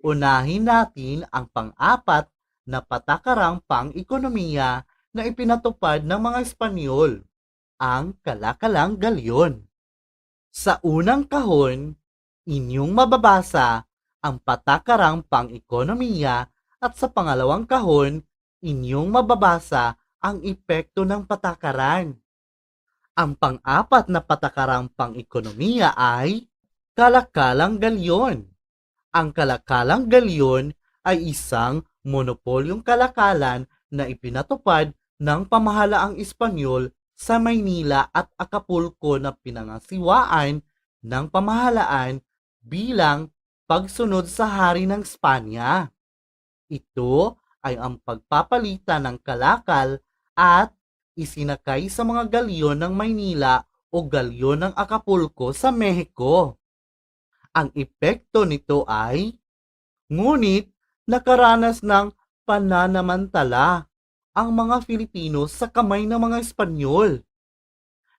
Unahin natin ang pang-4 na patakarang pang-ekonomiya na ipinatupad ng mga Espanyol, ang Kalakalang-Galyon. Sa unang kahon, inyong mababasa ang patakarang pang-ekonomiya at sa pangalawang kahon, inyong mababasa ang epekto ng patakaran. Ang pang-4 na patakarang pang-ekonomiya ay Kalakalang-Galyon. Ang Kalakalang-Galyon ay isang monopolyong kalakalan na ipinatupad ng pamahalaang Espanyol sa Maynila at Acapulco na pinangasiwaan ng pamahalaan bilang pagsunod sa hari ng Espanya. Ito ay ang pagpapalitan ng kalakal at isinakay sa mga galyon ng Maynila o galyon ng Acapulco sa Mexico. Ang epekto nito ay, ngunit nakaranas ng pananamantala ang mga Filipino sa kamay ng mga Espanyol.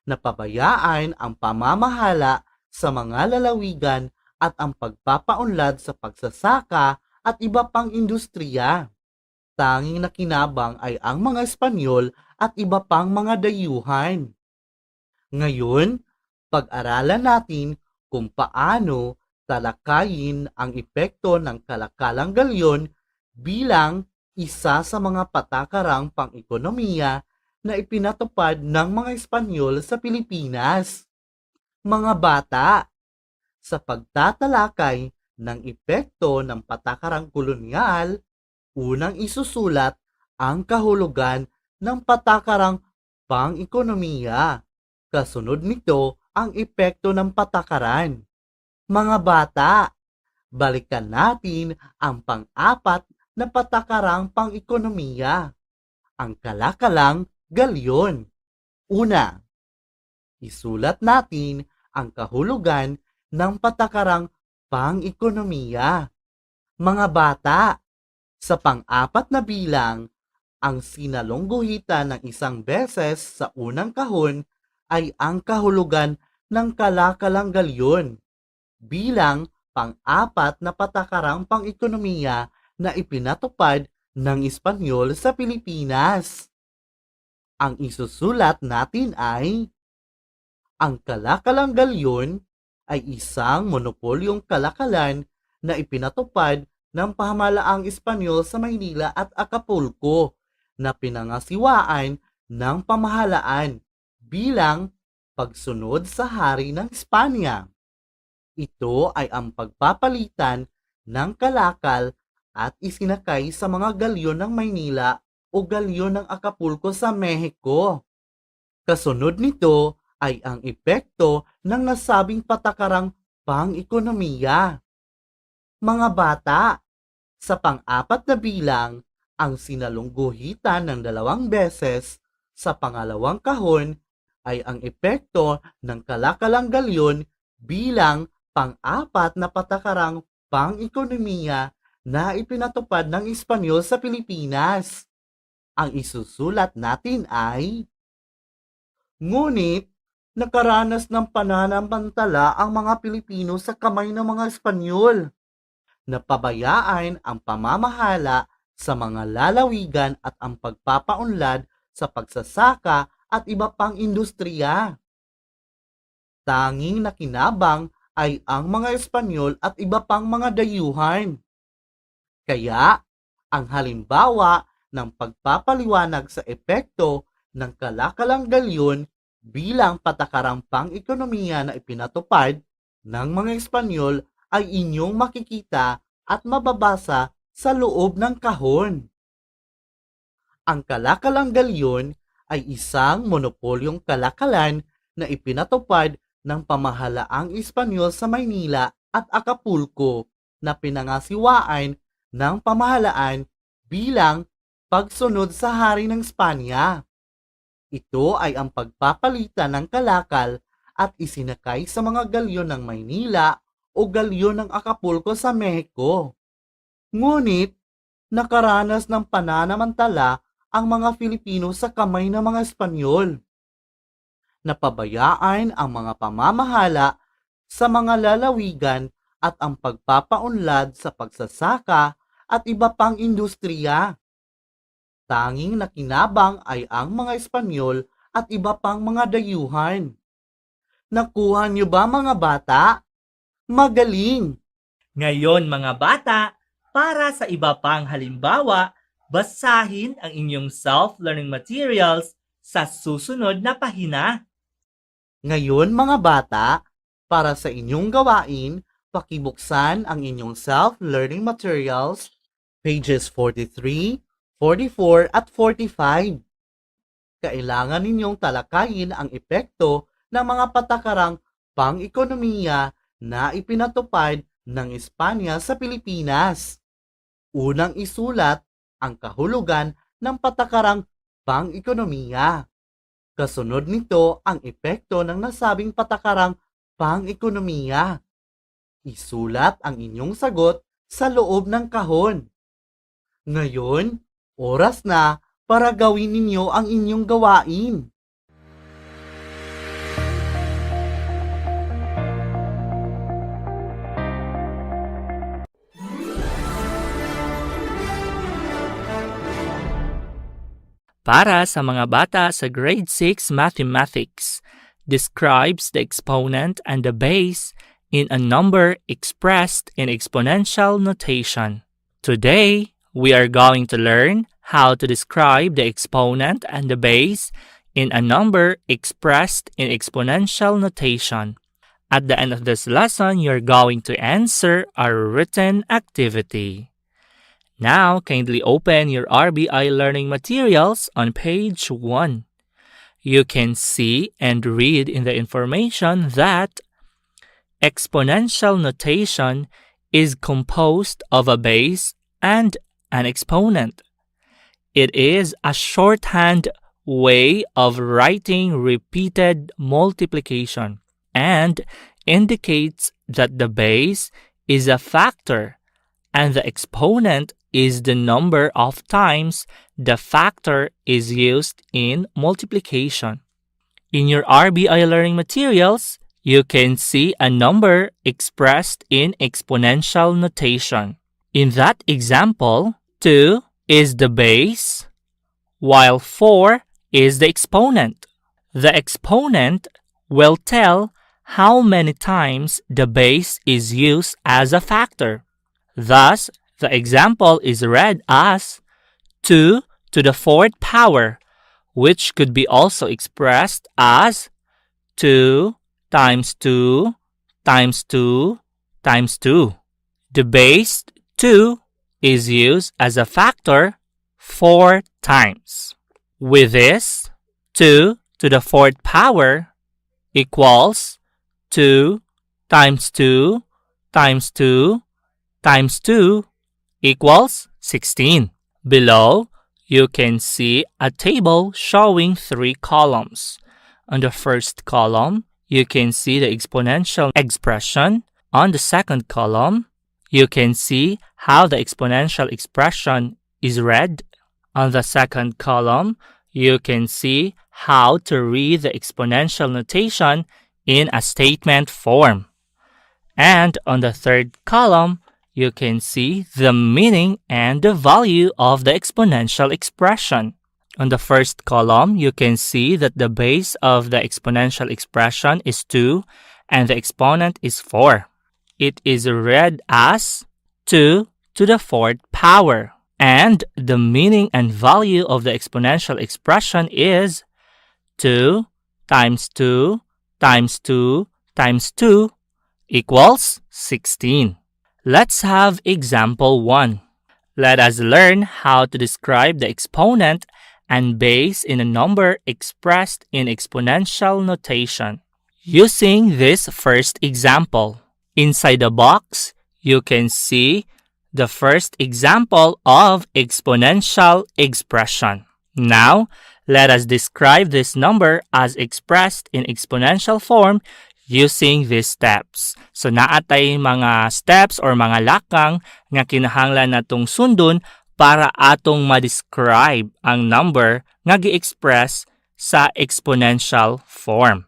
Napabayaan ang pamamahala sa mga lalawigan at ang pagpapaunlad sa pagsasaka at iba pang industriya. Tanging nakinabang ay ang mga Espanyol at iba pang mga dayuhan. Ngayon, pag-aralan natin kung paano talakayin ang epekto ng Kalakalang-Galyon bilang isa sa mga patakarang pang-ekonomiya na ipinatupad ng mga Espanyol sa Pilipinas. Mga bata, sa pagtatalakay ng epekto ng patakarang kolonyal, unang isusulat ang kahulugan ng patakarang pang-ekonomiya. Kasunod nito ang epekto ng patakaran. Mga bata, balikan natin ang pang-apat na patakarang pang-ekonomiya, ang kalakalang galyon. Una, isulat natin ang kahulugan ng patakarang pang-ekonomiya. Mga bata, sa pang-apat na bilang, ang sinalong guhitan ng isang beses sa unang kahon ay ang kahulugan ng kalakalang galyon bilang pang-apat na patakarang pang-ekonomiya na ipinatupad ng Espanyol sa Pilipinas. Ang isusulat natin ay ang kalakalang galyon ay isang monopolyong kalakalan na ipinatupad ng pamahalaang Espanyol sa Maynila at Acapulco na pinangasiwaan ng pamahalaan bilang pagsunod sa hari ng Espanya. Ito ay ang pagpapalitan ng kalakal at isinakay sa mga galyon ng Maynila o galyon ng Acapulco sa Mexico. Kasunod nito ay ang epekto ng nasabing patakarang pang-ekonomiya. Mga bata, sa pang-apat na bilang, ang sinalong guhitan ng 2 beses sa pangalawang kahon ay ang epekto ng kalakalang galyon bilang pang-apat na patakarang pang-ekonomiya na ipinatupad ng Espanyol sa Pilipinas. Ang isusulat natin ay, ngunit nakaranas ng pananamantala ang mga Pilipino sa kamay ng mga Espanyol. Napabayaan ang pamamahala sa mga lalawigan at ang pagpapaunlad sa pagsasaka at iba pang industriya. Tanging nakinabang ay ang mga Espanyol at iba pang mga dayuhan. Kaya, ang halimbawa ng pagpapaliwanag sa epekto ng kalakalang galyon bilang patakarang pang-ekonomiya na ipinatupad ng mga Espanyol ay inyong makikita at mababasa sa loob ng kahon. Ang kalakalang galyon ay isang monopolyong kalakalan na ipinatupad ng pamahalaang Espanyol sa Maynila at Acapulco na pinangasiwaan ng pamahalaan bilang pagsunod sa hari ng Espanya. Ito ay ang pagpapalitan ng kalakal at isinakay sa mga galyon ng Maynila o galyon ng Acapulco sa Mexico. Ngunit, nakaranas ng pananamantala ang mga Filipino sa kamay ng mga Espanyol. Napabayaan ang mga pamamahala sa mga lalawigan at ang pagpapaunlad sa pagsasaka at iba pang industriya. Tanging nakinabang ay ang mga Espanyol at iba pang mga dayuhan. Nakuha niyo ba mga bata? Magaling! Ngayon mga bata, para sa iba pang halimbawa, basahin ang inyong self-learning materials sa susunod na pahina. Ngayon mga bata, para sa inyong gawain, pakibuksan ang inyong self-learning materials, pages 43, 44 at 45. Kailangan ninyong talakayin ang epekto ng mga patakarang pang-ekonomiya na ipinatupad ng Espanya sa Pilipinas. Unang isulat ang kahulugan ng patakarang pang-ekonomiya. Kasunod nito ang epekto ng nasabing patakarang pang-ekonomiya. Isulat ang inyong sagot sa loob ng kahon. Ngayon, oras na para gawin ninyo ang inyong gawain. Para sa mga bata sa grade 6 mathematics, describes the exponent and the base in a number expressed in exponential notation. Today, we are going to learn how to describe the exponent and the base in a number expressed in exponential notation. At the end of this lesson, you're going to answer a written activity. Now, kindly open your RBI learning materials on page 1. You can see and read in the information that exponential notation is composed of a base and an exponent. It is a shorthand way of writing repeated multiplication and indicates that the base is a factor and the exponent is the number of times the factor is used in multiplication. In your RBI learning materials, you can see a number expressed in exponential notation. In that example, 2 is the base, while 4 is the exponent. The exponent will tell how many times the base is used as a factor. Thus, the example is read as 2 to the 4th power, which could be also expressed as 2 times 2 times 2 times 2. The base 2 is used as a factor 4 times. With this, 2 to the 4th power equals 2 times 2 times 2 times 2 equals 16. Below, you can see a table showing 3 columns. On the first column, you can see the exponential expression. On the second column, you can see how the exponential expression is read. On the second column, you can see how to read the exponential notation in a statement form. And on the third column, you can see the meaning and the value of the exponential expression. On the first column, you can see that the base of the exponential expression is 2 and the exponent is 4. It is read as 2 to the 4th power. And the meaning and value of the exponential expression is 2 times 2 times 2 times 2 equals 16. Let's have example 1. Let us learn how to describe the exponent and base in a number expressed in exponential notation. Using this first example, inside the box, you can see the first example of exponential expression. Now, let us describe this number as expressed in exponential form using these steps. So, naatay mga steps or mga lakang nga kinahanglan natong sundon para atong ma-describe ang number nga gi-express sa exponential form.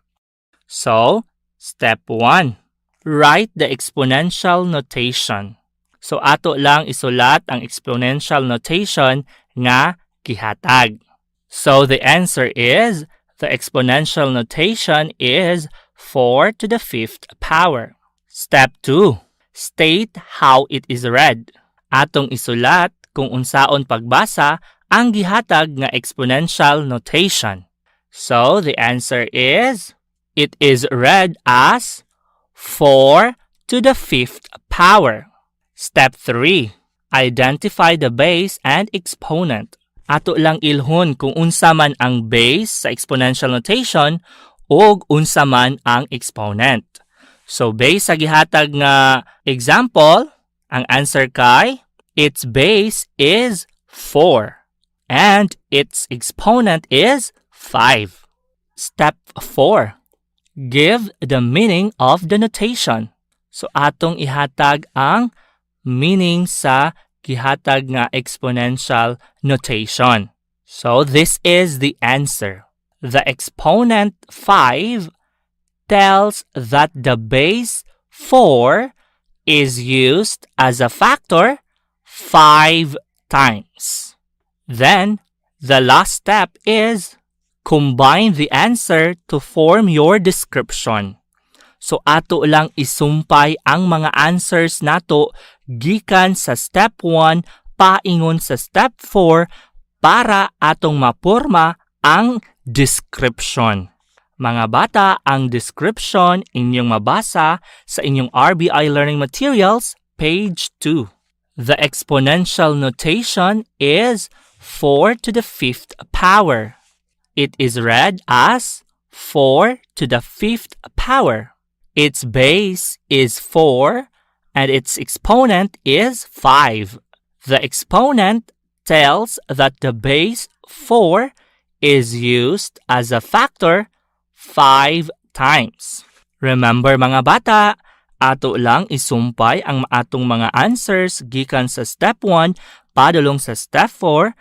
So, step 1. Write the exponential notation. So, ato lang isulat ang exponential notation nga gihatag. So, the answer is, the exponential notation is 4 to the 5th power. Step 2. State how it is read. Atong isulat kung unsaon pagbasa ang gihatag nga exponential notation. So, the answer is, it is read as 4 to the 5th power. Step 3. Identify the base and exponent. Ato lang ilhon kung unsa man ang base sa exponential notation o unsa man ang exponent. So, based sa gihatag nga example, ang answer kay, its base is 4 and its exponent is 5. Step 4. Give the meaning of the notation. So, atong ihatag ang meaning sa gihatag nga exponential notation. So, this is the answer. The exponent 5 tells that the base 4 is used as a factor 5 times. Then, the last step is combine the answer to form your description. So, ato lang isumpay ang mga answers nato gikan sa step 1 paingon sa step 4 para atong mapurma ang description. Mga bata, ang description inyong mabasa sa inyong RBI Learning Materials, page 2. The exponential notation is 4 to the 5th power. It is read as 4 to the 5th power. Its base is 4 and its exponent is 5. The exponent tells that the base 4 is used as a factor 5 times. Remember mga bata, ato lang isumpay ang atong mga answers gikan sa step 1 padulong sa step 4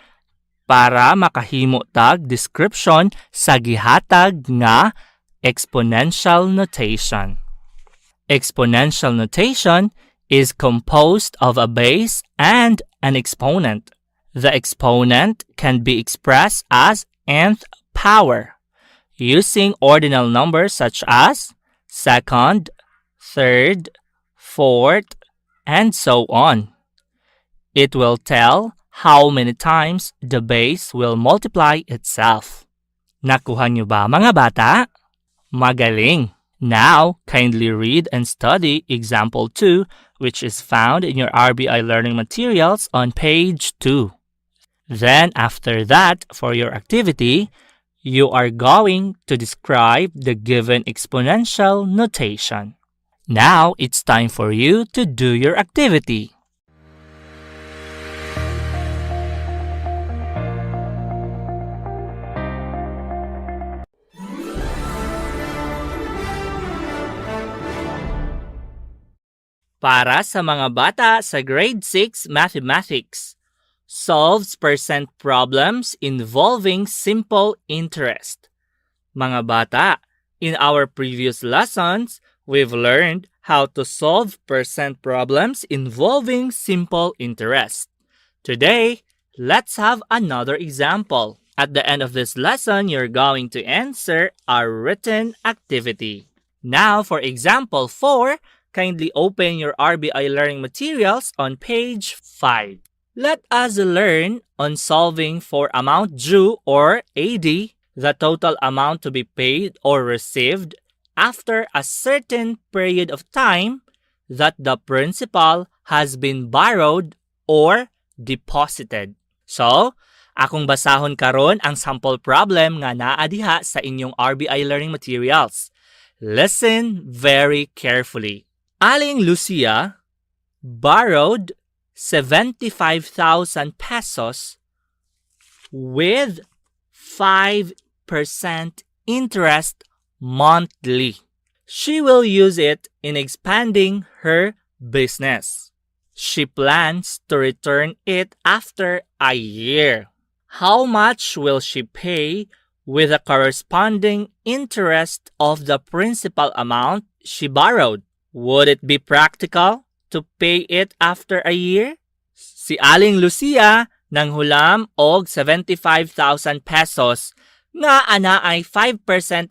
para makahimo tag description sa gihatag nga exponential notation. Exponential notation is composed of a base and an exponent. The exponent can be expressed as nth power using ordinal numbers such as second, third, fourth, and so on. It will tell how many times the base will multiply itself. Nakuha niyo ba mga bata? Magaling! Now, kindly read and study example 2, which is found in your RBI Learning Materials on page 2. Then, after that, for your activity, you are going to describe the given exponential notation. Now, it's time for you to do your activity. Para sa mga bata sa grade 6 mathematics, solves percent problems involving simple interest. Mga bata, in our previous lessons, we've learned how to solve percent problems involving simple interest. Today, let's have another example. At the end of this lesson, you're going to answer a written activity. Now, for example 4, kindly open your RBI Learning Materials on page 5. Let us learn on solving for amount due or AD, the total amount to be paid or received after a certain period of time that the principal has been borrowed or deposited. So, akong basahon karon ang sample problem nga naa diha sa inyong RBI Learning Materials. Listen very carefully. Aling Lucia borrowed 75,000 pesos with 5% interest monthly. She will use it in expanding her business. She plans to return it after a year. How much will she pay with the corresponding interest of the principal amount she borrowed? Would it be practical to pay it after a year? Si Aling Lucia nanghulam og 75,000 pesos nga ana ay 5%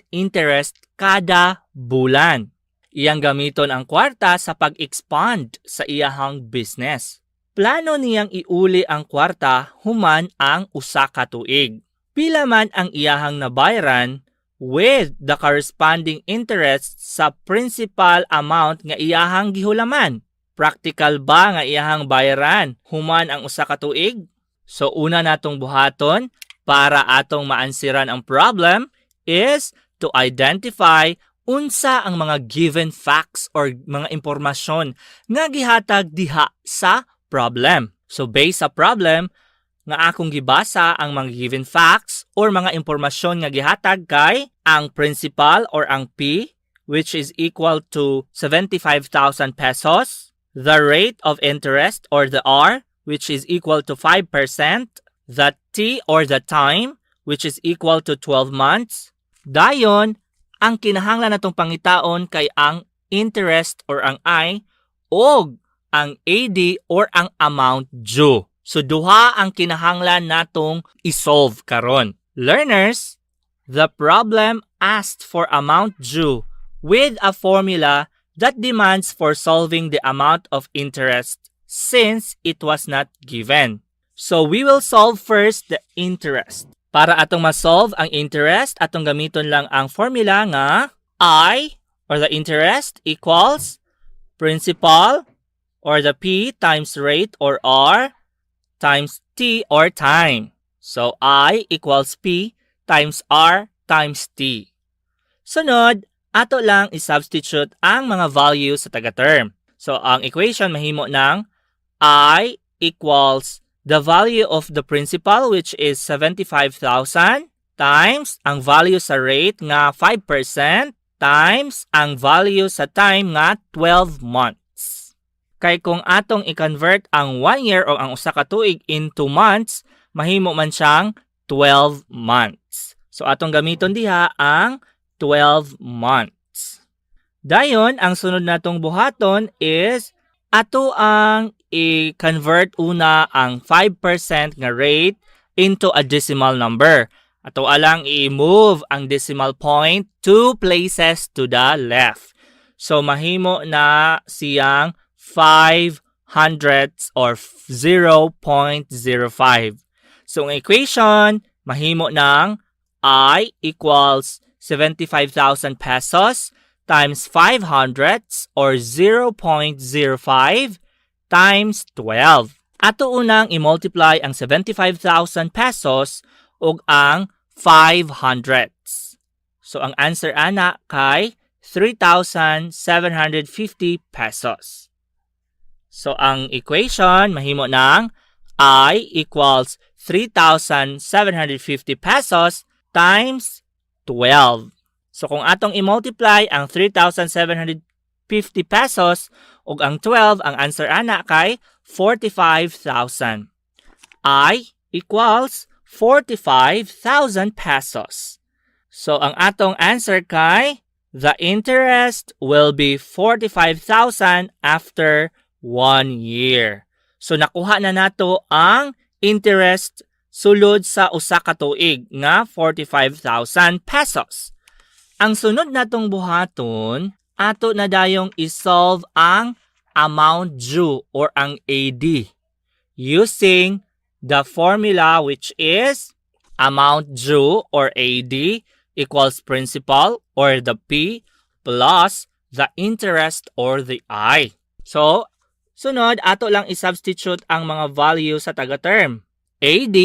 interest kada bulan. Iyang gamiton ang kwarta sa pag-expand sa iyahang business. Plano niyang iuli ang kwarta human ang usa ka tuig. Pila man ang iyahang nabayaran with the corresponding interest sa principal amount nga iyahang gihulaman. Practical ba nga iyahang bayaran human ang usa ka tuig? So una natong buhaton para atong maansiran ang problem is to identify unsa ang mga given facts or mga impormasyon nga gihatag diha sa problem. So based sa problem nga akong gibasa ang mga given facts or mga impormasyon nga gihatag kay ang principal or ang P, which is equal to 75,000 pesos, the rate of interest or the R, which is equal to 5%, the T or the time, which is equal to 12 months. Dayon, ang kinahanglan natong pangitaon kay ang interest or ang I o ang AD or ang amount due. So duha ang kinahanglan natong isolve karon. Learners, the problem asked for amount due with a formula that demands for solving the amount of interest since it was not given. So we will solve first the interest. Para atong ma-solve ang interest, atong gamiton lang ang formula nga I or the interest equals principal or the P times rate or R times T or time. So I equals P times R times T. Sunod, ato lang i-substitute ang mga values sa taga-term. So ang equation mahimo ng I equals the value of the principal which is 75,000 times ang value sa rate nga 5% times ang value sa time nga 12 months. Kay kung atong i-convert ang 1 year o ang usa ka tuig into months, mahimo man siyang 12 months. So atong gamiton diha ang 12 months. Dayon, ang sunod natong buhaton is ato ang i-convert una ang 5% nga rate into a decimal number. Ato alang i-move ang decimal point 2 places to the left. So mahimo na siyang 5 hundredths or 0.05. So ang equation mahimo ng I equals 75,000 pesos times 5 hundredths or 0.05 times 12. Ato unang i-multiply ang 75,000 pesos ug ang 5 hundredths. So ang answer ana kay 3,750 pesos. So ang equation mahimo ng I equals 3,750 pesos times 12. So kung atong i-multiply ang 3,750 pesos ug ang 12, ang answer ana kay 45,000. I equals 45,000 pesos. So ang atong answer kay the interest will be 45,000 after 1 year. So nakuha na nato ang interest sulod sa usa ka tuig nga 45,000 pesos. Ang sunod natong buhaton, ato na dayong isolve ang amount due or ang AD using the formula which is amount due or AD equals principal or the P plus the interest or the I. So, sunod, ato lang i-substitute ang mga value sa taga-term. AD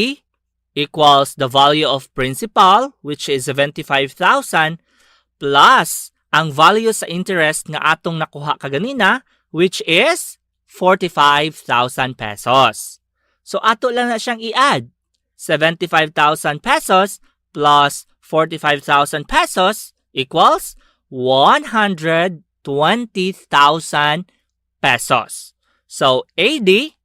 equals the value of principal which is 75,000 plus ang value sa interest nga atong nakuha kaganina which is 45,000 pesos. So ato lang na siyang i-add. 75,000 pesos plus 45,000 pesos equals 120,000 pesos. So AD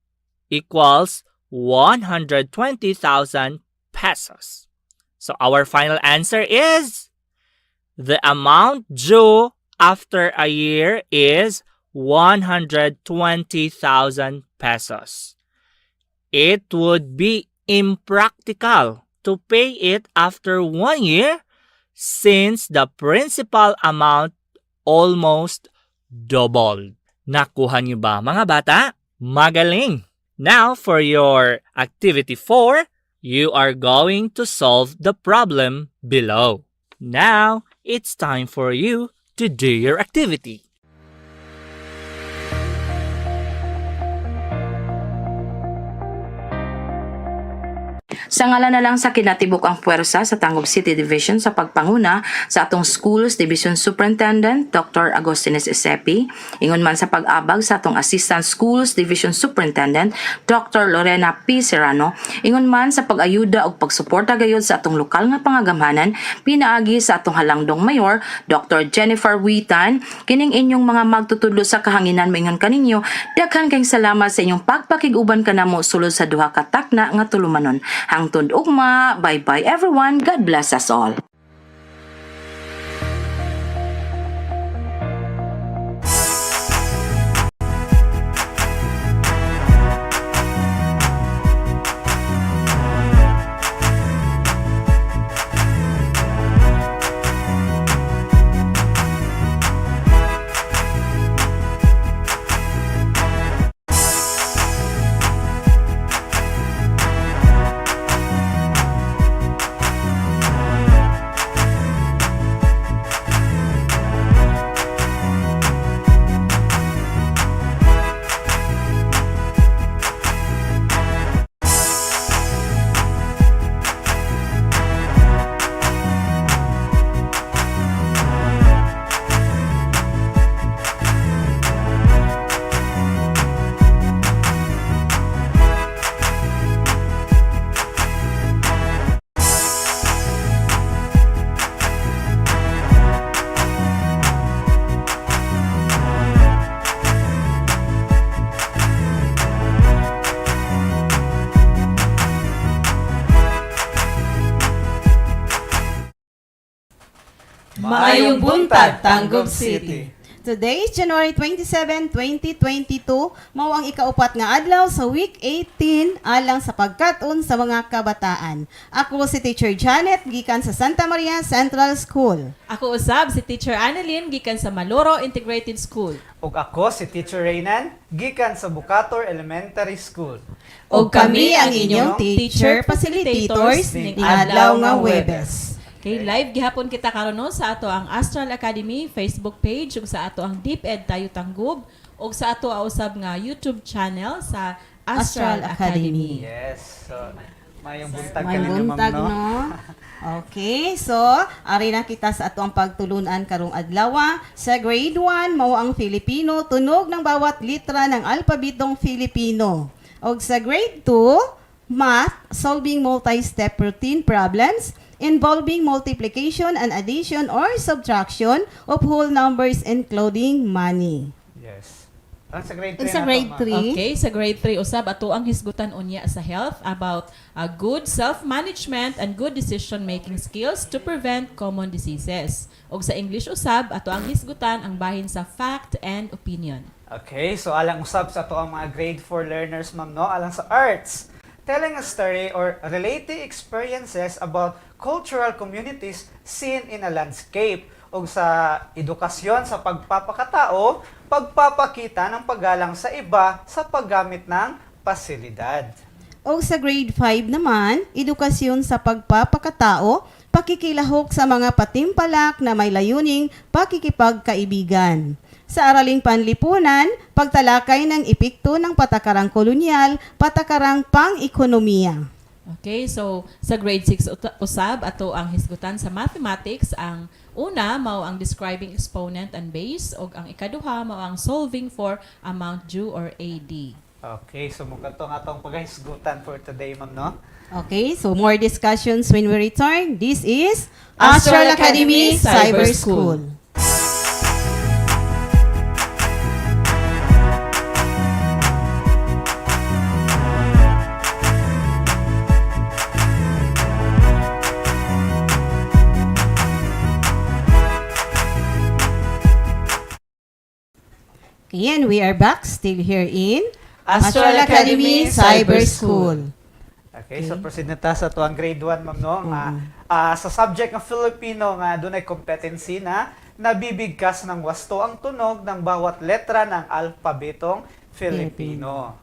equals 120,000 pesos. So our final answer is the amount due after a year is 120,000 pesos. It would be impractical to pay it after 1 year since the principal amount almost doubled. Nakuha niyo ba mga bata? Magaling! Now, for your activity 4, you are going to solve the problem below. Now, it's time for you to do your activity. Sa ngalan na lang sa kinatibuk ang puwersa sa Tangub City Division sa pagpanguna sa atong Schools Division Superintendent Dr. Agostines Esepi, ingon man sa pag-abag sa atong Assistant Schools Division Superintendent Dr. Lorena P. Serrano, ingon man sa pag-ayuda o pagsuporta gayud sa atong lokal nga pangagamhanan, pinaagi sa atong halangdong mayor Dr. Jennifer Witan, kining inyong mga magtutudlo sa kahanginan maingon kaninyo, daghan kayong salamat sa inyong pagpakiguban kanamo sulod sa duha ka takna nga tulumanon. Hangtod ugma, bye-bye everyone, God bless us all. Maayong buntag, Tangog City. Today is January 27, 2022, mao ang ikaupat nga adlaw sa week 18 alang sa pagkat-on sa mga kabataan. Ako si Teacher Janet gikan sa Santa Maria Central School. Ako usab si Teacher Annalyn gikan sa Maloro Integrated School. Ug ako si Teacher Reynan gikan sa Bucator Elementary School. Ug kami ang inyong teacher facilitators ning adlaw nga Huwebes. Okay, live gihapon kita karon no sa ato ang Astral Academy Facebook page ug sa ato ang Deep Ed Tayo Tanggob ug sa ato usab nga YouTube channel sa Astral Academy. Yes. So, mayong buntag May kaninyo, buntag, ma'am, no? no? Okay, so ari na kita sa ato ang pagtulunan karong adlaw. Sa grade 1 mao ang Filipino, tunog ng bawat litra ng alpabetong Filipino. Og sa grade 2, math, solving multi-step routine problems involving multiplication and addition or subtraction of whole numbers including money. Yes. Ang sa grade 3 Sa grade 3. Okay, sa grade 3 usab ato ang hisgutan unya sa health about good self-management and good decision-making skills to prevent common diseases. Og sa English usab ato ang hisgutan ang bahin sa fact and opinion. Okay, so alang usab sa ato ang mga grade 4 learners, ma'am, no? Alang sa arts, telling a story or relating experiences about cultural communities seen in a landscape. O sa edukasyon sa pagpapakatao, pagpapakita ng paggalang sa iba sa paggamit ng pasilidad. O sa grade 5 naman, edukasyon sa pagpapakatao, pakikilahok sa mga patimpalak na may layuning pakikipagkaibigan. Sa araling panlipunan, pagtalakay ng epekto ng patakarang kolonyal, patakarang pang-ekonomiya. Okay, so sa grade 6 usab ato ang hisgutan sa mathematics. Ang una mao ang describing exponent and base ug ang ikaduha mao ang solving for amount due or AD. Okay, so mukha itong atong paghisgutan for today, ma'am, no? Okay, so more discussions when we return. This is Astral Academy Cyber School. Okay, and we are back still here in Astral Academy Cyber School. Okay, so proceed na ta sa tuang grade 1, ma'am, no? Sa subject ng Filipino nga dunay competency na nabibigkas ng wasto ang tunog ng bawat letra ng alpabetong Filipino.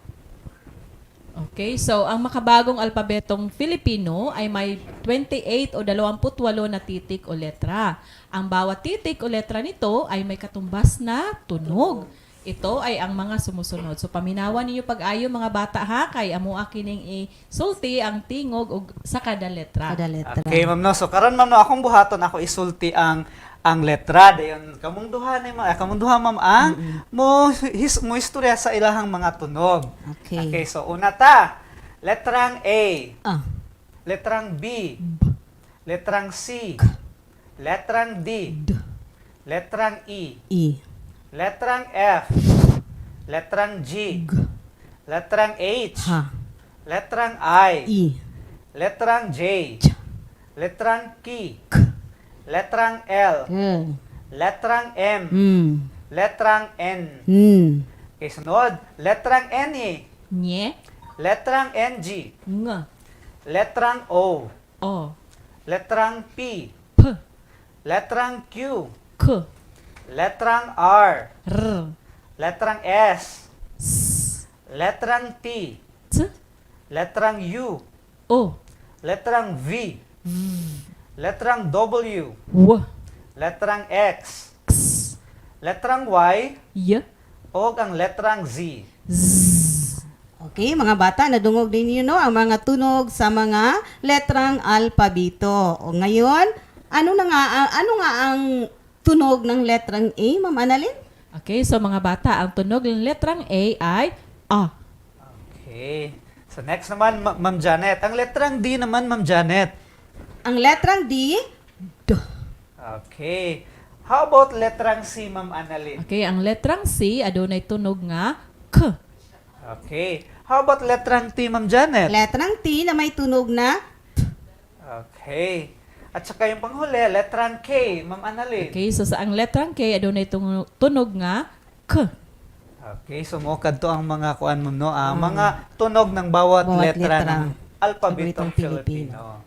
Okay, so ang makabagong alpabetong Filipino ay may 28 o 28 na titik o letra. Ang bawat titik o letra nito ay may katumbas na tunog. Ito ay ang mga sumusunod. So paminawan ninyo pag-ayo mga bata ha, kay amo kining isulti ang tingog og sa kada letra. Okay, ma'am, no. So karon, ma'am, no, akong buhaton ako isulti ang letra dayon kamong duha ni kamong duha, ma'am, ang mo istorya sa ilahang mga tunog. Okay, so una ta, letrang A. Letrang B. Letrang C. Letrang D. Letrang E. Letrang F. Letrang G. Letrang H. Letrang I. Letrang J. Letrang K. Letrang L. Letrang M. Letrang N. Okay, sunod. Letrang N. Nye. Letrang NG. Nga. Letrang O. O. Letrang P. P. Letrang Q. K. Letrang R. R. Letrang S. S. Letrang T. T. Letrang U. O. Letrang V. V. Letrang W. W. Letrang X. X. Letrang Y. Y. O ang letrang Z. Z. Okay, mga bata, nadungog din niyo no ang mga tunog sa mga letrang alpabito. O ngayon, ano nga ang tunog ng letrang A, Ma'am Annalyn? Okay, so mga bata, ang tunog ng letrang A ay A. Okay. So next naman, Ma'am Janet. Ang letrang D naman, Ma'am Janet. Ang letrang D, D. Okay. How about letrang C, Ma'am Annalyn? Okay, ang letrang C adunay tunog nga K. Okay. How about letrang T, Ma'am Janet? Letrang T na may tunog na Okay. At saka yung panghuli, letrang K, Ma'am Annalyn. Okay, so sa ang letrang K, adunay tunog nga K. Okay, so mukad to ang mga kuan mo no, mga tunog ng bawat letra ng alpabetong Filipino.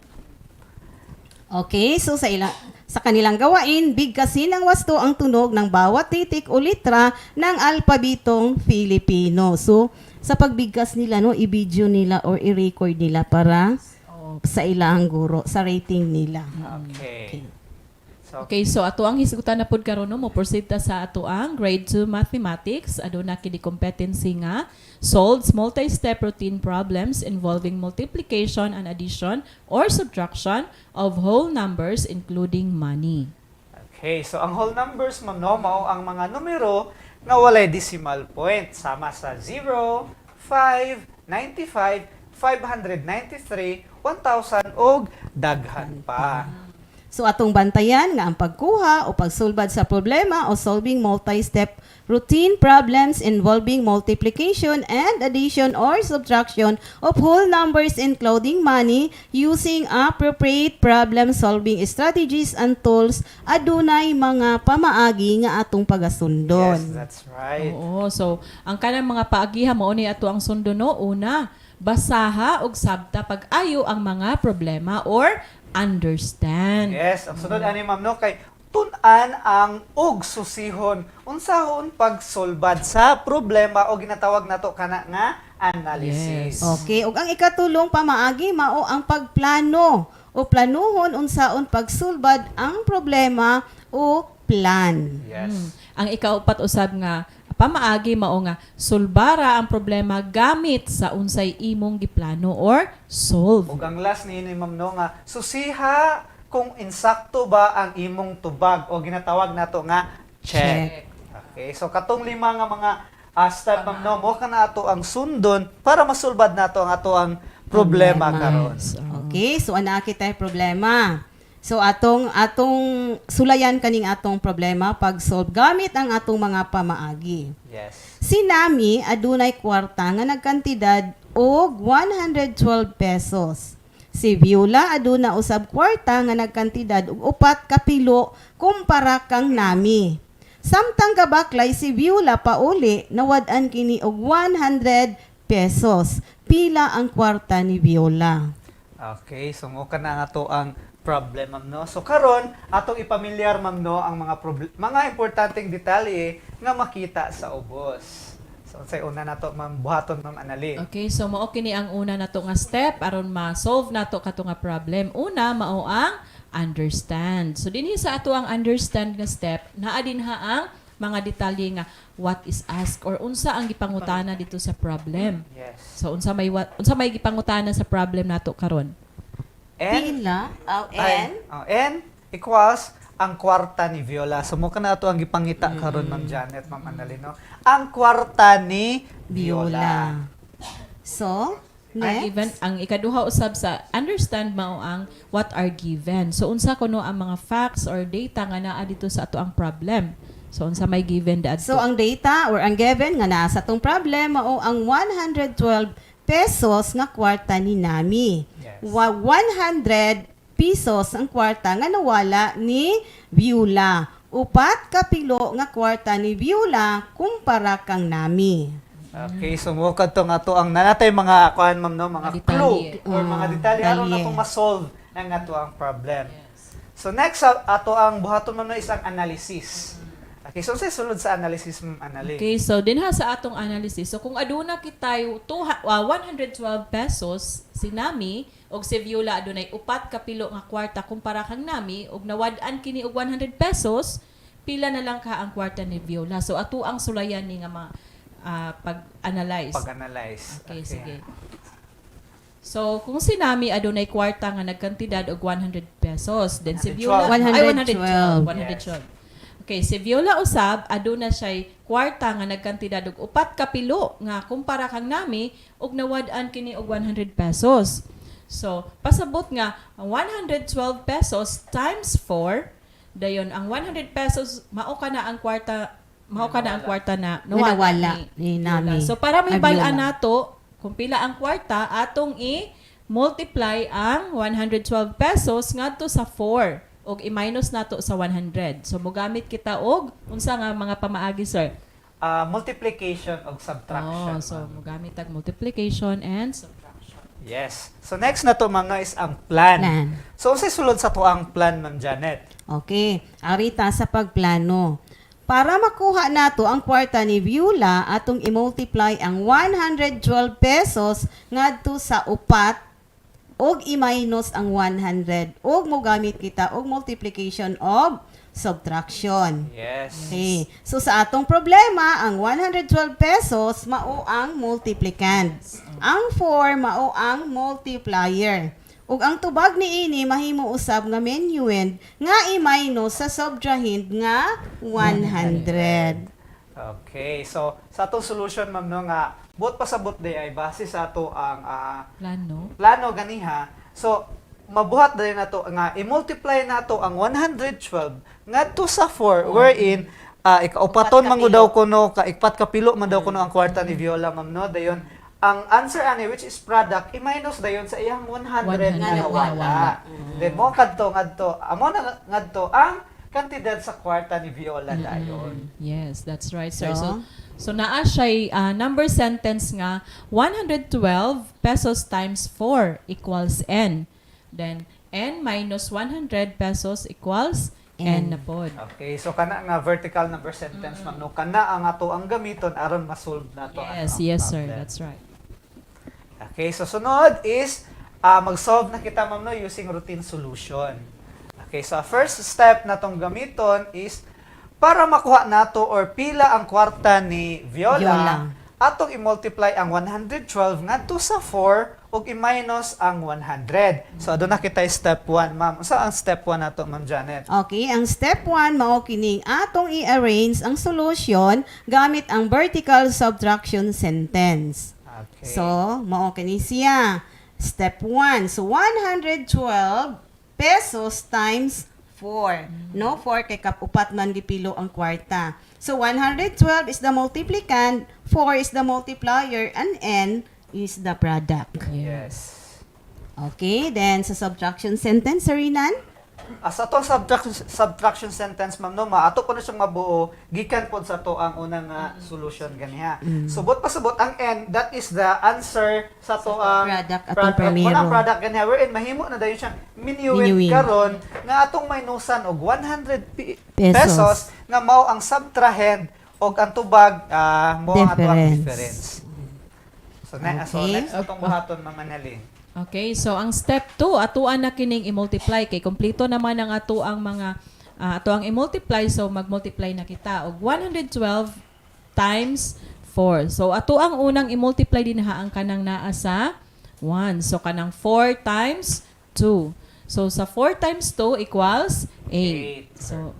Okay, so sa kanilang gawain, bigkasin ng wasto ang tunog ng bawat titik o litra ng alpabetong Filipino. So, sa pagbigkas nila, no, i-video nila or i-record nila para sa ilang guro, sa rating nila. Okay. Okay, so ato ang hisgutan na pod karon no, mo proceed ta sa ato ang grade 2 mathematics. Aduna kini competency nga solves multi-step routine problems involving multiplication and addition or subtraction of whole numbers including money. Okay, so ang whole numbers, ma'am, no, mao ang mga numero nga walay decimal point. Sama sa 0, 5, 95, 593, 1,000, og daghan pa. So atong bantayan nga ang pagkuha o pagsulbad sa problema o solving multi-step routine problems involving multiplication and addition or subtraction of whole numbers including money using appropriate problem-solving strategies and tools adunay mga pamaagi nga atong pagasundon. Yes, that's right. Oo, so ang kanang mga paagiha mao ni ato ang sundo no. Una, basaha og sabta pag-ayo ang mga problema or understand. Yes, ang sunod ani ma'am no kay tun-an ang ug susihon unsahon pagsolbad sa problema o ginatawag nato kana nga analysis. Okay, ug ang ikatulong pamaagi mao ang pagplano o planuhon unsaon pagsulbad ang problema o plan. Yes. Ang ikaupat usab nga pamaagi mao nga sulbara ang problema gamit sa unsay imong giplano or solve. Ug ang last ni ma'am no nga susiha kung insakto ba ang imong tubag o ginatawag nato nga check. Okay, so katong lima nga mga step ma'am no mo kana ato ang sundon para masulbad nato ang ato ang problema karon. Okay, so ana kita problema. So atong sulayan kaning atong problema pag-solve gamit ang atong mga pamaagi. Yes. Si Nami adunay kwarta nga nagkantidad og 112 pesos. Si Viola aduna usab kwarta nga nagkantidad og 4 ka pilo kumpara kang Nami. Samtang kabaklay si Viola pauli nawad-an kini og 100 pesos. Pila ang kwarta ni Viola? Okay, so mo kana nga to ang problem, ma'am, no? So karon atong ipamilyar, ma'am, no, ang mga importanteng detalye nga makita sa ubos. So say una nato ma'am buhaton, ma'am Annalyn. Okay, so mao kini ang una nato nga step aron ma-solve nato kato nga problem. Una mao ang understand. So dinhi sa ato ang understand nga step naa dinha ang mga detalye nga what is asked or unsa ang gipangutana dito sa problem. Yes. So unsa may gipangutana sa problem nato karon? Pila? N equals ang kwarta ni Viola. So mo kana ato ang gipangita karon, ma'am Janet, ma'am Annalyn, no? Ang kwarta ni Viola. So, Ang ikaduha usab sa understand mao ang what are given. So unsa kuno ang mga facts or data nga naa dito sa ato ang problem. So unsa may given daadto. So ang data or ang given nga naa sa atong problem mao ang 112 pesos nga kwarta ni Nami. Yes. 100 pesos ang kwarta nga nawala ni Viola. 4 ka pilo nga kwarta ni Viola kumpara kang Nami. Okay, so mo kadto nga to ang nanatay mga kuan, ma'am, no, mga clue or mga detalye aron natong ma-solve ang ato ang problem. So next ato ang buhaton, ma'am, no, is ang analysis. Okay, so sa sulod sa analysis, ma'am Annalyn. Okay, so dinha sa atong analysis. So kung aduna kitayo 112 pesos si Nami og si Viola adunay 4 ka pilo nga kwarta kumpara kang Nami og nawad-an kini og 100 pesos, pila na lang ka ang kwarta ni Viola. So ato ang sulayan ni nga pag-analyze. Pag-analyze. Okay, sige. So, kung si Nami adunay kwarta nga nagkantidad og 100 pesos, then si Viola 112. 112. Okay, si Viola usab aduna siya kwarta nga nagkantidad og 4 ka pilo nga kumpara kang Nami og nawad-an kini og 100 pesos. So, pasabot nga ang 112 pesos times 4 dayon ang 100 pesos mao kana ang kwarta na nawala ni Nami. So para may Viola. balaan nato kung pila ang kwarta atong multiply ang 112 pesos ngadto sa 4 ug i-minus nato sa 100. So mogamit kita og unsa nga mga pamaagi sir? Multiplication o subtraction. Oh, so mogamit tag multiplication and subtraction. Yes. So next na to mga is ang plan. So unsay sulod sa to ang plan, Ma'am Janet? Okay, arita sa pagplano. Para makuha nato ang kwarta ni Viola, atong i-multiply ang 112 pesos ngadto sa upat og i-minus ang 100 og mogamit kita og multiplication of subtraction. Yes. Okay. So sa atong problema, ang 112 pesos mao ang multiplicand. Ang 4 mao ang multiplier. Ug ang tubag niini mahimo usab nga minuend nga i-minus sa subtrahend nga 100. Okay. So sa atong solution, ma'am, no, nga buot pasabot day ay base sa ato ang plano ganiha. So mabuhat din nato nga i-multiply nato ang 112 ngadto sa 4 wherein ikaupaton man daw kuno ikpat kapilo man daw kuno ang kwarta ni Viola, ma'am, no, dayon ang answer ani which is product i-minus dayon sa iyang 100 nga nawala. Then mo ngadto amo na ngadto ang kantidad sa kwarta ni Viola dayon. Yes, that's right, sir. So naa siya number sentence nga 112 pesos times 4 equals n. Then n minus 100 pesos equals n na pod. Okay, so kana nga vertical number sentence, ma'am, no, kana ang ato ang gamiton aron ma-solve nato. Yes, sir, that's right. Okay, so sunod is mag-solve na kita, ma'am, no, using routine solution. Okay, so first step natong gamiton is para makuha nato or pila ang kwarta ni Viola, atong i-multiply ang 112 ngadto sa 4 ug i-minus ang 100. So aduna kita step 1, ma'am. Unsa ang step 1 nato, Ma'am Janet? Okay, ang step 1 mao kining atong i-arrange ang solution gamit ang vertical subtraction sentence. Okay. So, mao kini siya. Step 1. So 112 pesos times 4. No, 4 kay kapupat man gipilo ang kwarta. So 112 is the multiplicand, 4 is the multiplier, and n is the product. Yes. Okay, then sa subtraction sentence, Rinan? Sa atong subtraction sentence, ma'am, no, ato po na siyang mabuo gikan pod sa to ang unang solution ganiha. So but pasabot ang n, that is the answer sa to ang product atong primero. Product ganiha wherein mahimo na dayon siyang minuin karon nga atong minusan og 100 pesos nga mao ang subtrahend og ang tubag mao ang ato ang difference. So next atong buhaton, Ma'am Annalyn. Okay, so ang step 2, atuan na kining i-multiply kay kompleto naman ang ato ang mga ato ang i-multiply, so mag-multiply na kita og 112 times 4. So ato ang unang i-multiply din ang kanang naa sa 1. So kanang 4 times 2. So sa 4 times 2 equals 8. So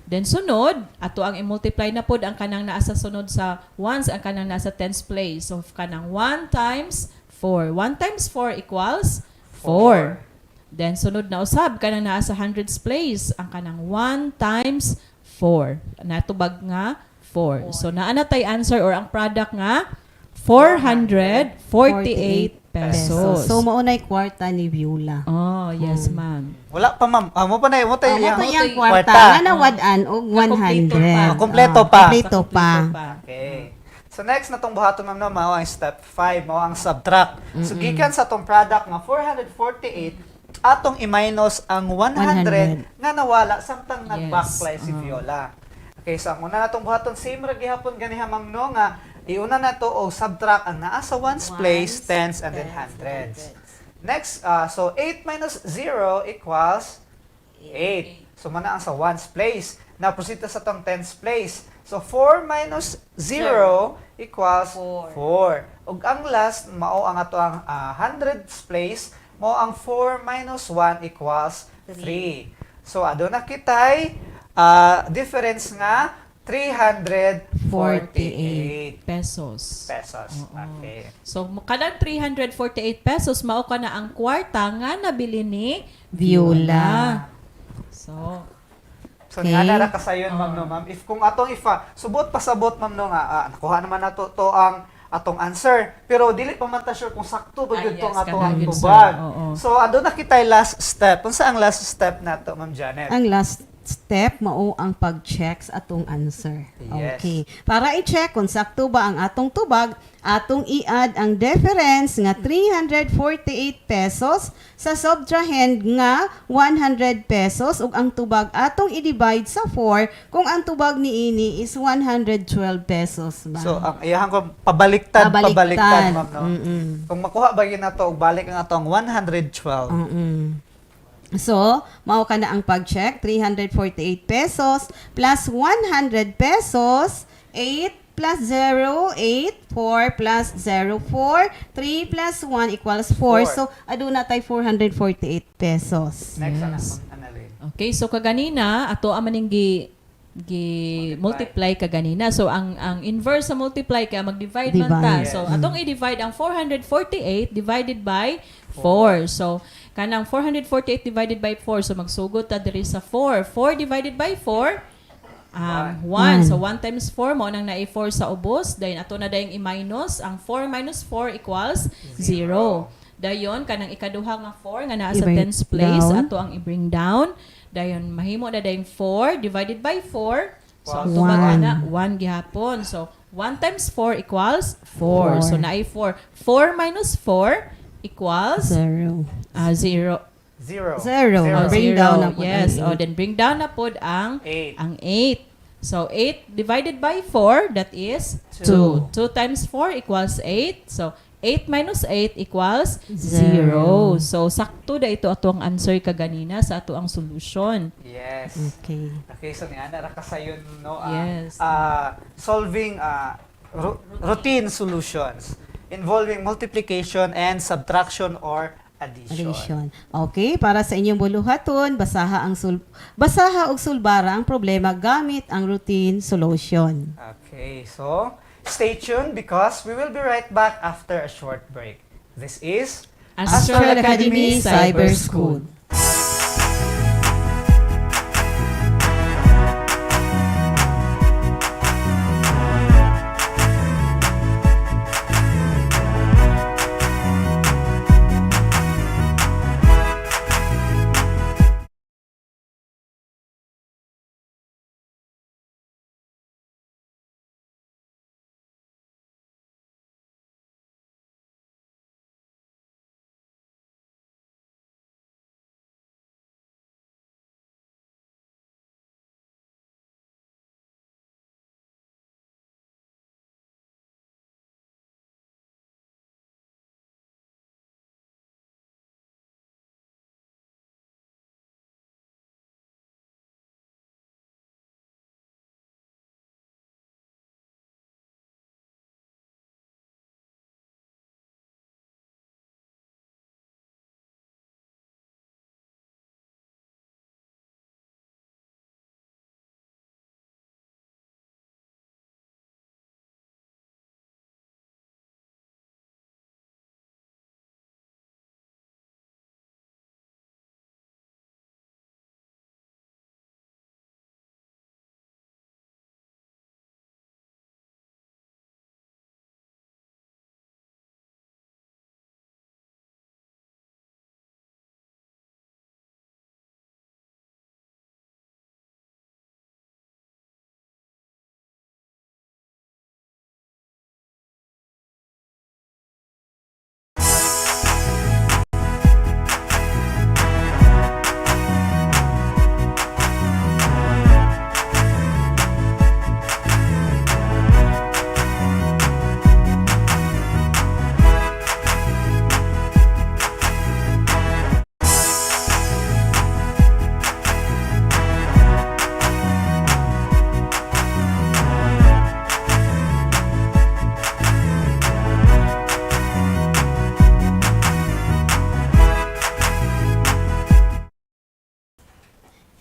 then sunod, ato ang i-multiply na pod ang kanang naa sa sunod sa 1s ang kanang naa sa tens place. So kanang 1 times 4. 1 times 4 equals 4. Then, sunod na usab, kanang naa sa hundreds place, ang kanang 1 times 4. Natubag nga 4. So, naa na tay answer or ang product nga 448 pesos. So, maunay kwarta ni Viola. Oh, yes, ma'am. Wala pa, ma'am. Mo pa na, mo tayo yung kwarta. Nga nawadaan og 100. Kompleto pa. Kompleto pa. Okay. So next na tong buhaton, ma'am, no, mao ang step 5, mao ang subtract. So gikan sa tong product nga 448 atong i-minus ang 100 nga nawala samtang nag-backfly si Viola. Okay, so ang una natong buhaton same ra gihapon ganiha, ma'am, no, nga iuna nato og subtract ang naa sa ones place, tens, and then hundreds. Next, so 8 minus 0 equals 8. So mana ang sa ones place. Now proceed sa tong tens place. So 4 minus 0 equals 4. Ug ang last mao ang ato ang hundreds place, mao ang 4 minus 1 equals 3. So aduna kitay difference nga 348 pesos. Okay. So kanang 348 pesos mao kana ang kwarta nga nabili ni Viola. So nga ra kasayon, ma'am, no, ma'am. If kung atong subot pasabot, ma'am, no, nga nakuha naman nato to ang atong answer. Pero dili pa man ta sure kung sakto ba gyud yes, tong atong kada gyud, sir. tubag. Oo. So ado na kitay last step. Unsa ang last step nato, Ma'am Janet? Ang last step mao ang pag-check sa atong answer. Yes. Okay. Para i-check kung sakto ba ang atong tubag, atong i-add ang difference nga 348 pesos sa subtrahend nga 100 pesos ug ang tubag atong i-divide sa 4 kung ang tubag niini is 112 pesos ba. So ang iyahang ko pabaliktad, ma'am, no. Kung makuha ba gyud nato og balik ang atong 112. So, mao ka na ang pag-check, 348 pesos plus 100 pesos, 8 plus 0, 8, 4 plus 0, 4, 3 plus 1 equals 4. So, aduna tay 448 pesos. Next Yes. Annalyn. Okay, so kaganina ato amaning multiply kaganina. So ang inverse sa multiply kaya mag-divide man ta. Divide. So atong i-divide ang 448 divided by 4. So kanang 448 divided by 4, so magsugod ta diri sa 4. 4 divided by 4 1. So 1 times 4 mo nang na 4 sa ubos, then ato na dayong i-minus, ang 4 minus 4 equals 0. Dayon kanang ikaduha nga 4 nga naa sa I-bring tens place, down. ato ang i-bring down. Dayon mahimo na dayong 4 divided by 4. So ang One. tubag ana 1 gihapon. So 1 times 4 equals 4. So naay 4. 4 minus 4 equals 0. 0. Zero. Bring down na po. Yes. ang O, then bring down na po ang 8. 8. So, 8 divided by 4, that is 2. 2 times 4 equals 8. So, 8 minus 8 equals 0. So, sakto da ito ato ang answer kaganina sa ato ang solution. Yes. Okay. Okay, so ni ana ra kasayon no. Yes. Solving routine solutions involving multiplication and subtraction or addition. Okay, para sa inyong buluhaton, basaha og sulbara ang problema gamit ang routine solution. Okay, so stay tuned because we will be right back after a short break. This is Astral Academy Cyber School.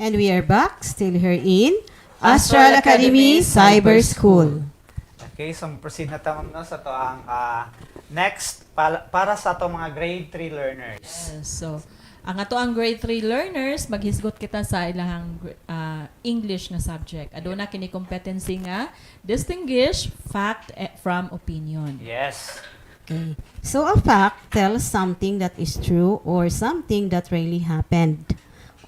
And we are back, still here in Astral Academy Cyber School. Okay, so proceed na tamang no sa to ang next para sa to mga grade 3 learners. So, Ang ato ang grade 3 learners, maghisgot kita sa ilahang English nga subject. Aduna kini competency nga distinguish fact from opinion. Yes. Okay. So a fact tells something that is true or something that really happened.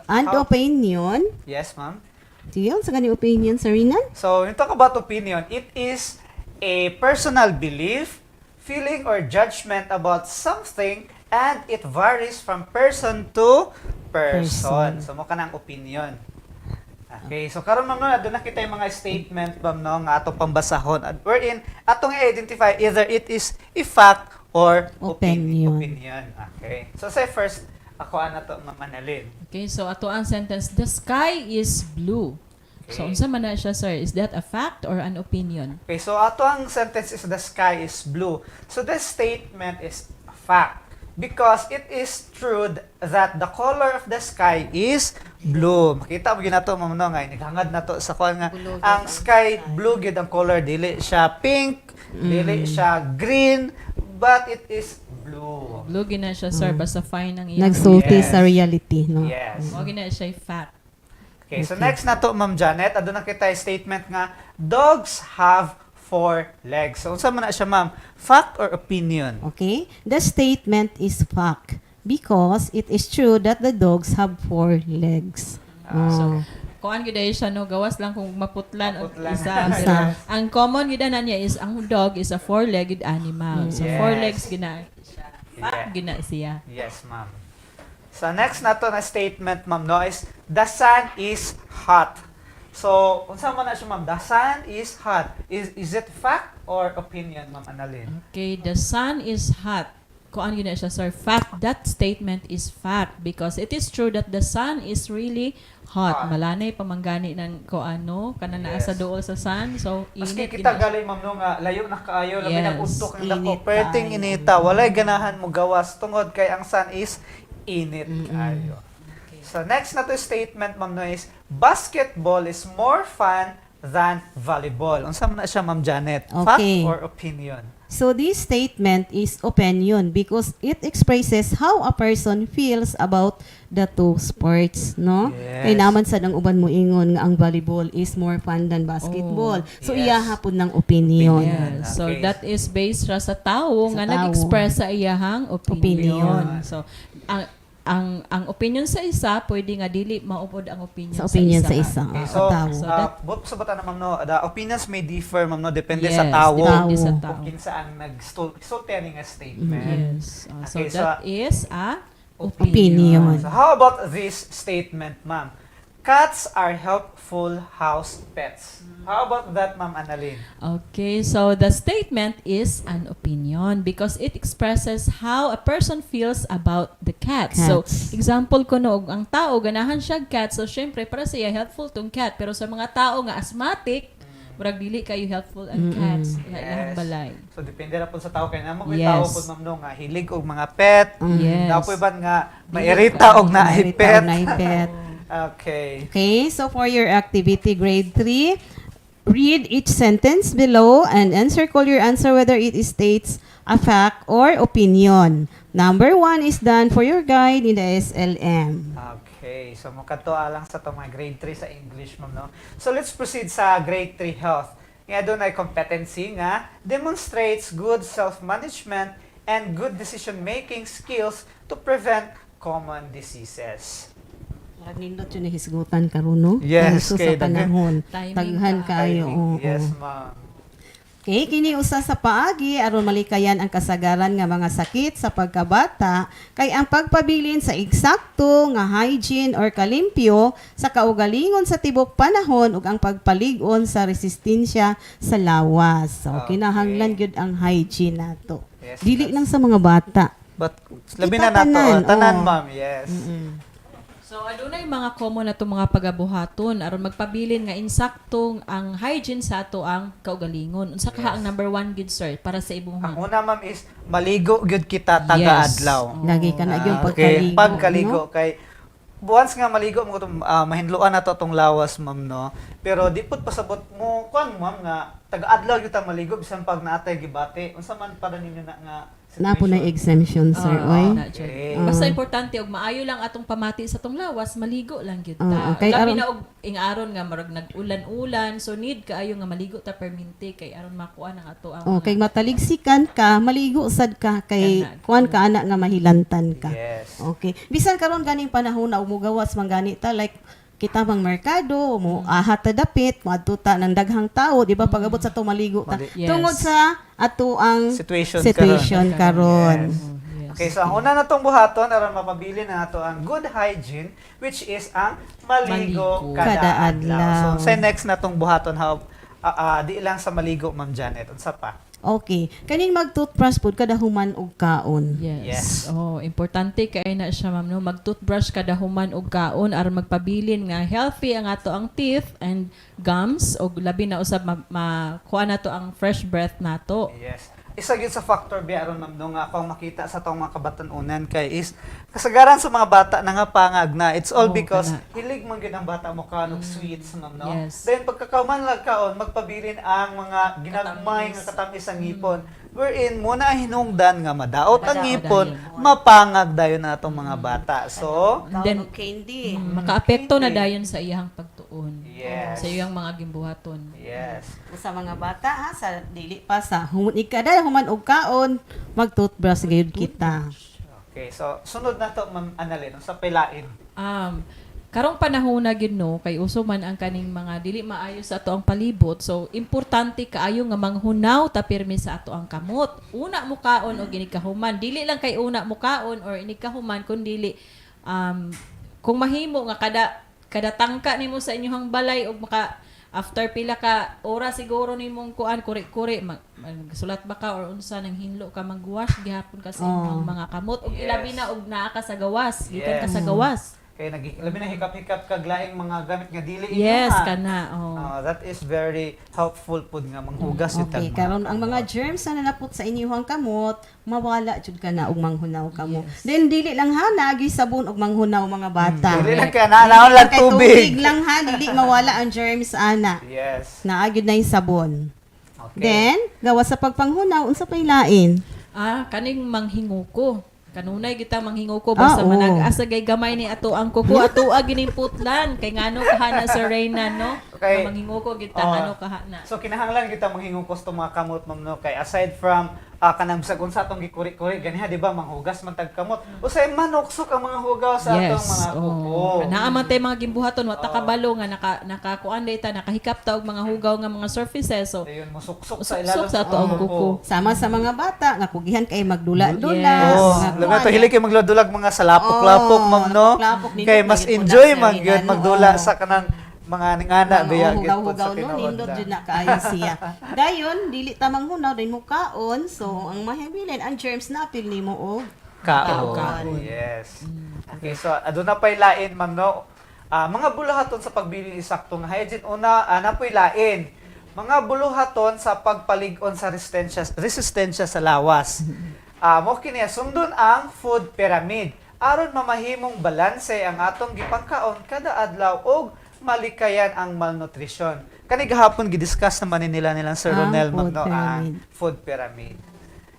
And opinion, Yes, ma'am. diyon sa gani opinion, Sarina? So, when you talk about opinion, it is a personal belief, feeling, or judgment about something, and it varies from person to person. So, mo ka ng opinion. Okay, so karon ma'am no, doon na kita yung mga statement ma'am no, nga ato pambasahon. And wherein, atong i-identify either it is a fact or Opinion. opinion. Okay. So, say first, ako ana to, ma'am Annalyn. Okay, so ato ang sentence, the sky is blue. So, unsa man na siya, sir? Is that a fact or an opinion? Okay, so ato ang sentence is the sky is blue. So, this statement is a fact. Because it is true that the color of the sky is blue. Makita mo ginato ma'am no nga naghangad nato sa kuan nga ang sky blue gid ang color, dili siya pink, dili siya green, but it is blue. Blue gina siya, sir, basta fine ang iyang. Nagsulti sa reality, no? Yes. Mo gina siya fact. Okay, so next na to ma'am Janet, aduna kita yung statement nga dogs have 4 legs. So unsa man na siya ma'am? Fact or opinion? Okay? The statement is fact because it is true that the dogs have 4 legs. So, kuan gid siya no, gawas lang kung maputlan o Maputlan. isa. Pero ang common gid na niya is ang dog is a 4-legged animal. So 4 legs gina siya. Fact gina siya. Yes, ma'am. So next na to na statement ma'am no is the sun is hot. So, unsa man na siya ma'am? The sun is hot. Is it fact or opinion, ma'am Annalyn? Okay, the sun is hot. Kuan gina siya, sir. Fact, that statement is fact because it is true that the sun is really hot. Malanay pamanggani ng kuano kana naa sa duol sa sun. So, Maski init kita gina siya. gali ma'am no nga layo na kaayo labi Yes. na ustok ng dako. Init Perting kaayo. inita, walay ganahan mo gawas tungod kay ang sun is init kaayo. So next na to statement ma'am no is basketball is more fun than volleyball. Unsa man na siya ma'am Janet? Fact Okay. or opinion? So this statement is opinion because it expresses how a person feels about the two sports, no? Yes. Kay naman sa nang uban mo ingon nga ang volleyball is more fun than basketball. So yes. iya hapon ng opinion. Yes. So Okay. that is based ra sa tawo nga Sa tao. nag-express sa iyahang Opinion. opinion. So ang opinion sa isa pwede nga dili maupod ang opinion Sa opinion sa isa. isa. Okay, Sa so, tao. So sa bata na ma'am no, the opinions may differ ma'am no, depende Yes, sa tawo. depende sa Kung tao. kinsa ang nag-sulti nga statement. Yes. So Okay, that is a Opinion. So how about this statement, ma'am? Cats are helpful house pets. How about that, ma'am Annalyn? Okay, so the statement is an opinion because it expresses how a person feels about the cat. So, Cats. example ko no, ang tao ganahan siya cat, so syempre para siya helpful tong cat, pero sa mga tao nga asthmatic, murag dili kayo helpful ang cats. Ilahang balay. So depende na po sa tao kay namo Yes. tao po ma'am no nga hilig og mga pet. Yes. Dapoy ba nga mairita og na Mairita pet. og naay pet. Okay. Okay, so for your activity grade 3, read each sentence below and encircle your answer whether it states a fact or opinion. Number 1 is done for your guide in the SLM. Okay, so mukadto lang sa to mga grade 3 sa English ma'am no. So let's proceed sa grade 3 health. Nga doon ay competency nga demonstrates good self-management and good decision-making skills to prevent common diseases. Nindot yun hisgutan karon no? Yes, Sa kay panahon. Timing Taghan kayo. oo. Yes, ma'am. Okay, kini usa sa paagi aron malikayan ang kasagaran nga mga sakit sa pagkabata kay ang pagpabilin sa eksakto nga hygiene or kalimpyo sa kaugalingon sa tibok panahon ug ang pagpalig-on sa resistensya sa lawas. So, Okay. kinahanglan gyud ang hygiene nato. Yes, Dili lang sa mga bata. But labi na Kita nato, tanan, tanan oo. ma'am, yes. So adunay mga common na itong mga pagabuhaton aron magpabilin nga insaktong ang hygiene sa ato ang kaugalingon. Unsa ka ang number 1 gid sir para sa ibong Ang una ma'am is maligo gyud kita Yes. taga-adlaw. Lagi ka na yung Okay, pagkaligo. pagkaligo no? kay once nga maligo mo itong mahinluan na to tong lawas ma'am no. Pero di pud pasabot mo kuan ma'am nga taga-adlaw gyud ta maligo bisan pag naatay gibati. Unsa man para ninyo na nga Na po na exemption, sir. Oy. Basta importante og maayo lang atong pamati sa tong lawas, maligo lang gyud ta. Okay, Labi aron- na og ingaron nga marag nag-ulan-ulan, so need kaayo nga maligo ta perminti kay aron makuha ang ato ang Okay, mataligsikan ka, maligo sad ka kay kuan ka ana nga mahilantan ka. Yes. Okay. Bisan karon ganing panahon na umugawas man gani ta like kita mang merkado, mo ahat ta dapit, moadto ta ng daghang tao, di ba pagabot sa to maligo ta. Yes. Tungod sa ato ang Situation karon. Yes. Okay, so ang una na itong buhaton, aron mapabili na nato ang good hygiene, which is ang maligo kada adlaw. So, say next na itong buhaton, how, di lang sa maligo, Ma'am Janet. Unsa pa? Okay. Kaning mag-toothbrush pud kada human og kaon. Yes. Oh, importante kay na siya ma'am no, mag-toothbrush kada human og kaon aron magpabilin nga healthy ang ato ang teeth and gums og labi na usab makuha nato ang fresh breath nato. Yes. Isa gyud sa factor biaron ma'am no, nga akong makita sa tong mga kabatan-unan kay is kasagaran sa mga bata nangapangag na. It's all because hilig man gyud ang bata mo kanog sweets ma'am no. Yes. Then pagkakauman lang kaon magpabilin ang mga ginagmay nga katamis ang ngipon. Wherein muna hinungdan nga madaot ang ngipon, mapangag dayon na atong mga bata. So, then candy. Makaapekto na dayon sa iyang pagtuon. Yes. Sa iyang mga gimbuhaton. Yes. Sa mga bata ha, sa dili pa sa ikada human og kaon, mag-toothbrush gayud kita. Okay, so sunod na to Ma'am Annalyn, sa pilain. Karong panahon na gyud no, kay uso man ang kaning mga dili maayo sa ato ang palibot. So importante kaayo nga manghunaw ta pirmi sa ato ang kamot. Una mo kaon og inikahuman. Dili lang kay una mo kaon or inikahuman kundi kung mahimo nga kada tangka nimo sa inyong balay og maka after pila ka oras siguro nimong kuan kuri-kuri magsulat ba ka or unsa nang hinlo ka magwash gihapon ka sa inyong mga kamot og ilabi na og naa ka sa gawas gikan ka sa gawas. Kaya labi na hikap-hikap kag laing mga gamit nga dili inyo. Yes, kana. That is very helpful pud nga manghugas yung Okay, karon ang mga germs na nanapot sa inyong kamot, mawala jud ka na og manghunaw kamo. Then dili lang ha naagi sabon og manghunaw mga bata. Dili lang kaya naanaon lang tubig. Tubig lang ha, dili mawala ang germs ana. Yes. Naagi na yung sabon. Okay. Then gawa sa pagpanghunaw unsa pay lain? Kaning manghinguko. Kanunay kita manghinguko basta manag-asa gay gamay ni ato ang kuko ato gining putlan kay ngano kahana sa Reyna no. Okay. Manghinguko kita ngano kahana. So kinahanglan kita manghingukos tong mga kamot ma'am no, kay aside from kanang sagon sa atong gikuri-kuri ganiha di ba manghugas man tag kamot. Usay manuksok ang mga hugaw sa atong mga kuko. Naa man tay mga gimbuhaton wa ta kabalo nga nakakuan data nakahikap ta og mga hugaw nga mga surfaces so dayon mo suksok sa ilalim sa ato ang kuko. Sama sa mga bata nga kugihan kay magdula-dula. Labi to hilig kay magdulag mga salapok-lapok ma'am no. Kay mas enjoy man gyud magdula sa kanang mga ningana biya gyud pud sa hugaw no tinuod. nindot jud na kaayo siya. Dayon dili ta manghunaw din mo kaon so ang mahabilin ang germs na apil nimo og kaon. Yes. Okay, so aduna pay lain ma'am no. Mga buluhaton sa pagbili ni saktong hygiene una napoy lain. Mga buluhaton sa pagpalig-on sa resistensya sa lawas. Mo kini sundon ang food pyramid aron mamahimong balanse ang atong gipangkaon kada adlaw og malikayan ang malnutrition. Kani gahapon gidiscuss naman nilang Sir Ronel ma'am no ang food pyramid.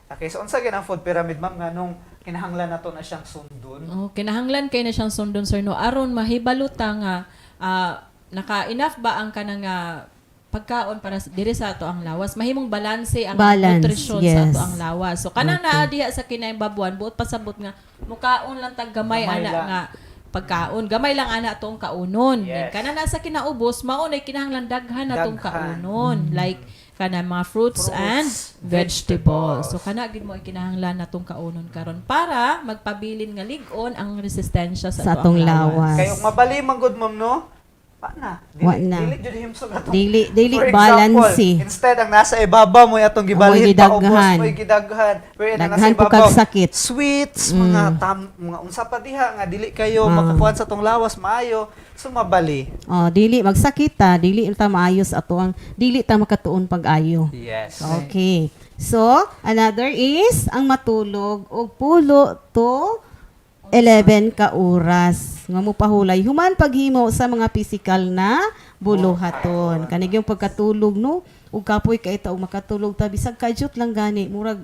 Okay, so unsa gyud ang food pyramid ma'am nganong kinahanglan nato na siyang sundon? Kinahanglan kay na siyang sundon sir no aron mahibaluta nga naka-enough ba ang kanang pagkaon para diri sa ato ang lawas mahimong balanse ang nutrition sa ato ang lawas. So kanang naa diha sa kinaimbabuan buot pasabot nga mukaon lang tag gamay ana nga pagkaon. Gamay lang ana atong kaunon. Yes. Kana nasa kinaubos, maunay kinahanglan daghan atong kaunon. Like kana mga fruits and vegetables. So kana gid mo kinahanglan natong kaunon karon para magpabilin nga lig-on ang resistensya sa atong lawas. Kayo mabali man gud ma'am no? Paana? Dili jud himsog atong. Dili for balance. Example, instead ang nasa ibabaw mo atong gibalhin paubos mo gidaghan. Pero ang nasa ibabaw sakit. Sweets, mga unsa pa diha nga dili kayo makakuan sa tong lawas maayo, sumabali. Dili magsakit ta, dili ta maayos ato ang dili ta makatuon pag-ayo. Yes. Okay. So, another is ang matulog og pulo to 11 ka oras nga mo pahulay human paghimo sa mga physical na buluhaton kanig yung pagkatulog no ug kapoy kay ta og makatulog ta bisag kajut lang gani murag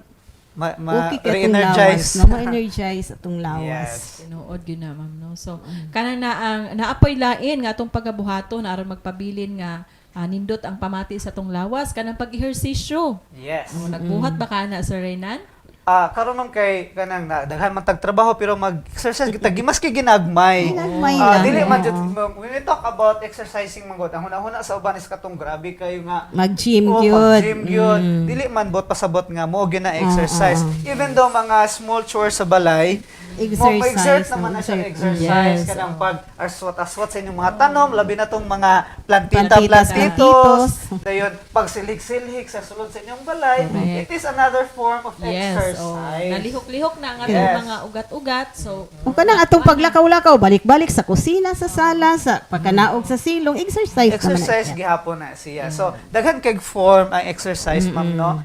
Okay kay atong re-energize. lawas, no? Ma-energize atong lawas. Yes. Tinuod gyud na, ma'am, no. So kanang na ang naapoy lain nga atong pagabuhaton aron magpabilin nga nindot ang pamati sa atong lawas kanang pag-ehersisyo. Yes. Nagbuhat ba kana Sir Renan? Karon man kay kanang daghan man tag trabaho pero mag-exercise kita gimas kay ginagmay. Ginagmay lang. Dili man jud when we talk about exercising man gud ang hunahuna sa uban is katong grabe kayo nga Mag-gym oh, gyud. mag-gym gyud. Dili man bot pasabot nga mo gyud na exercise. Even though mga small chores sa balay, Exercise. exert naman na siya Exert. exercise. Yes. Kanang pag aswat-aswat sa inyong mga tanom, labi na tong mga Plantitas. plantitos. Dayon, pag silik-silik sa sulod sa inyong balay, Correct. it is another form of Yes. exercise. Nalihok-lihok na ang Yes. atong mga ugat-ugat. So O kanang atong paglakaw-lakaw, balik-balik sa kusina, sa sala, sa pagkanaog sa silong, exercise naman na Exercise siya. gihapon na siya. So, daghan kay form ang exercise, ma'am, no?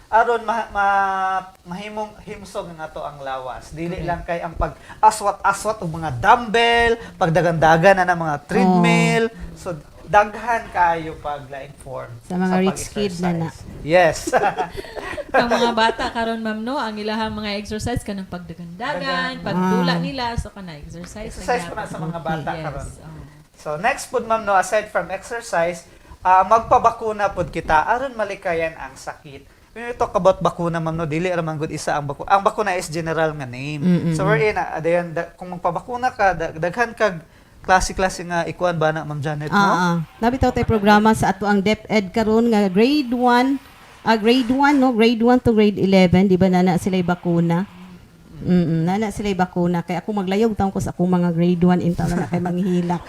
Aron mahimong himsog nga to ang lawas. Dili lang kay ang pag-aswat-aswat og mga dumbbell, pagdagan-dagan na ng mga treadmill. So, daghan kayo pag laing form. Sa mga rich kid na. Yes. ang mga bata karon ma'am no, ang ilahang mga exercise kanang pagdagandagan, pagdula nila so kana exercise. Exercise pa na sa mga bata Yes. karon. So, next pud ma'am no, aside from exercise, magpabakuna pud kita aron malikayan ang sakit. When we talk about bakuna, ma'am, no, dili raman gud isa ang bakuna. Ang bakuna is general nga name. So we're in, kung magpabakuna ka, daghan kag klase-klase nga ikuan ba na, Ma'am Janet, no? Nabitaw tay programa sa ato ang DepEd karon nga grade 1, grade 1 no, grade 1 to grade 11, di ba na sila bakuna? Nana sila bakuna kay ako maglayog taon ko sa akong mga grade 1 in taon na kay manghihilak.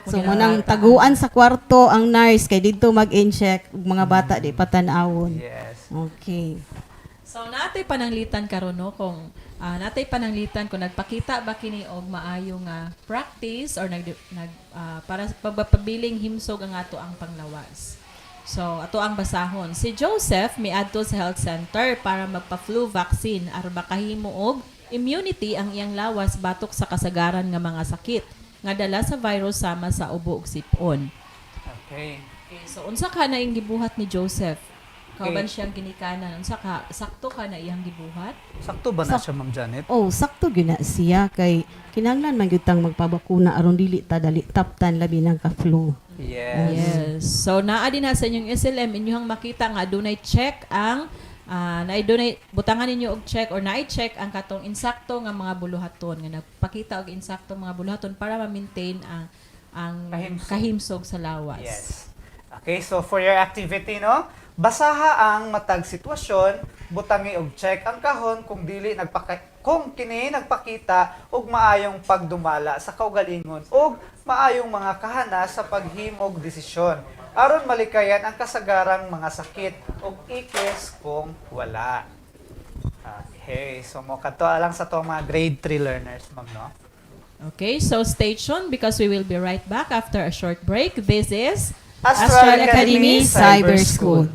So manang taguan sa kwarto ang nurse kay didto mag-incheck ug mga bata di patanawon. Yes. Okay. So natay pananglitan karon no kung natay pananglitan kung nagpakita ba kini og maayo nga practice or para pagpabiling himsog ang ato ang panglawas. So, ato ang basahon. Si Joseph miadto sa health center para magpa-flu vaccine aron makahimo og immunity ang iyang lawas batok sa kasagaran nga mga sakit nga dala sa virus sama sa ubo ug sipon. Okay. So, unsa ka na ing gibuhat ni Joseph? Kauban Okay. siyang ginikanan. Unsa ka sakto ka na iyang gibuhat? Sakto ba na siya, Ma'am Janet? Sakto gyud na siya kay kinahanglan man gyud tang magpabakuna aron dili ta dali taptan labi ng ka-flu. Yes. So naa din na sa inyong SLM inyong makita nga adunay check ang naidunay butangan ninyo og check or na-check ang katong insakto nga mga buluhaton nga nagpakita og insakto mga buluhaton para ma-maintain ang kahimsog sa lawas. Yes. Okay, so for your activity, no? Basaha ang matag sitwasyon, butangi og check ang kahon kung kung kini nagpakita og maayong pagdumala sa kaugalingon og maayong mga kahana sa paghimog desisyon aron malikayan ang kasagarang mga sakit og ikes kung wala. Okay, so mo kadto lang sa to mga grade 3 learners, ma'am, no? Okay, so stay tuned because we will be right back after a short break. This is Astral Academy Cyber School.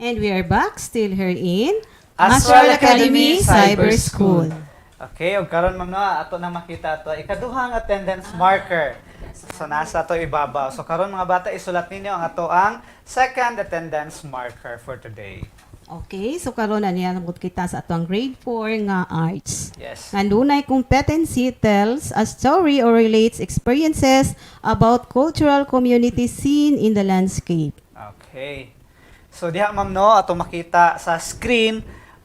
And we are back still here in Astral Academy Cyber School. School. Okay, ug karon ma'am no, ato na makita to ikaduhang attendance marker. So nasa to ibabaw. So karon mga bata isulat ninyo ang ato ang second attendance marker for today. Okay, so karon na niya nabot kita sa atong grade 4 nga arts. Yes. Nga dunay competency tells a story or relates experiences about cultural community scene in the landscape. Okay. So diha ma'am no, ato makita sa screen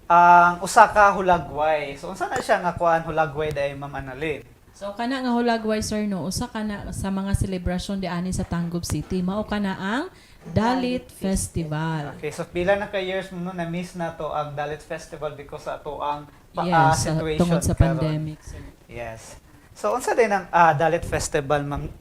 ang usa ka hulagway. So unsa na siya nga kuan hulagway day Ma'am Annalyn? So kana nga hulagway sir no, usa kana sa mga selebrasyon di ani sa Tangub City, mao kana ang Dalit Festival. Okay, so pila na ka years mo no na-miss na to ang Dalit Festival because sa ato ang Yes, situation tungod sa karon. pandemic. Sir. Yes. So unsa din ang Dalit Festival Ma'am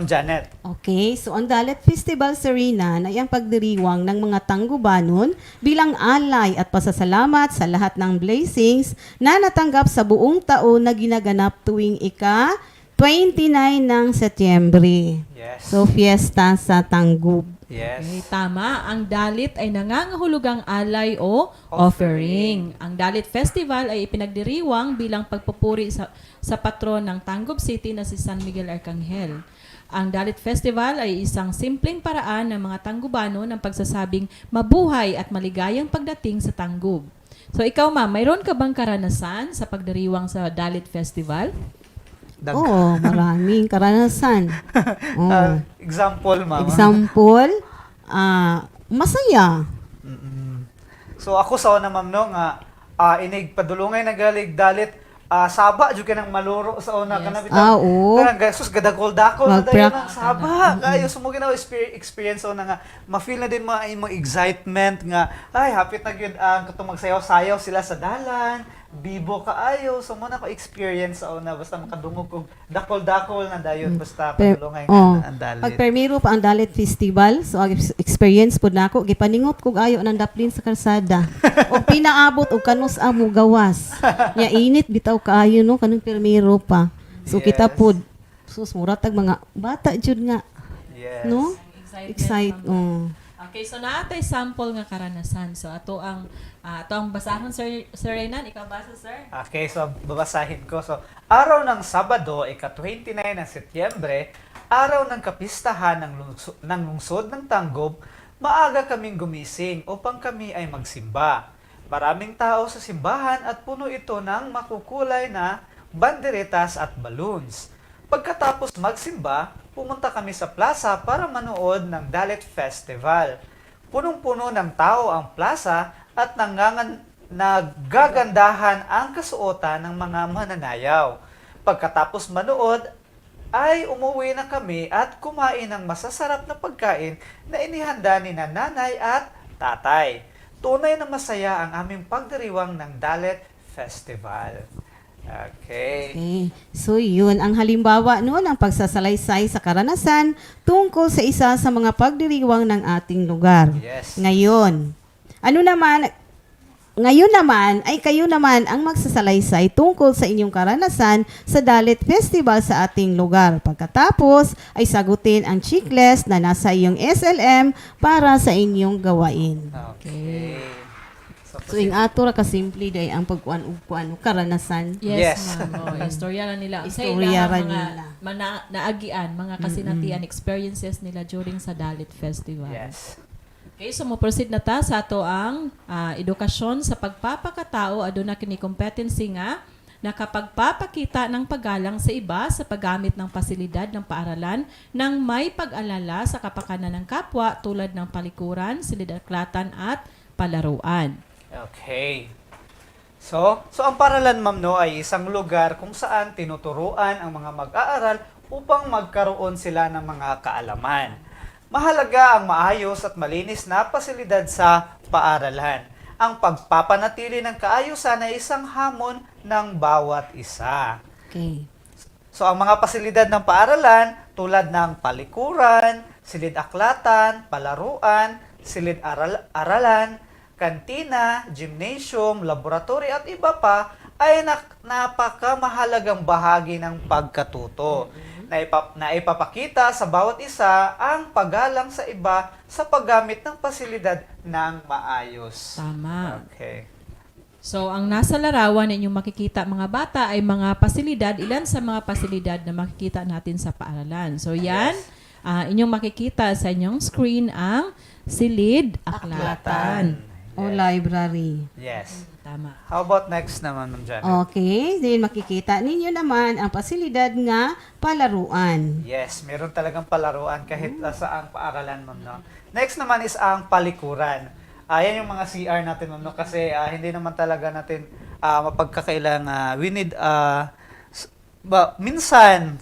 Janet? Okay, so ang Dalit Festival Serena ay ang pagdiriwang ng mga Tanggubanon bilang alay at pasasalamat sa lahat ng blessings na natanggap sa buong taon na ginaganap tuwing ika-29 ng Setyembre. Yes. So, fiesta sa Tanggub. Yes. Okay, tama. Ang dalit ay nangangahulugang alay o offering. Ang Dalit Festival ay ipinagdiriwang bilang pagpupuri sa patron ng Tangub City na si San Miguel Arcangel. Ang Dalit Festival ay isang simpleng paraan ng mga Tanggubano ng pagsasabing mabuhay at maligayang pagdating sa Tanggub. So ikaw ma'am, mayroon ka bang karanasan sa pagdiriwang sa Dalit Festival? Oo, maraming karanasan. Oh. Example, ma'am. Example, masaya. So ako sa una ma'am no nga inig padulungay nagalig dalit saba jud kanang maluro sa una kana bitaw. Oo. Kanang sus gadakol-dakol na dayon ang saba. Mm-hmm. Kayo sumo ginaw experience na nga ma-feel na din mo imong excitement nga ay hapit na gyud ang katong magsayaw-sayaw sila sa dalan. Bibo kaayo so mo na ko experience sa una basta makadungog kog dakol-dakol na dayon basta padulungay nga ang dalit. Pag permiro pa ang Dalit Festival, so experience pud nako gipaningot kog ayo ng daplin sa kalsada. O pinaabot og kanus amo gawas. Nya init bitaw kaayo no kanang permiro pa. So kita pud sus mura tag mga bata jud nga. Yes. No? Excite. Okay, so naatay sample nga karanasan. So ato ang basahon Sir Renan, ikaw basa sir? Okay, so babasahin ko. So, araw ng Sabado, ika-29 ng Setyembre, araw ng kapistahan ng lungsod ng Tanggob, maaga kaming gumising upang kami ay magsimba. Maraming tao sa simbahan at puno ito ng makukulay na banderetas at balloons. Pagkatapos magsimba, pumunta kami sa plaza para manood ng Dalit Festival. Punong-puno ng tao ang plaza at nagagandahan ang kasuotan ng mga mananayaw. Pagkatapos manood, ay umuwi na kami at kumain ng masasarap na pagkain na inihanda ni nanay at tatay. Tunay na masaya ang aming pagdiriwang ng Dalit Festival. Okay. So yun, ang halimbawa noon ang pagsasalaysay sa karanasan tungkol sa isa sa mga pagdiriwang ng ating lugar. Yes. Ngayon naman ay kayo naman ang magsasalaysay tungkol sa inyong karanasan sa Dalit Festival sa ating lugar. Pagkatapos ay sagutin ang checklist na nasa iyong SLM para sa inyong gawain. Okay. So, yung ato ra kasimple day ang pagkuan-kuan karanasan. Yes, ma'am. Istorya ra nila. Istorya ra mga naagian, mga kasinatian experiences nila during sa Dalit Festival. Yes. Okay, so mo-proceed na ta sa ato ang edukasyon sa pagpapakatao aduna kini competency nga nakapagpapakita ng paggalang sa iba sa paggamit ng pasilidad ng paaralan ng may pag-alala sa kapakanan ng kapwa tulad ng palikuran, silid-aklatan at palaruan. Okay. So ang paralan ma'am no ay isang lugar kung saan tinuturuan ang mga mag-aaral upang magkaroon sila ng mga kaalaman. Mahalaga ang maayos at malinis na pasilidad sa paaralan. Ang pagpapanatili ng kaayusan ay isang hamon ng bawat isa. Okay. So ang mga pasilidad ng paaralan tulad ng palikuran, silid-aklatan, palaruan, silid-aralan, kantina, gymnasium, laboratory at iba pa ay napakamahalagang bahagi ng pagkatuto. na ipapakita sa bawat isa ang paggalang sa iba sa paggamit ng pasilidad ng maayos. Tama. Okay. So, ang nasa larawan na inyong makikita mga bata ay mga pasilidad, ilan sa mga pasilidad na makikita natin sa paaralan. So, yan, inyong makikita sa inyong screen ang silid aklatan. O library. Yes. Tama. How about next naman, Ma'am Janet? Okay, then makikita ninyo naman ang pasilidad nga palaruan. Yes, meron talagang palaruan kahit saang paaralan, Ma'am, no? Next naman is ang palikuran. Ayan yung mga CR natin, Ma'am, no? Kasi hindi naman talaga natin mapagkakailang we need minsan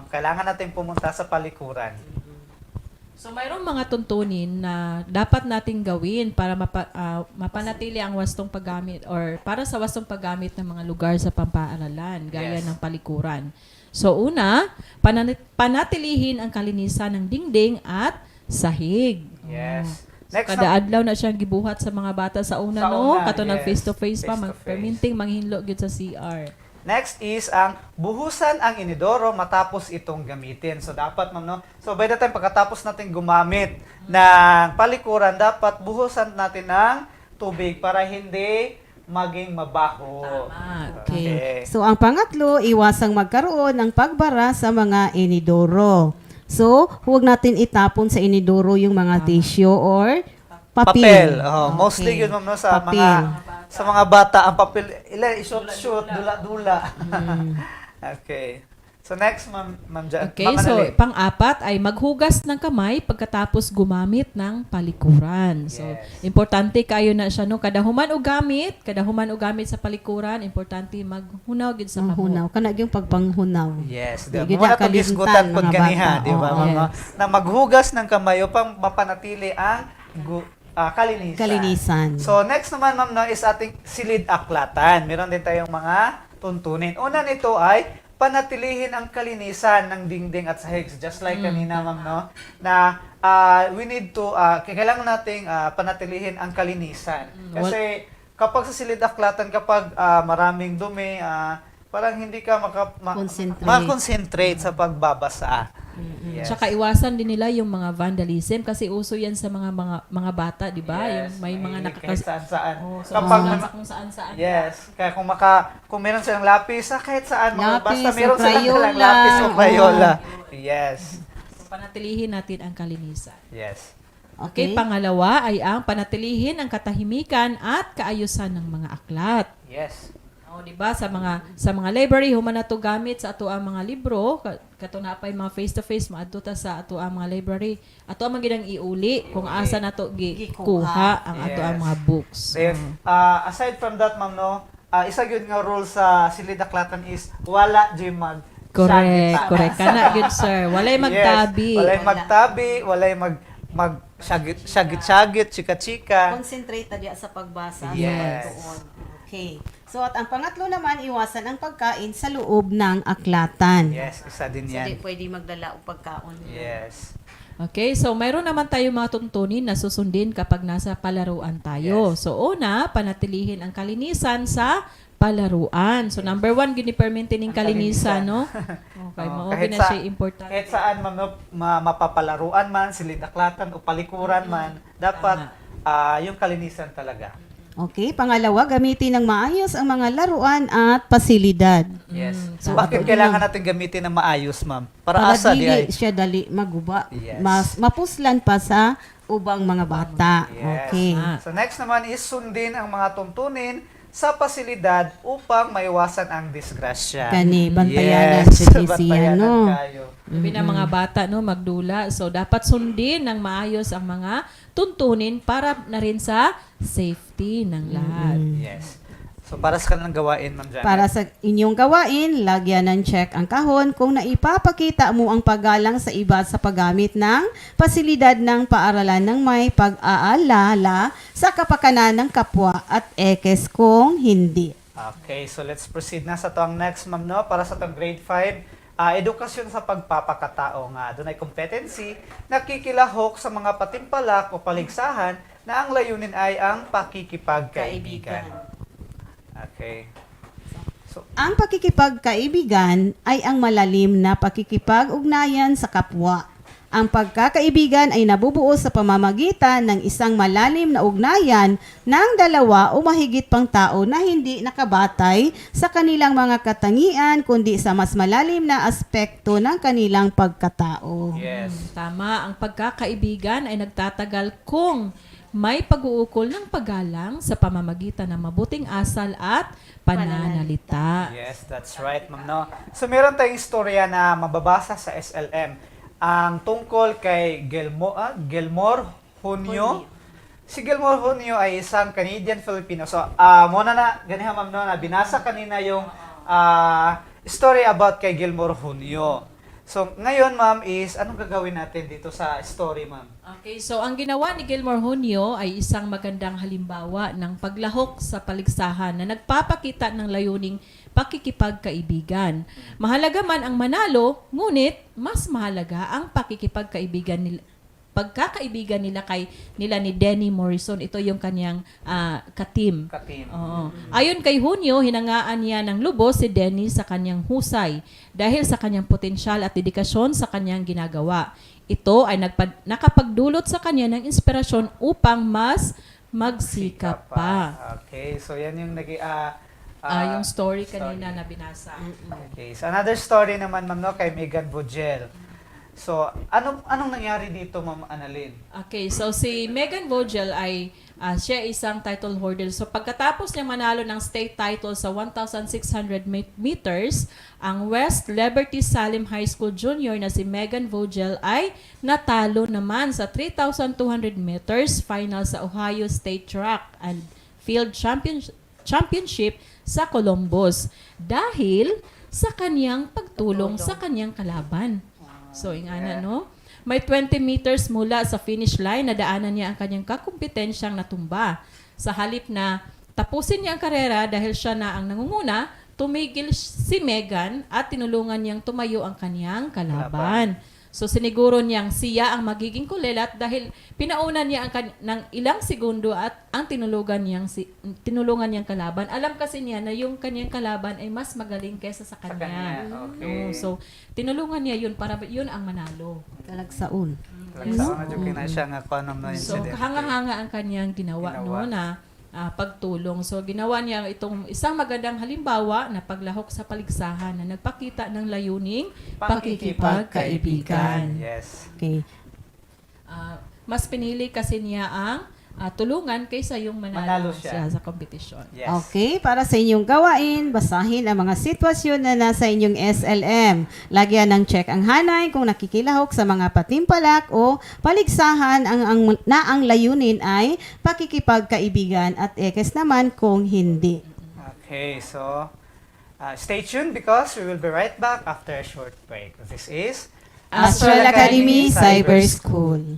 kailangan natin pumunta sa palikuran. So, mayroong mga tuntunin na dapat nating gawin para mapanatili ang wastong paggamit or para sa wastong paggamit ng mga lugar sa pampaaralan, gaya ng palikuran. So, una, panatilihin ang kalinisan ng dingding at sahig. Yes. So, kada adlaw na siyang gibuhat sa mga bata sa una, no? Kato nag face-to-face pa, perminting manghinlo gyud sa CR. Next is ang buhusan ang inidoro matapos itong gamitin. So, dapat, Ma'am, no? So, by the time pagkatapos natin gumamit ng palikuran, dapat buhusan natin ng tubig para hindi maging mabaho. Okay. So, ang pangatlo, iwasang magkaroon ng pagbara sa mga inidoro. So, huwag natin itapon sa inidoro yung mga tissue or papel. Mostly yun, Ma'am, no, sa mga bata, ang papel, i-shoot, dula-dula. Okay. So, next, Ma'am Jan. Okay, so pang-apat ay maghugas ng kamay pagkatapos gumamit ng palikuran. So, importante kayo na siya, no? Kada human o gamit sa palikuran, importante maghunaw gid sa kamot. Hunaw, kana yung pagpanghunaw. Yes, di ba? Muna ito gisgutan pag ganiha, di ba? Na maghugas ng kamay upang mapanatili ang kalinisan. So, next naman, Ma'am, no, is ating silid aklatan. Meron din tayong mga tuntunin. Una nito ay panatilihin ang kalinisan ng dingding at sahig. Just like kanina, Ma'am, no, na we need to, kailangan nating panatilihin ang kalinisan. Kasi kapag sa silid aklatan, kapag maraming dumi, parang hindi ka makakonsentrate sa pagbabasa. Yes. Tsaka iwasan din nila yung mga vandalism kasi uso yan sa mga bata, di ba? Yes, yung may mga saan-saan. Kapag kung saan-saan. Yes, kaya kung meron silang lapis, kahit saan, basta meron silang lapis o crayola. Yes. So, panatilihin natin ang kalinisan. Yes. Okay, pangalawa ay ang panatilihin ang katahimikan at kaayusan ng mga aklat. Yes. Di ba sa mga library human nato gamit sa ato ang mga libro kato na pay mga face to face maadto ta sa ato ang mga library ato ang ginang iuli kung asa nato gikuha ang ato ang mga books. Aside from that, Ma'am, no, isa gyud nga rule sa silid aklatan is wala jay mag correct kana good sir walay magtabi. Yes, walay magtabi, walay mag syagit chika-chika. Concentrate ta diya sa pagbasa. Yes. Okay. So, at ang pangatlo naman, iwasan ang pagkain sa loob ng aklatan. Yes, isa din yan. So, di pwede magdala o pagkaon. Yes. Okay, so mayroon naman tayo mga tuntunin na susundin kapag nasa palaruan tayo. Yes. So, una, panatilihin ang kalinisan sa palaruan. So, number 1, gini-permintin ng kalinisan, no? Okay, maugin na siya importante. Kahit saan, Ma'am, no, mapapalaruan man, silid aklatan o palikuran man, dapat yung kalinisan talaga. Okay, pangalawa, gamitin ng maayos ang mga laruan at pasilidad. Yes. So, bakit kailangan natin gamitin ng maayos, Ma'am? Para asa dili siya dali maguba. Yes. Mas mapuslan pa sa ubang mga bata. Yes. Okay. So, next naman is sundin ang mga tuntunin sa pasilidad upang maiwasan ang disgrasya. Kani, bantayanan siya, no? Sabi na mga bata, no, magdula. So, dapat sundin ng maayos ang mga tuntunin para na rin sa safety ng lahat. Yes. So, para sa kanilang gawain, Ma'am Janet. Para sa inyong gawain, lagyan ng check ang kahon kung naipapakita mo ang paggalang sa iba sa paggamit ng pasilidad ng paaralan ng may pag-aalala sa kapakanan ng kapwa at ekes kung hindi. Okay, so let's proceed na sa itong next, Ma'am, no? Para sa itong grade 5. Edukasyon sa pagpapakatao nga. Doon ay competency, nakikilahok sa mga patimpalak o paligsahan na ang layunin ay ang pakikipagkaibigan. Okay. Ang pakikipagkaibigan ay ang malalim na pakikipag-ugnayan sa kapwa. Ang pagkakaibigan ay nabubuo sa pamamagitan ng isang malalim na ugnayan ng dalawa o mahigit pang tao na hindi nakabatay sa kanilang mga katangian kundi sa mas malalim na aspekto ng kanilang pagkatao. Tama, ang pagkakaibigan ay nagtatagal kung may pag-uukol ng paggalang sa pamamagitan ng mabuting asal at pananalita. Yes, that's right, ma'am. No? So meron tayong istorya na mababasa sa SLM ang tungkol kay Gilmore Hunyo. Si Gilmore Hunyo ay isang Canadian-Filipino. So, muna na, ganihan ma'am, no, na binasa kanina yung story about kay Gilmore Hunyo. So, ngayon ma'am is, anong gagawin natin dito sa story ma'am? Okay, so ang ginawa ni Gilmore Hunyo ay isang magandang halimbawa ng paglahok sa paligsahan na nagpapakita ng layuning pakikipagkaibigan. Mahalaga man ang manalo, ngunit mas mahalaga ang pakikipagkaibigan nila. Pagkakaibigan nila ni Denny Morrison, ito yung kanyang ka-team. Oo. Ayon kay Hunyo, hinangaan niya ng lubos si Denny sa kanyang husay dahil sa kanyang potensyal at dedikasyon sa kanyang ginagawa. Ito ay nakapagdulot sa kanya ng inspirasyon upang mas magsikap pa. Okay, so yan yung Yung story kanina na binasa. Okay, so another story naman ma'am, no, kay Megan Vogel. So, anong nangyari dito, Ma'am Annalyn? Okay, so si Megan Vogel ay siya isang title holder. So pagkatapos niya manalo ng state title sa 1,600 meters, ang West Liberty Salim High School Junior na si Megan Vogel ay natalo naman sa 3,200 meters final sa Ohio State Track and Field Championship sa Columbus dahil sa kanyang pagtulong sa kanyang kalaban. So, ingana, no? May 20 meters mula sa finish line, nadaanan niya ang kanyang kakumpetensyang natumba. Sa halip na tapusin niya ang karera dahil siya na ang nangunguna, tumigil si Megan at tinulungan niyang tumayo ang kanyang kalaban. So, siniguro niyang siya ang magiging kulelat dahil pinaunan niya ng ilang segundo at ang tinulungan niyang kalaban. Alam kasi niya na yung kanyang kalaban ay mas magaling kaysa sa kanya. Okay. So, tinulungan niya yun para yun ang manalo. Talagsaon. Talagsaon na yung kinasya nga kung anong na So, incident. hanga-hanga ang kanyang ginawa. No, na pagtulong. So, ginawa niya itong isang magandang halimbawa na paglahok sa paligsahan na nagpakita ng layuning pakikipagkaibigan. Yes. Okay. Mas pinili kasi niya ang tulungan kaysa yung manalo siya sa kompetisyon. Yes. Okay, para sa inyong gawain, basahin ang mga sitwasyon na nasa inyong SLM. Lagyan ng check ang hanay kung nakikilahok sa mga patimpalak o paligsahan na ang layunin ay pakikipagkaibigan at ekes naman kung hindi. Okay, so stay tuned because we will be right back after a short break. This is Astral Academy Cyber School.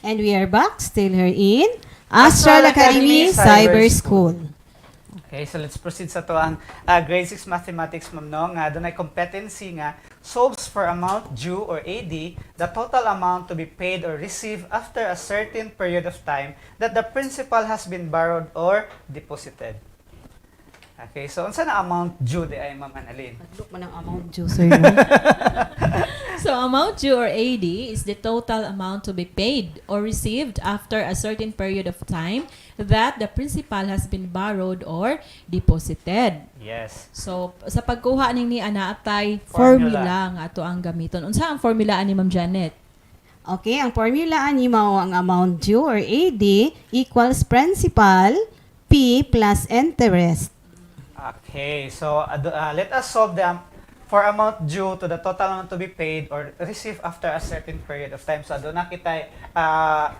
And we are back, still here in Astral Academy Cyber School. Okay, so let's proceed sa to ang grade 6 mathematics ma'am no nga dunay competency nga solves for amount due or AD the total amount to be paid or received after a certain period of time that the principal has been borrowed or deposited. Okay, so unsa na amount due di ay ma'am Annalyn? Look man ang amount due, sir. No? So, amount due or AD is the total amount to be paid or received after a certain period of time that the principal has been borrowed or deposited. Yes. So, sa pagkuha ni ana atay formula nga ato ang gamiton. Unsa ang formula ni Ma'am Janet? Okay, ang formula ni mao ang amount due or AD equals principal P plus interest. Okay, so let us solve for amount due to the total amount to be paid or received after a certain period of time. So, doon na kita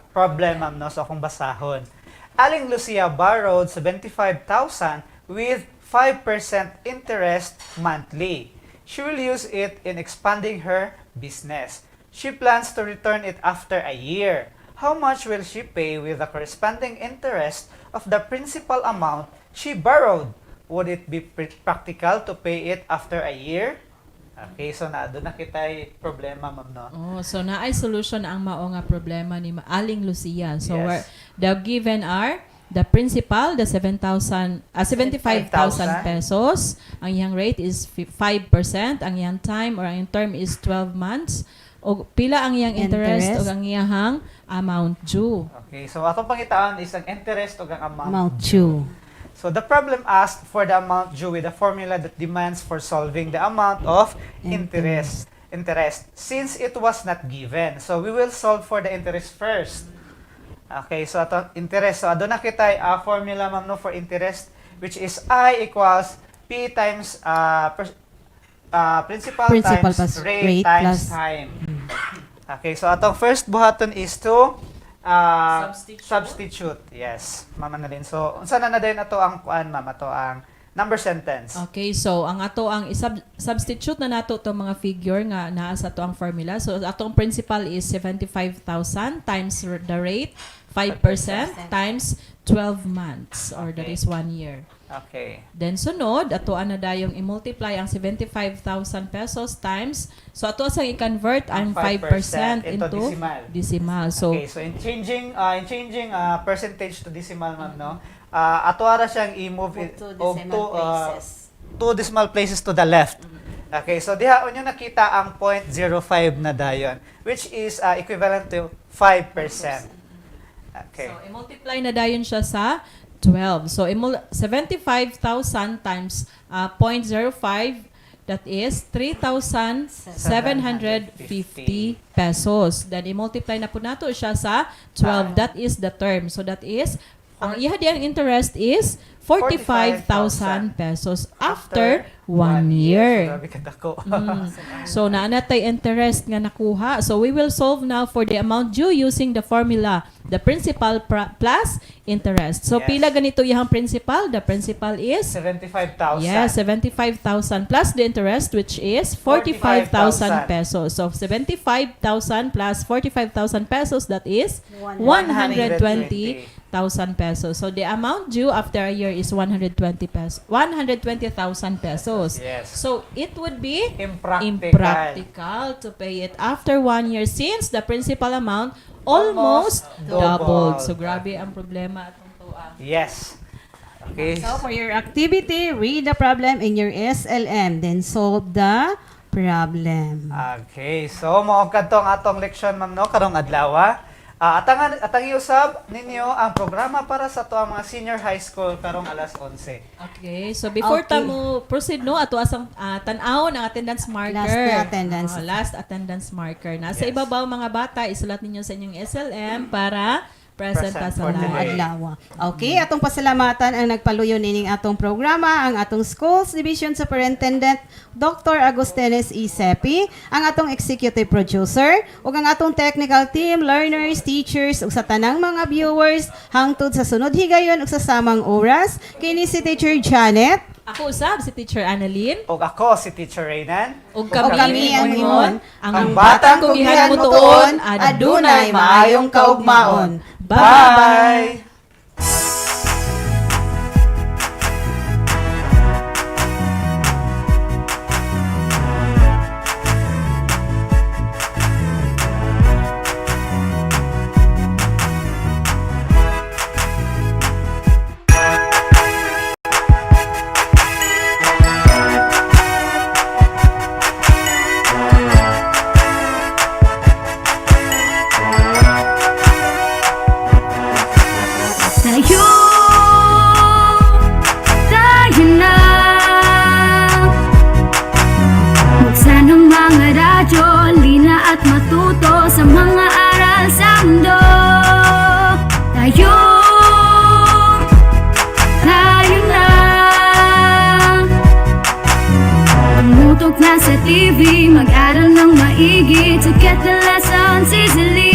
problem, ma'am, no? So, akong basahon. Aling Lucia borrowed 75,000 with 5% interest monthly. She will use it in expanding her business. She plans to return it after a year. How much will she pay with the corresponding interest of the principal amount she borrowed? Would it be practical to pay it after a year? Okay, so doon na kita problema, ma'am, no? Oh, so na ay solution ang mao nga problema ni Aling Lucia. So Yes. the given are the principal, the 75,000 pesos. Ang iyang rate is 5%. Ang iyang time or ang iyang term is 12 months. O pila ang iyang interest o ang iyang amount due. Okay, so atong pangitaan is ang interest o ang Amount due. So the problem asked for the amount due with a formula that demands for solving the amount of interest. Since it was not given. So we will solve for the interest first. Okay, so ato interest. So adto na kita formula, ma'am, no, for interest, which is I equals P times principal times plus rate rate times plus time. Okay, so atong first buhaton is to substitute. Yes, ma'am Annalyn. So, unsa na din ato ang kuan, ma'am, ato ang number sentence. Okay, so ang ato ang substitute na nato to mga figure nga naa sa ato ang formula. So atong principal is 75,000 times the rate 5% times 12 months or that is 1 year. Okay. Then sunod, ato na dayong i-multiply ang 75,000 pesos times, so ato asang i-convert ang 5% into decimal. So, okay, so in changing percentage to decimal, ma'am, no? Ato ara siyang i-move it two decimal places to the left. Okay, so diha unyo nakita ang 0.05 na dayon, which is equivalent to 5%. Okay. So, i-multiply na dayon siya sa 12. So, 75,000 times 0.05, that is 3,750 pesos. Then, i-multiply na po nato siya sa 12. That is the term. So, that is, ang iya diyang interest is 45,000 pesos after 1 year. So, naanatay interest nga nakuha. So, we will solve now for the amount due using the formula, the principal plus interest. So, pila ganito yung principal? The principal is 75,000. Yes, 75,000 plus the interest, which is 45,000 pesos. So, 75,000 plus 45,000 pesos, that is 120,000 pesos. So, the amount due after a year is 120,000 pesos. Yes. So, it would be Impractical. impractical to pay it after 1 year since the principal amount almost doubled. So, grabe ang problema atong tuwa. Yes. Okay. So, for your activity, read the problem in your SLM, then solve the problem. Okay. So, mao kadtong atong leksyon, ma'am, no, karong adlaw. Atang iusab ninyo ang programa para sa to ang mga senior high school karong alas 11. Okay, so before tamo proceed no, ato asang tan-awon ang attendance marker. Last attendance marker. Nasa ibabaw mga bata, isulat ninyo sa inyong SLM para present ka sa adlaw. Okay, atong pasalamatan ang nagpaluyo nining atong programa, ang atong Schools Division Superintendent Dr. Agostenes E. Sepi, ang atong executive producer, ug ang atong technical team, learners, teachers, ug sa tanang mga viewers hangtod sa sunod higayon ug sa samang oras. Kini si Teacher Janet. Ako usab si Teacher Annalyn. Ug ako si Teacher Raynan. Ug kami ang imon, ang batang kugihan mo tuon, adunay maayong kaugmaon. Bye! higi to get the lessons easily.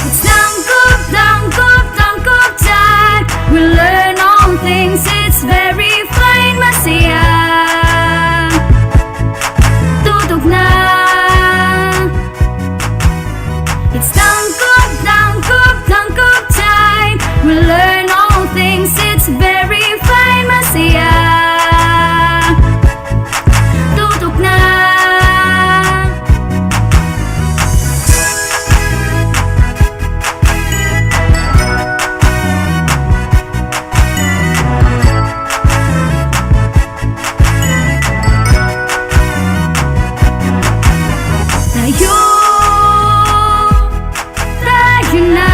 It's tangkop time. We learn all things, it's very fine, masaya. Tutok na. It's tangkop time. We learn all things, it's very fine, masaya. Tutok na. Tayo na.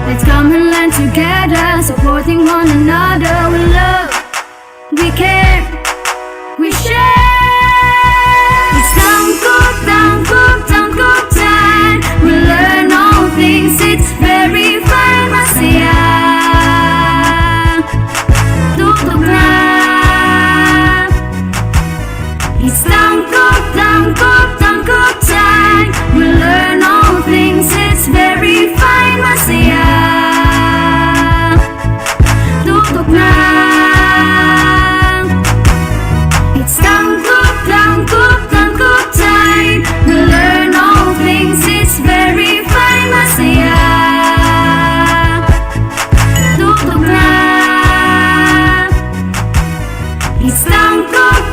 Let's come and learn together, supporting one another. We love, we care, we share. It's tangkop time. We learn all things, it's very fine, masaya. Tutok na. It's tangkop time. We learn all things, it's very fine, masaya. Tutok na. It's tangkop time. We learn all things, it's very fine, masaya. Tutok na. It's tangkop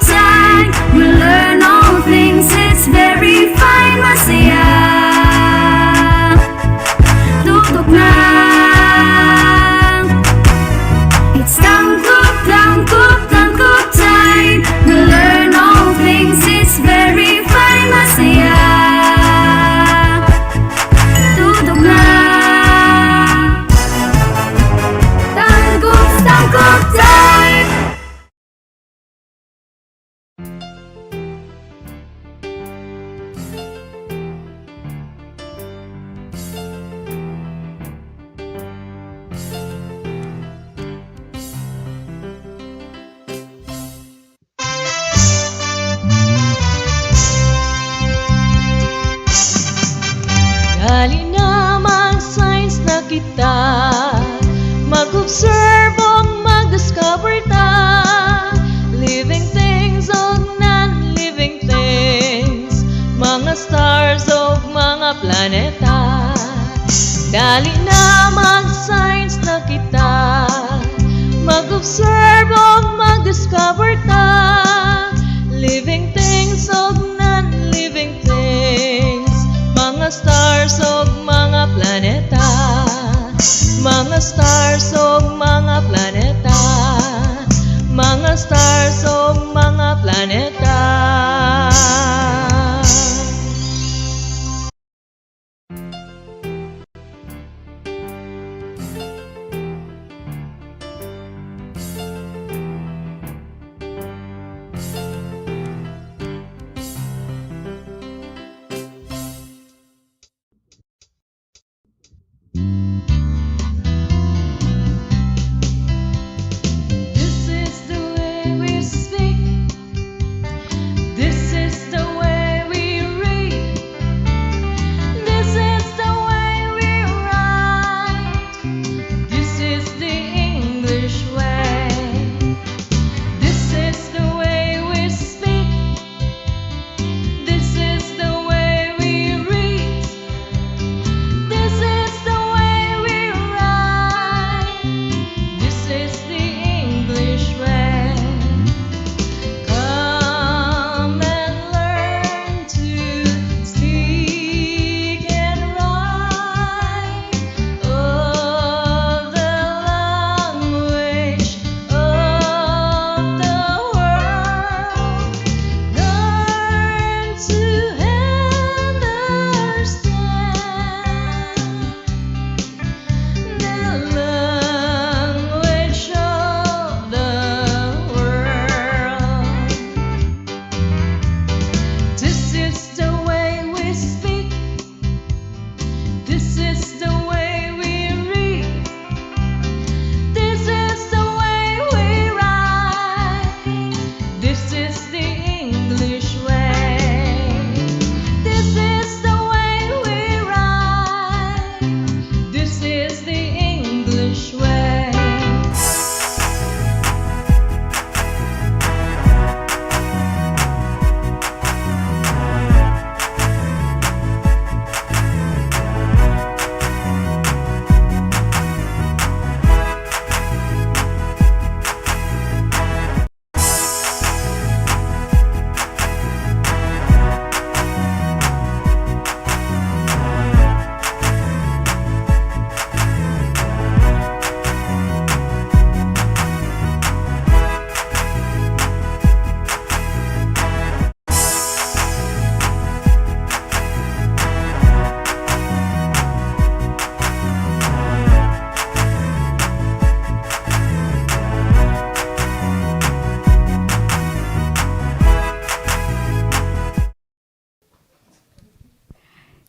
time. We learn all things, it's very fine, masaya. Tutok na. It's tangkop time. We learn all things, it's very fine, masaya. Tutok na. Tangkop time. Dali na mag-science na kita, mag-observe o mag-discover ta. Living things o non-living things, mga stars o mga planeta. Dali na mag-science na kita, mag-observe o mag-discover ta. Living things o non-living things, mga stars o mga planeta. Mga stars o mga planeta. Mga stars o mga planeta. This is the way we speak. This is the way we read. This is the way we write. This is the English way. This is the way we speak. This is the way we read. This is the way we write. This is the English way. Come and learn to speak and write of the language of the world. Learn to understand the language of the world. This is the way we speak. This is the way we read. This is the way we write.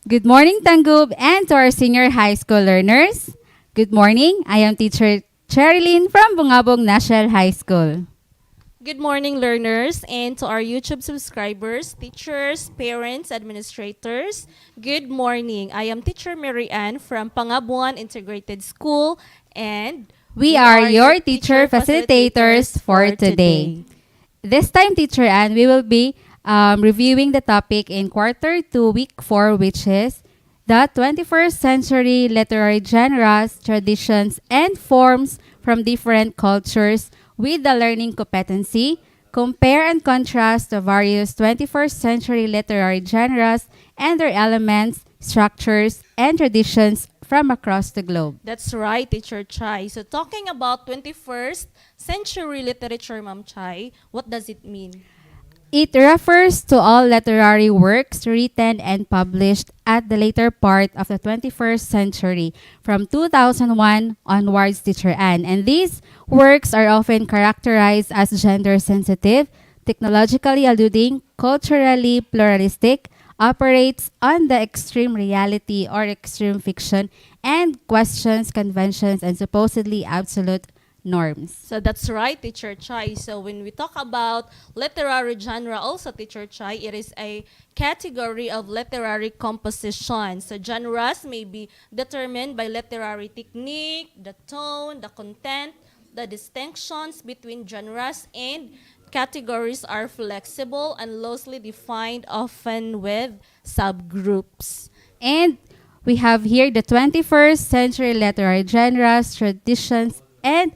Good morning, Tanggub, and to our senior high school learners. Good morning. I am teacher Cherilyn from Bungabong National High School. Good morning, learners, and to our YouTube subscribers, teachers, parents, administrators. Good morning. I am teacher Mary Ann from Pangabuan Integrated School, and We are your teacher facilitators for today. This time, Teacher Ann, we will be reviewing the topic in quarter 2, week 4, which is the 21st century literary genres, traditions, and forms from different cultures with the learning competency. Compare and contrast the various 21st century literary genres and their elements, structures, and traditions from across the globe. That's right, Teacher Chai. So talking about 21st century literature, Ma'am Chai, what does it mean? It refers to all literary works written and published at the later part of the 21st century, from 2001 onwards, Teacher Ann. And these works are often characterized as gender-sensitive, technologically alluding, culturally pluralistic, operates on the extreme reality or extreme fiction, and questions conventions and supposedly absolute norms. So that's right, Teacher Chai. So when we talk about literary genre, also Teacher Chai, it is a category of literary composition. So genres may be determined by literary technique, the tone, the content, the distinctions between genres and categories are flexible and loosely defined, often with subgroups. And we have here the 21st century literary genres, traditions, and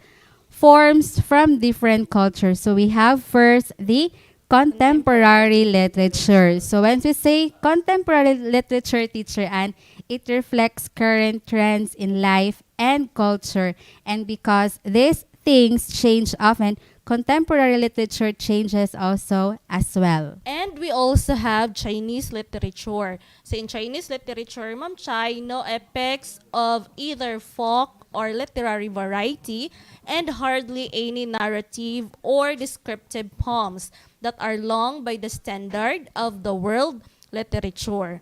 forms from different cultures. So we have first the contemporary literature. So when we say contemporary literature, Teacher Ann, it reflects current trends in life and culture. And because these things change often, contemporary literature changes also as well. And we also have Chinese literature. So in Chinese literature, Ma'am Chai, no epics of either folk or literary variety, and hardly any narrative or descriptive poems that are long by the standard of the world literature.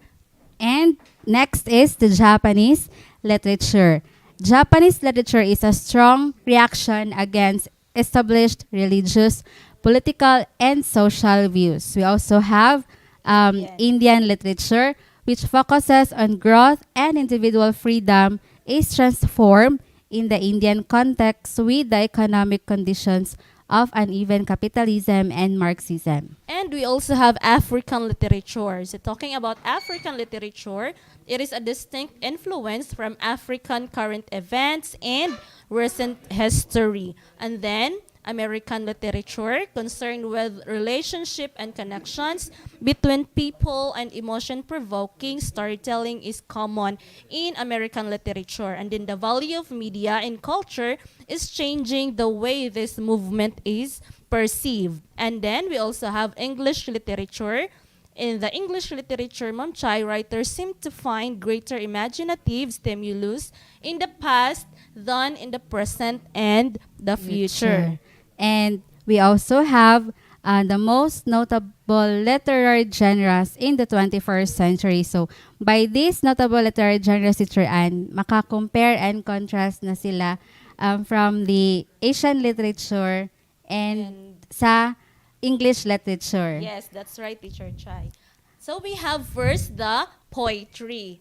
And next is the Japanese literature. Japanese literature is a strong reaction against established religious, political, and social views. We also have Indian literature, which focuses on growth and individual freedom, is transformed in the Indian context with the economic conditions of uneven capitalism and Marxism. And we also have African literature. So talking about African literature, it is a distinct influence from African current events and recent history. And then American literature, concerned with relationship and connections between people, and emotion-provoking storytelling is common in American literature. And then the value of media and culture is changing the way this movement is perceived. And then we also have English literature. In the English literature, Ma'am Chai, writers seem to find greater imaginative stimulus in the past than in the present and the future. And we also have the most notable literary genres in the 21st century. So, by these notable literary genres, Teacher Ann, maka-compare and contrast na sila from the Asian literature and sa English literature. Yes, that's right, Teacher Chai. So we have first the poetry.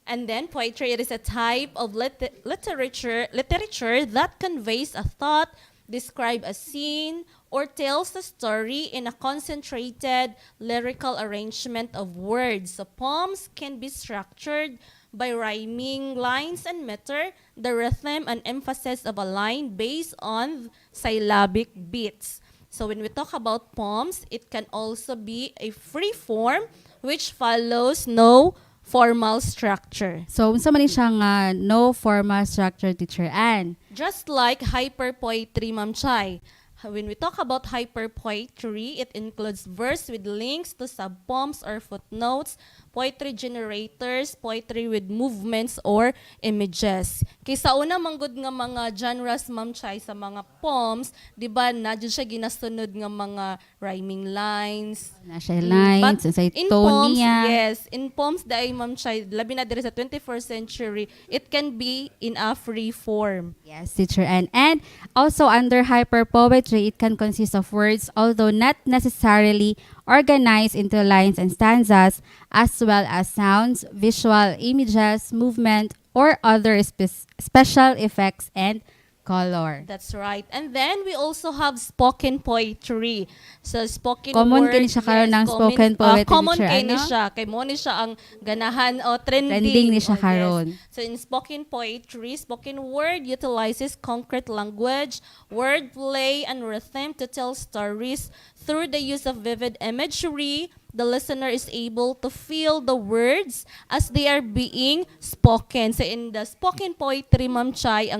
And then poetry, it is a type of literature that conveys a thought, describe a scene, or tells a story in a concentrated lyrical arrangement of words. So poems can be structured by rhyming lines and meter, the rhythm and emphasis of a line based on syllabic beats. So when we talk about poems, it can also be a free form which follows no formal structure. So, unsa man ni siya nga no formal structure, Teacher Ann? Just like hyperpoetry, Ma'am Chai. When we talk about hyperpoetry, it includes verse with links to sub-poems or footnotes, poetry generators, poetry with movements or images. Kaysa una manggod nga mga genres Ma'am Chay sa mga poems, di ba na dyan siya ginasunod nga mga rhyming lines. Na siya lines, But sa in tone poems, niya. yes, in poems dahil Ma'am Chay, labi na diri sa 21st century, it can be in a free form. Yes, teacher Ann. And also under hyperpoetry, it can consist of words, although not necessarily organized into lines and stanzas, as well as sounds, visual images, movement, or other special effects and color. That's right. And then we also have spoken poetry. So spoken Common word. kini siya karon ng spoken poetry, Common teacher, kini ano? siya. Kay mo ni siya ang ganahan o trending. Trending ni siya Oh, yes. karon. So in spoken poetry, spoken word utilizes concrete language, wordplay, and rhythm to tell stories through the use of vivid imagery. The listener is able to feel the words as they are being spoken. So in the spoken poetry, Ma'am Chay,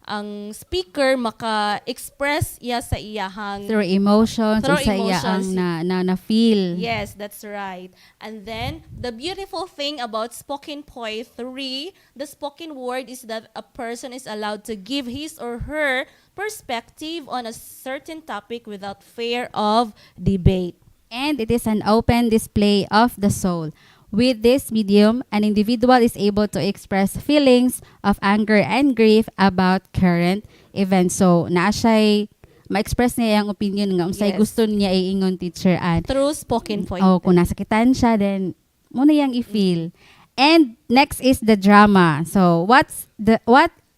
ang speaker maka-express iya sa iyahang Through emotions, through sa iya ang emotions. na-feel. Yes, that's right. And then, the beautiful thing about spoken poetry, the spoken word is that a person is allowed to give his or her perspective on a certain topic without fear of debate. And it is an open display of the soul. With this medium, an individual is able to express feelings of anger and grief about current events. So, naa siya'y ma-express niya yung opinion nga unsay Yes. gusto niya iingon, teacher Ann. Through spoken poetry. Oh, kung nasakitan siya, then muna yang i-feel. And next is the drama. So, what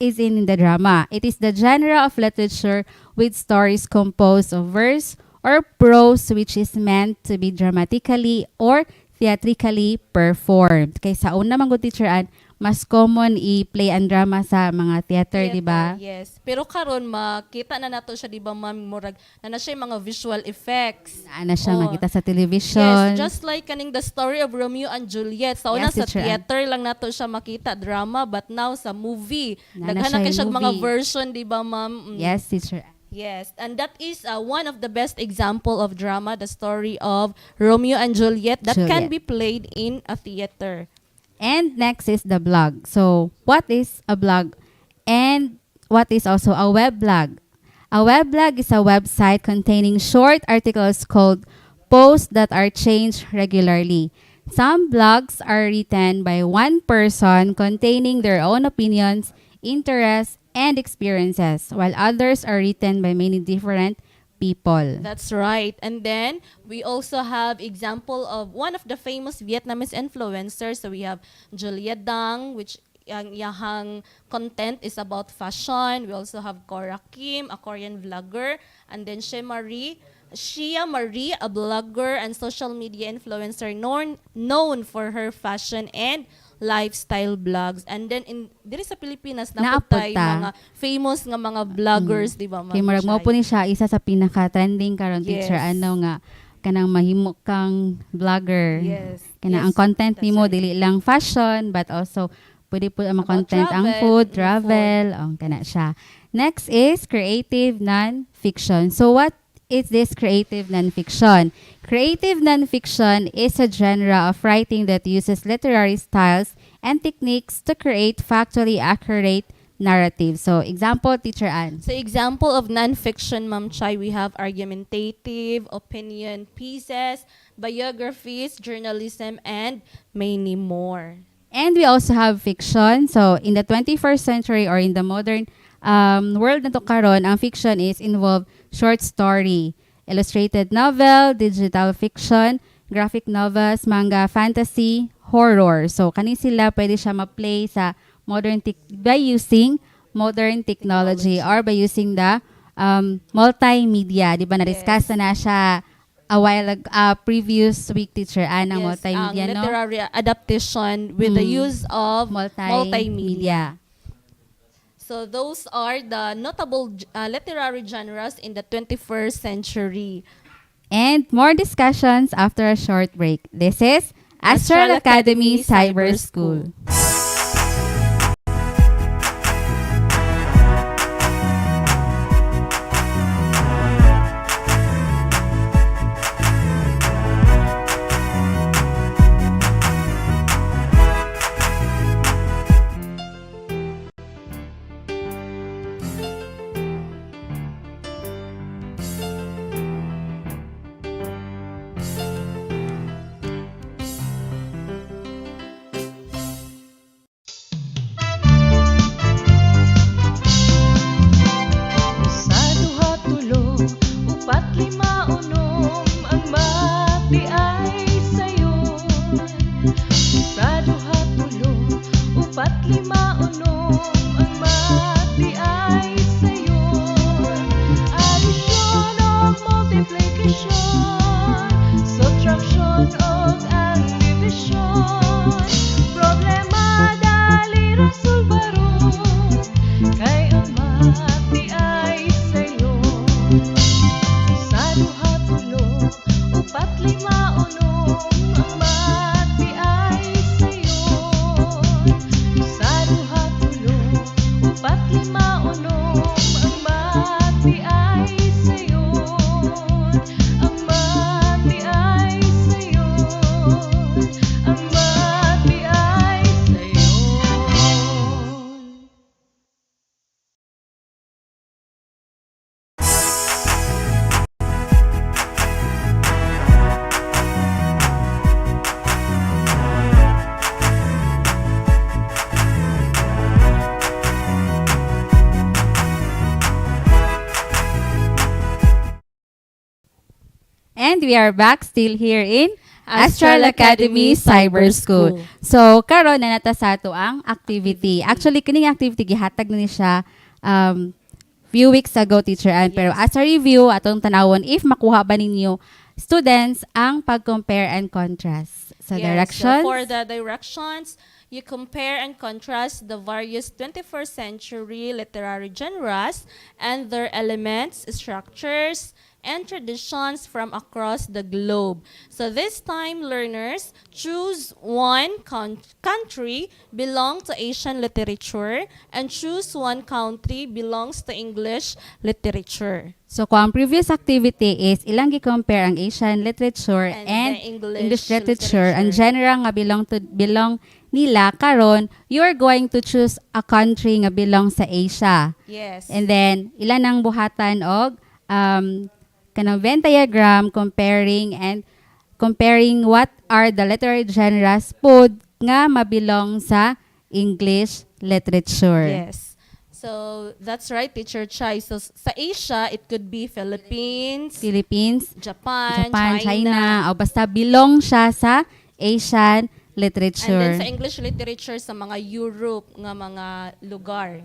is in the drama? It is the genre of literature with stories composed of verse or prose which is meant to be dramatically or theatrically performed. Kay sa una man gud, teacher Ann, mas common i-play ang drama sa mga theater, di ba? Yes. Pero karon makita na nato siya, di ba, ma'am, murag na siya yung mga visual effects. Ana siya Oh. makita sa television. Yes, just like kaning the story of Romeo and Juliet. Sa una Yes, sa teacher Ann. theater lang nato siya makita drama, but now sa movie. Na Daghan na siya kay yung siya mga movie. version, di ba, ma'am? Yes, teacher Ann. Yes, and that is one of the best example of drama, the story of Romeo and Juliet that can Juliet. be played in a theater. And next is the blog. So, what is a blog? And what is also a web blog? A web blog is a website containing short articles called posts that are changed regularly. Some blogs are written by one person containing their own opinions, interests, and experiences, while others are written by many different people. That's right. And then we also have example of one of the famous Vietnamese influencers. So we have Julia Dang, which ang iyahang content is about fashion. We also have Cora Kim, a Korean vlogger, and then Shea Marie, a blogger and social media influencer known for her fashion and lifestyle vlogs. And then diri sa Pilipinas Naapod naputay ta. mga famous nga mga vloggers, di ba? Kay murag mo po ni siya isa sa pinaka-trending karon, teacher, Yes. ano nga kanang mahimo kang vlogger. Yes. Kanang ang content nimo dili lang fashion but also pwede po ang content ang travel, food, travel, ang kana siya. Next is creative non-fiction. So what is this creative non-fiction? Creative non-fiction is a genre of writing that uses literary styles and techniques to create factually accurate narratives. So, example, teacher Ann. So example of non-fiction, Ma'am Chai, we have argumentative, opinion pieces, biographies, journalism, and many more. And we also have fiction. So, in the 21st century or in the modern world na to karon, ang fiction is involve short story, illustrated novel, digital fiction, graphic novels, manga, fantasy, horror. So, kani sila pwede siya ma-play sa by using modern technology or by using the multimedia. Di ba, na-discuss na siya a while previous week, teacher Ann, ang multimedia, ang no? literary adaptation with the use of multimedia. So those are the notable literary genres in the 21st century. And more discussions after a short break. This is Astral Academy Cyber School. we are back still here in Astral Academy Cyber School. So, karon na nata sa ato ang activity. Actually, kining activity gihatag na ni siya few weeks ago, Teacher Ann. Pero as a review, atong tanawon if makuha ba ninyo students ang pag-compare and contrast sa directions. So for the directions, you compare and contrast the various 21st century literary genres and their elements, structures, and traditions from across the globe. So this time, learners choose one country belong to Asian literature and choose one country belongs to English literature. So, kung ang previous activity is ilang gi-compare ang Asian literature and the English literature, ang genre nga belong nila karon, you're going to choose a country nga belong sa Asia. Yes. And then ilan ang buhatan og kanang Venn diagram comparing what are the literary genres pod nga mabilong sa English literature. Yes. So that's right, Teacher Chai. So sa Asia, it could be Philippines, Japan, China, o basta bilong siya sa Asian literature. And then sa English literature sa mga Europe nga mga lugar.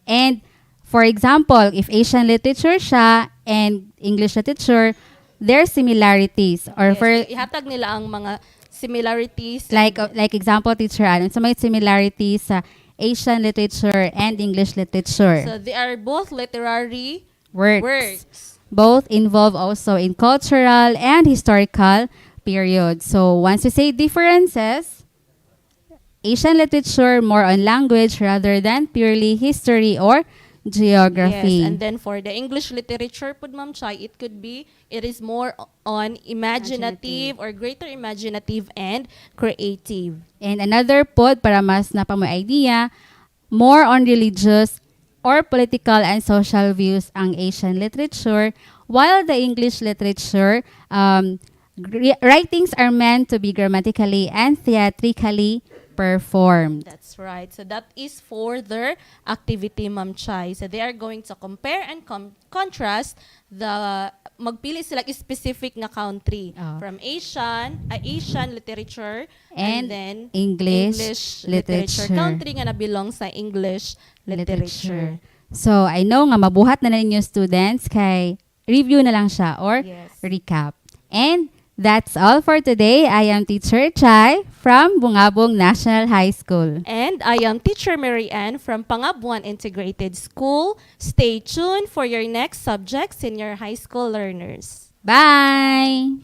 And for example, if Asian literature siya and English literature, there are similarities. Or Yes, for ihatag nila ang mga similarities. like example, Teacher Ann, so may similarities sa Asian literature and English literature. So they are both literary works. Both involve also in cultural and historical periods. So once you say differences, Asian literature more on language rather than purely history or geography. Yes, and then for the English literature, pud Ma'am Chai, it is more on imaginative or greater imaginative and creative. And another pod, para mas napamo idea, more on religious or political and social views ang Asian literature, while the English literature, writings are meant to be grammatically and theatrically performed. That's right. So that is for their activity, Ma'am Chai. So they are going to compare and contrast magpili sila specific na country from Asian literature and then English literature. Country nga nabilong sa English literature. So I know nga mabuhat na ninyo students kay review na lang siya or recap. And that's all for today. I am Teacher Chai from Bungabong National High School. And I am Teacher Mary Ann from Pangabuan Integrated School. Stay tuned for your next subject, senior high school learners. Bye!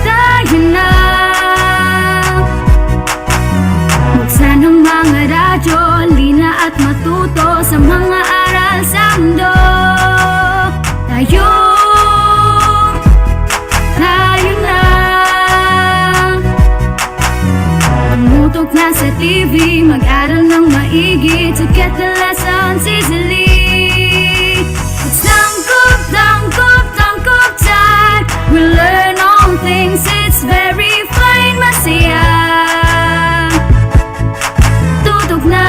Tayo na buksan ang mga radyo, lina at matuto sa mga aral sa mundo. Tayo na tumutok na sa TV, mag-aral ng maigi to get the lessons easily. It's tangkop, tangkop, tangkop time. We learn all things, it's very fine, masaya. Tutok na.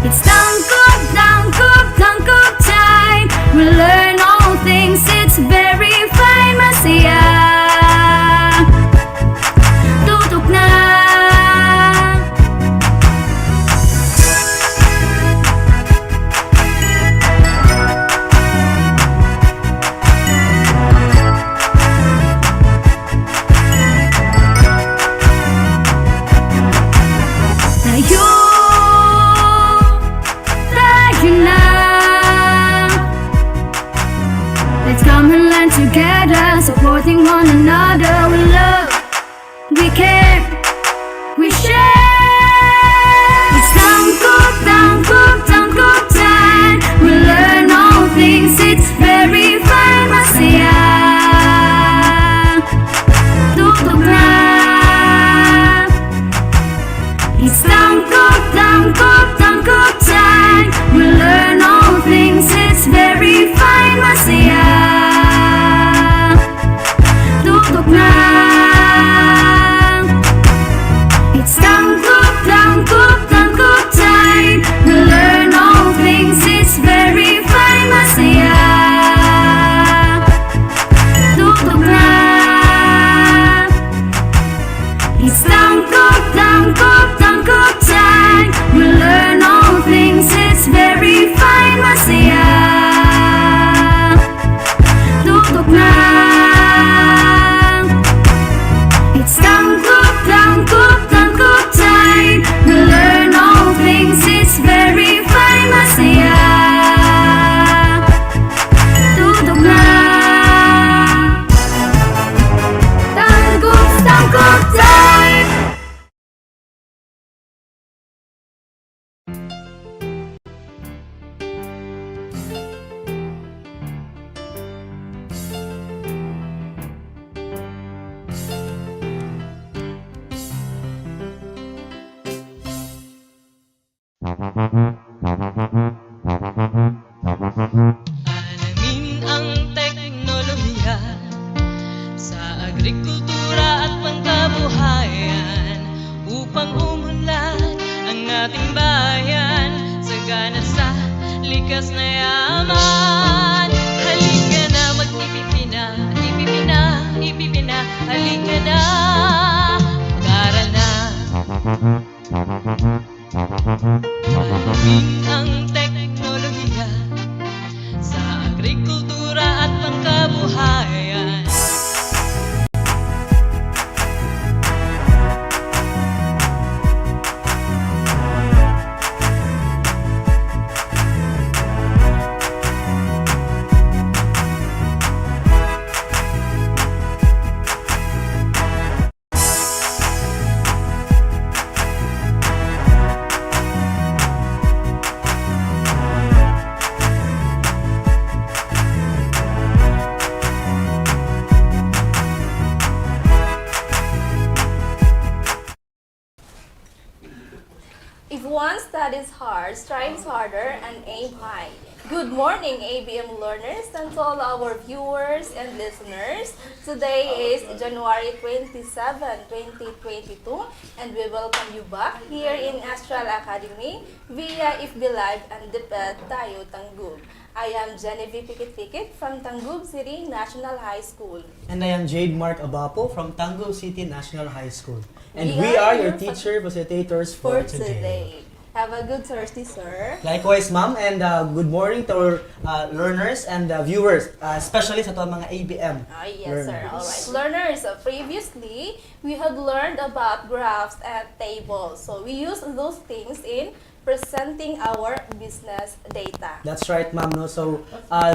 It's tangkop, tangkop, tangkop time. We learn all things, it's very fine, masaya. Tutok na. Tayo na. Let's come and learn together, supporting one another. We love, we care, we share. It's tangkop, tangkop, tangkop time. We learn Alamin ang teknolohiya sa agrikultura at pangkabuhayan upang umunlad ang ating bayan sagana sa likas na yaman. Halika na mag-ipipina, ipipina, ipipina. Halika na, mag-aral na. Alamin ang teknolohiya sa agrikultura at pangkabuhayan. If one studies hard, strives harder, and aim high. Good morning, ABM learners, and to all our viewers and listeners. Today is January 27, 2022, and we welcome you back here in Astral Academy via FB Live and DepEd Tayo Tanggub. I am Genevieve Pikit-Pikit from Tanggub City National High School. And I am Jade Mark Abapo from Tanggub City National High School. And we are your teacher facilitators for today. Have a good Thursday, sir. Likewise, ma'am, and good morning to our learners and viewers, especially sa mga ABM Yes, sir. learners. All right. Learners, previously, we had learned about graphs and tables. So, we use those things in presenting our business data. That's right, ma'am. No? So,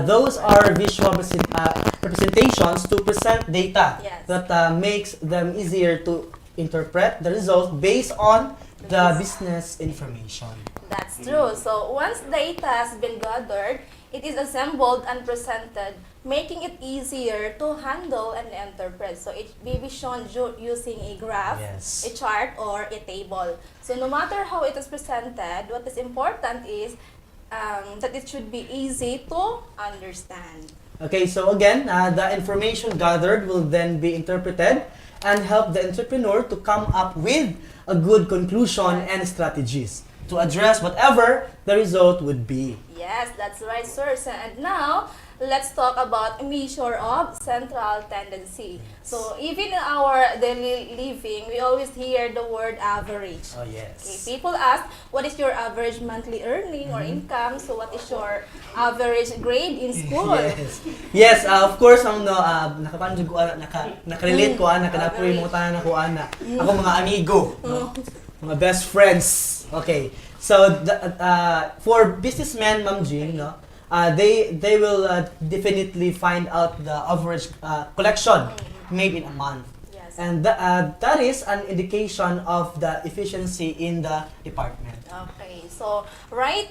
those are visual representations to present data that makes them easier to interpret the results based on the business information. That's true. So once data has been gathered, it is assembled and presented, making it easier to handle and interpret. So it may be shown using a graph, a chart, or a table. So no matter how it is presented, what is important is that it should be easy to understand. Okay, so again, the information gathered will then be interpreted and help the entrepreneur to come up with a good conclusion and strategies to address whatever the result would be. Yes, that's right, sir. So, and now, let's talk about measure of central tendency. So, even in our daily living, we always hear the word average. Oh, yes. Okay, people ask, what is your average monthly earning or income? So, what is your average grade in school? Yes, of course, nakapanjug ko, nakarelate ko, nakanapoy mga tanan ko, ako mga amigo, no? Mga best friends. Okay, so for businessmen, Ma'am Jean, no, they will definitely find out the average collection made in a month. And that is an indication of the efficiency in the department. Okay, so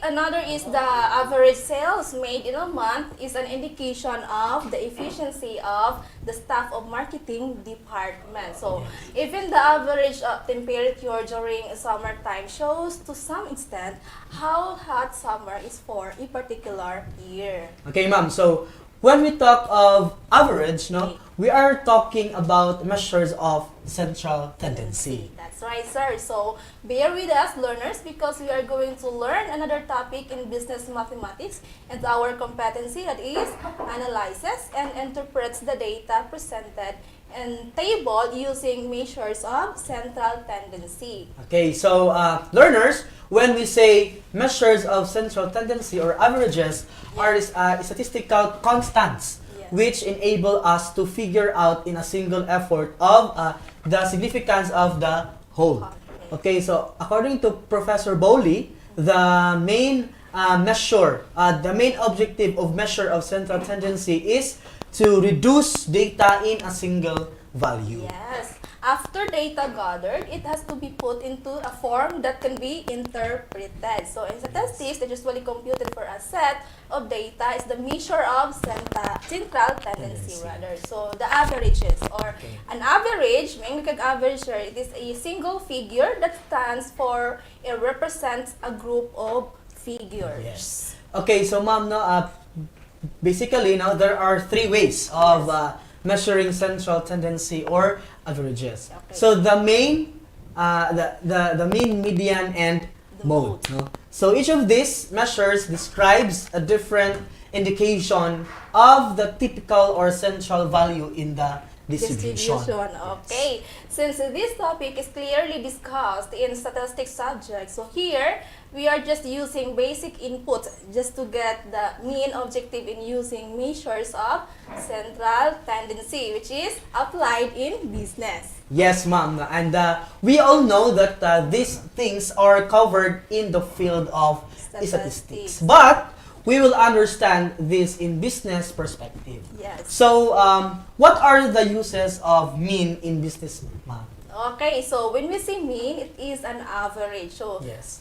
another is the average sales made in a month is an indication of the efficiency of the staff of marketing department. So even the average temperature during summertime shows to some extent how hot summer is for a particular year. Okay, ma'am. So when we talk of average, no, we are talking about measures of central tendency. That's right, sir. So bear with us, learners, because we are going to learn another topic in business mathematics, and our competency, that is analyzes and interprets the data presented in table using measures of central tendency. Okay, so learners, when we say measures of central tendency or averages are statistical constants which enable us to figure out in a single effort of the significance of the whole. Okay, so according to Professor Bowley, the main the main objective of measure of central tendency is to reduce data in a single value. Yes. after data gathered, it has to be put into a form that can be interpreted. So in statistics, they usually computed for a set of data is the measure of central tendency rather. So the averages or an average, may average, it is a single figure that stands for, it represents a group of figures. Yes. Okay, so ma'am, no, basically, now there are three ways of measuring central tendency or averages. Okay. So the main, the mean, median, and mode. No? So each of these measures describes a different indication of the typical or central value in the distribution. Okay. Since this topic is clearly discussed in statistics subject, so here we are just using basic inputs just to get the main objective in using measures of central tendency, which is applied in business. Yes, ma'am. And we all know that these things are covered in the field of statistics. But we will understand this in business perspective. Yes. So, what are the uses of mean in business, ma'am? Okay, so when we say mean, it is an average. So yes.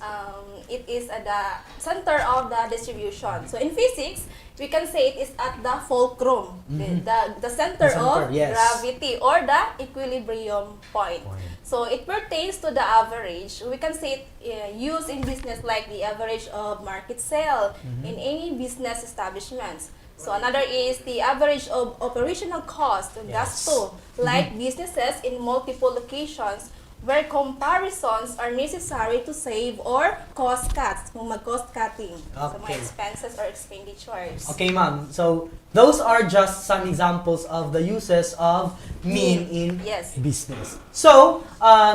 It is at the center of the distribution. So in physics, we can say it is at the fulcrum, the center of gravity or the equilibrium point. So it pertains to the average. We can say it used in business like the average of market sale in any business establishments. So another is the average of operational cost, gasto, like businesses in multiple locations where comparisons are necessary to save or cost cuts, kung mag-cost cutting, so mga expenses or expenditures. Okay, ma'am. So those are just some examples of the uses of mean in business. So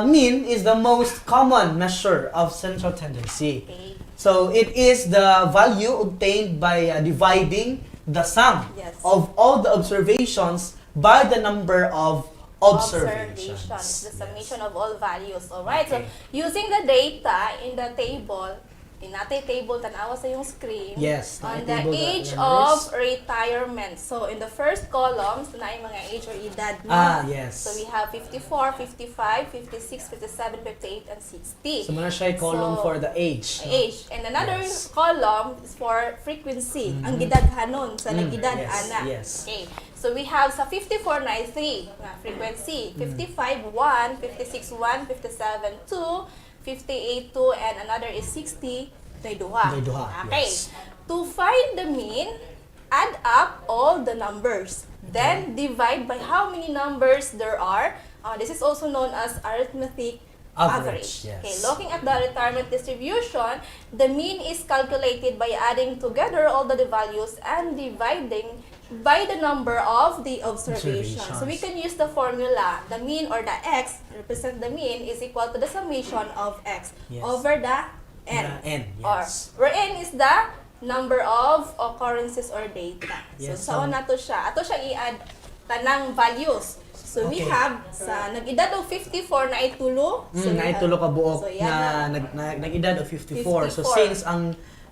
mean is the most common measure of central tendency. Okay. So it is the value obtained by dividing the sum of all the observations by the number of observations. The summation of all values. Alright, so using the data in the table, natin table, tanawa sa yung screen, on the age of retirement. So in the first column, so na yung mga age or edad mo. So we have 54, 55, 56, 57, 58, and 60. So muna siya yung column for the age. Age. And another column is for frequency. Ang gidaghanon sa nagidad ana. Okay. So we have sa 54 na 3 na frequency, 55 1, 56 1, 57 2, 58 2, and another is 60 may duha. Okay. To find the mean, add up all the numbers. Then divide by how many numbers there are. This is also known as arithmetic average. Okay, looking at the retirement distribution, the mean is calculated by adding together all the values and dividing by the number of the observations. So we can use the formula, the mean or the x, represent the mean is equal to the summation of x over the n. Or where n is the number of occurrences or data. So na to siya. Ato siya i-add tanang values. So we have sa nag-edad of 54 na itulo. So naitulo ka buok na nag-edad of 54. So since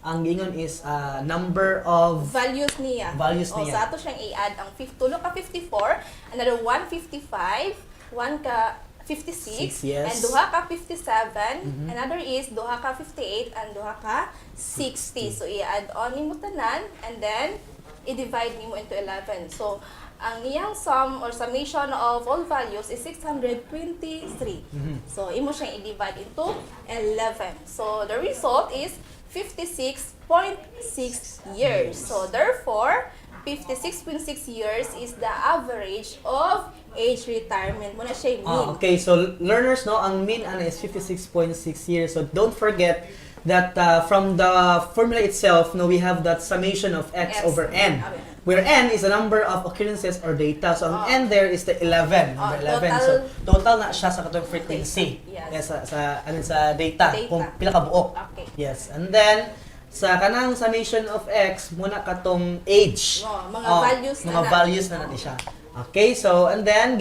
ang gingon is number of values niya. So ato siyang i-add ang tulo ka 54, another 155, 1 ka 56, and duha ka 57, another is duha ka 58, and duha ka 60. So i-add on nimo tanan, and then i-divide nimo into 11. So ang iyang sum or summation of all values is 623. So imo siyang i-divide into 11. So the result is 56.6 years. So therefore, 56.6 years is the average of age retirement. Muna siya mean. Okay, so learners, no, ang mean is 56.6 years. So don't forget that from the formula itself, no, we have that summation of x over n, where n is the number of occurrences or data. So ang n there is the 11, number 11. So total na siya sa katong frequency. Sa data. Kung pila ka buok. Yes. And then sa kanang summation of x, muna katong age. Mga values na natin siya. Okay, so and then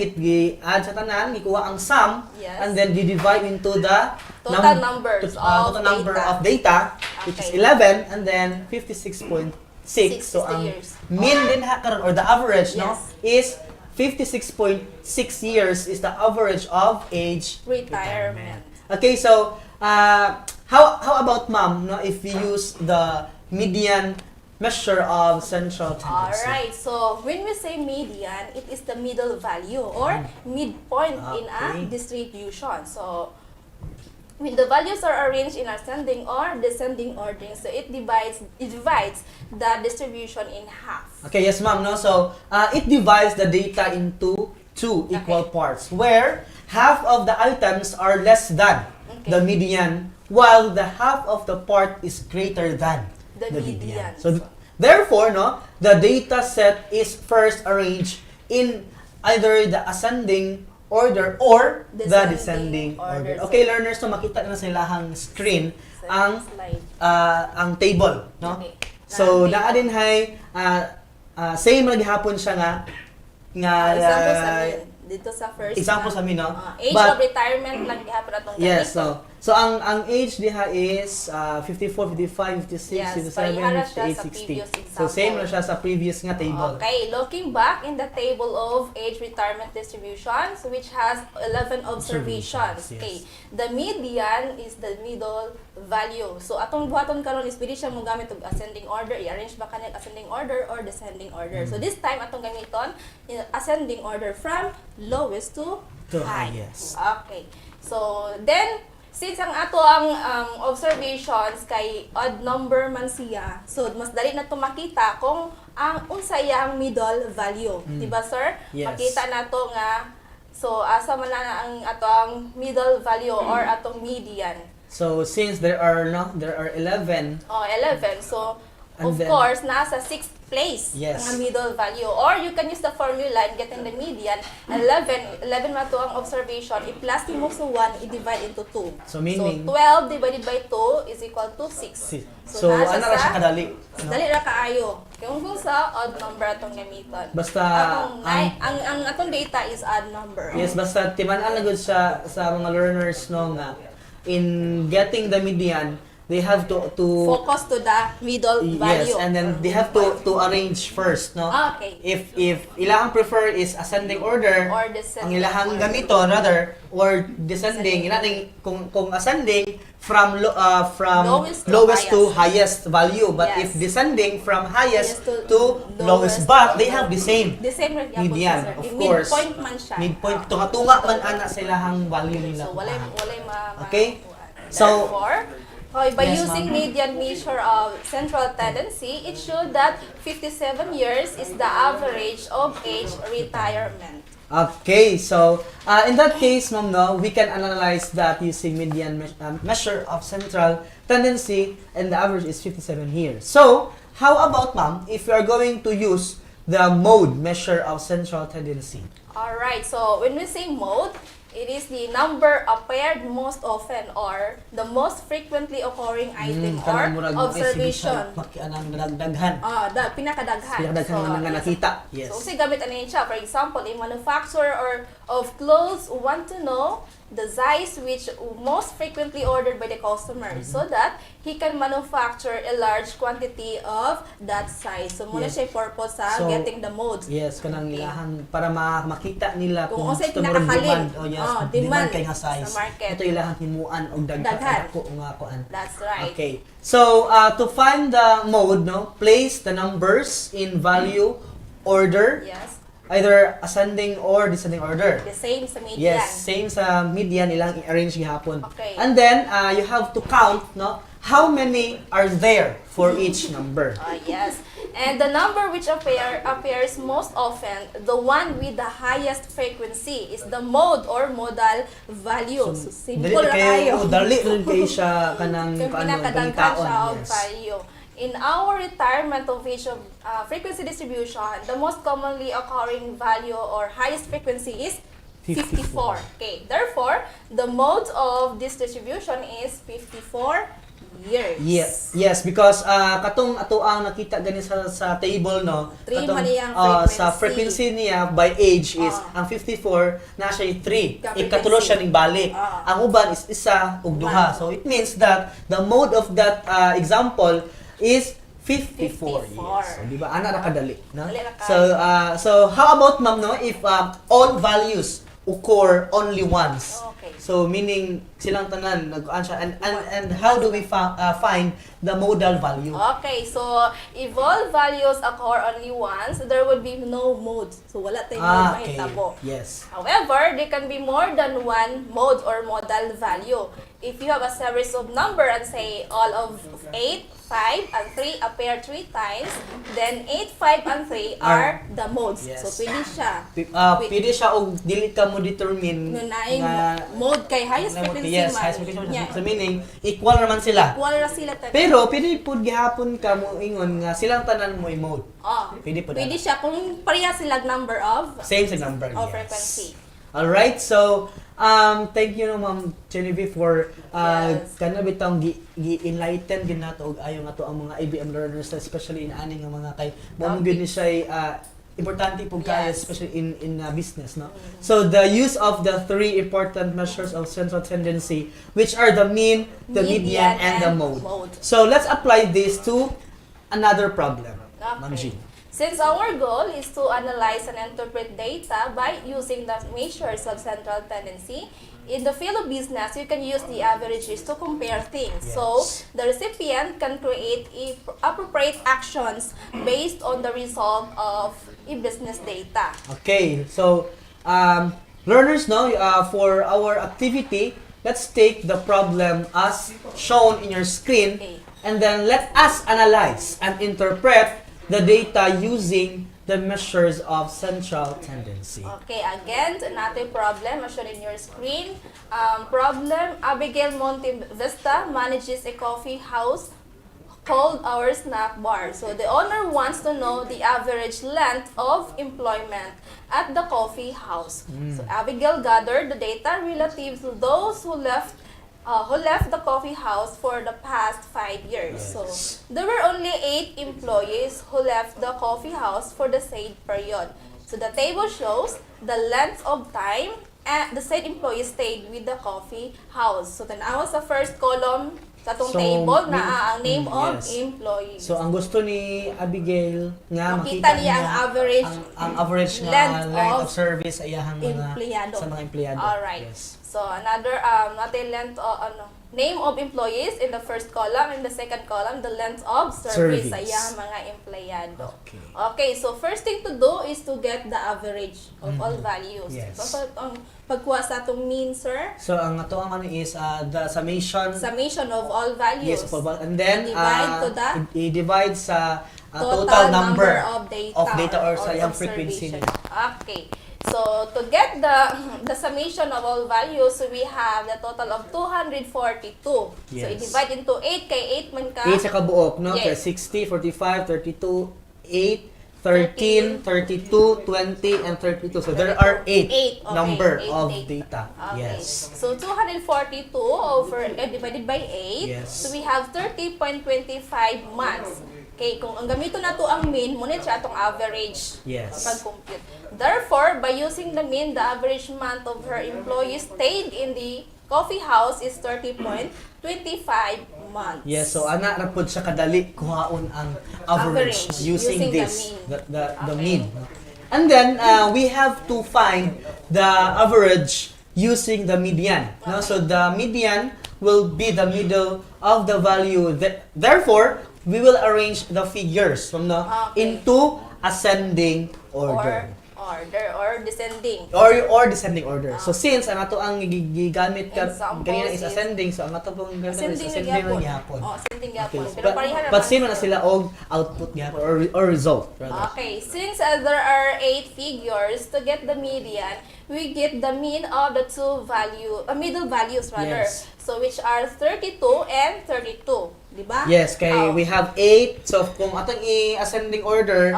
add sa tanan, gikuha ang sum, and then divide into the total numbers of data, which is 11, and then 56.6. So ang mean din ha karon or the average, no, is 56.6 years is the average of age Retirement. Okay, so how about ma'am, no, if we use the median measure of central tendency? Alright, so when we say median, it is the middle value or midpoint in a distribution. So when the values are arranged in ascending or descending ordering, so it divides the distribution in half. Okay, yes ma'am, no, so it divides the data into two equal parts where half of the items are less than the median while the half of the part is greater than the median. So therefore, no, the data set is first arranged in either the ascending order or the descending order. Okay, learners, so makita na sa ilahang screen ang table, no? So naa din hay same lagi hapon siya nga Example sa amin, dito sa first example sa amin, no? age of retirement lang gihapon atong yes, so ang age diha is 54, 55, 56, Yes, 57, parihara siya 58, sa 60. previous So same example. na siya sa previous nga table. Okay, looking back in the table of age retirement distributions, which has 11 observations. Yes. Okay, the median is the middle value. So atong buhaton karon is pwede siya mo gamit og ascending order, i-arrange ba kanang ascending order or descending order. So this time atong gamiton in ascending order from lowest to highest. Okay. So then since ang ato ang observations kay odd number man siya, so mas dali na to makita kung ang unsay ang middle value, di ba sir? Yes. Makita nato nga so asa man na ang ato ang middle value or atong median. So since there are 11, 11. So And of then- course nasa 6th place Yes. ang middle value, or you can use the formula and get in the median. 11 man to ang observation, i-plus mo sa 1, i-divide into 2. So meaning- 12 divided by 2 is equal to 6. so nasa ano ra siya kadali? Dali ra kaayo. Kung sa odd number atong gamiton. Basta ang atong data is odd number. Yes, basta timan-an na gud siya sa mga learners no nga in getting the median, they have to Focus to the middle value. yes, and then they have to arrange first, no? Okay. If ilahang prefer is ascending order, Or ang descending ilahang order. gamiton rather or descending, inating kung ascending from lowest to highest value, but Yes. if descending from highest Highest to lowest, but they have the same The same rin yapon, median, sir. of Yung course. Midpoint man siya. Midpoint, tunga-tunga man ana sa ilahang value nila. So, walay Okay? So, therefore, by Yes, using ma'am. median measure of central tendency, it showed that 57 years is the average of age retirement. okay, so in that case, ma'am, no, we can analyze that using median measure of central tendency, and the average is 57 years. So, how about, ma'am, if we are going to use the mode measure of central tendency? Alright, so when we say mode, it is the number appeared most often or the most frequently occurring item or observation. Daghan. Pinakadaghan. Pinakadaghan nga nakita. Yes. So, kasi gamit ano yun siya. For example, a manufacturer or of clothes want to know the size which most frequently ordered by the customer so that he can manufacture a large quantity of that size. So, muna Yes. siya purpose sa So, getting the modes. Yes, kanang ilahang para makita nila Kung kung unsay gusto mo rin pinakahalin. demand. Oh, yes, Demand demand kay nga size. sa market. Ito ilahang himuan og Daghan. daghan ko nga kuan. That's right. Okay. So, to find the mode, no, place the numbers in value order, Yes. either ascending or descending order. The same sa median. Yes, same sa median ilang i-arrange gihapon. Okay. And then you have to count, no, how many are there for each number. Yes. And the number which appears most often, the one with the highest frequency, is the mode or modal value. So, simple na kayo. Dali rin kayo siya kanang Kung pinakadaghan balitaon. siya og Yes. value. In our retirement of age of frequency distribution, the most commonly occurring value or highest frequency is 54. Okay. Therefore, the mode of this distribution is 54 years. Yes, because katong ato ang nakita gani sa table, no. Three Katong, man iyang sa frequency niya by age is ang 54 na siya 3. Ikatulo siya ning balik. Ang uban is isa ug duha. So it means that the mode of that example is 54. 54. Yes. So, di ba? Ana ra kadali, no? Dali ra ka. So how about ma'am, no, if all values occur only once? Okay. So meaning silang tanan nag-kuan siya, and how do we find the modal value? Okay, so if all values occur only once, there would be no mode. So wala tayong mode Okay. mahitabo. Yes. However, there can be more than one mode or modal value. If you have a series of number and say all of 8, 5, and 3 appear 3 times, then 8, 5, and 3 are the modes. Yes. So pwede siya. Pwede siya og dili ka mo determine Nunaing mode kay highest frequency yes, man. highest frequency. Yeah. So meaning equal naman sila. Equal ra sila tanan. Pero pwede pud gihapon ka mo ingon nga silang tanan mo i-mode. Oh, Pwede po pwede siya kung pareha sila number of Same sa number. of yes. frequency. All right. So thank you no Ma'am Genevieve for kana bitang gi-enlighten gid nato og ayo nga to ang mga ABM learners, especially in ani nga mga kay mo gyud ni siya importante po kayo, especially in business, no? So the use of the three important measures of central tendency, which are the mean, the median, and the mode. So let's apply this to another problem, Ma'am Jean. Since our goal is to analyze and interpret data by using the measures of central tendency, in the field of business, you can use the averages to compare things. Yes. So, the recipient can create appropriate actions based on the result of business data. Okay, so learners, no, for our activity, let's take the problem as shown in your screen, and then let us analyze and interpret the data using the measures of central tendency. Okay, again, another problem as shown in your screen. Problem, Abigail Monte Vista manages a coffee house called our snack bar. So the owner wants to know the average length of employment at the coffee house. So Abigail gathered the data relative to those who left the coffee house for the past 5 years. So there were only 8 employees who left the coffee house for the said period. So the table shows the length of time and the said employee stayed with the coffee house. So tanawa sa first column sa tong table na ang name of employee. So ang gusto ni Abigail nga makita niya ang average ang average nga length of service sa iyang mga sa mga empleyado. All right. Yes. So another length name of employees in the first column, in the second column the length of service sa iyang mga empleyado. Okay, so first thing to do is to get the average of all values. Yes. So ang pagkuha sa atong mean, sir. So ang ato ang ano is the summation Summation of all values. Yes, and then divide to the i-divide sa total number of data or sa iyang frequency. Okay. So to get the summation of all values, we have the total of 242. Yes. So i-divide into 8 kay 8 man ka. 8 sa kabuok, no? Yes. Kaya 60, 45, 32, 8, 13, 32, 20, and 32. So there are 8 number of data. Okay. Yes. So 242 divided by 8. Yes. So we have 30.25 months. Okay, kung ang gamito na to ang mean, muna siya atong average. Yes. Pag-compute. Therefore, by using the mean, the average month of her employees stayed in the coffee house is 30.25 months. Yes, so ana ra pud siya kadali kuhaon ang average using this the mean. And then we have to find the average using the median. No? So the median will be the middle of the value. Therefore, we will arrange the figures into ascending order. Or descending. Or descending order. So since ang ato ang gigamit kanina is ascending, so ang ato pong ascending lang gihapon. Ascending gihapon. Okay. Pero pareha But same na sila og output gihapon or result rather. Okay, since there are 8 figures, to get the median, we get the mean of the middle values rather. Yes. So which are 32 and 32, di ba? Yes, kay we have 8. So kung atong i-ascending order,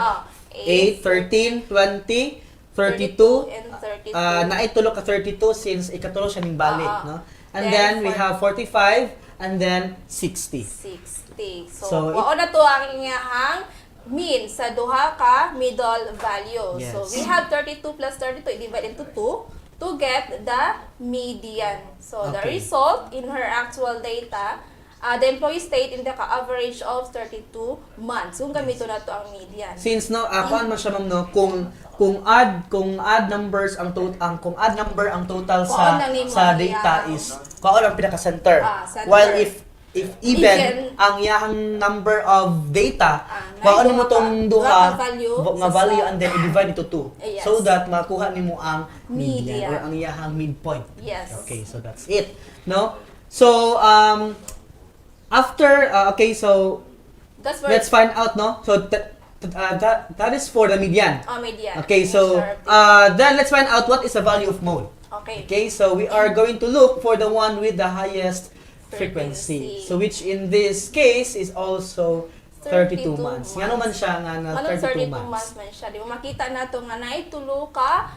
8, 13, 20, 32, and 32. Naitulo ka 32 since ikatulo siya ning balik, no? And then we have 45 and then 60. 60. So, So, wao na to ang iyahang mean sa duha ka middle value. Yes. So we have 32 plus 32 divide into 2 to get the median. So the Okay. result in her actual data the employee stayed in the average of 32 months. Kung gamito na to ang median. Since no, kuan man siya ma'am no, kung add numbers ang kung add number ang total Kuhaan lang ni sa mo, data yeah. is kuan ang pinaka center. Center. While if even ang iyang number of data, kuhaan mo tong duha nga value and then i-divide into 2 Yes. so that makuha nimo ang median Median. or ang iyang midpoint. Yes. Okay, so that's it. No? So after okay, so That's where let's find out, no? So that is for the median. median. Okay, so then let's find out what is the value of mode. Okay. Okay, so we are going to look for the one with the highest frequency. So which in this case is also 32 months. Ngano man siya nga na 32 months. man siya. Di ba makita nato nga naitulo ka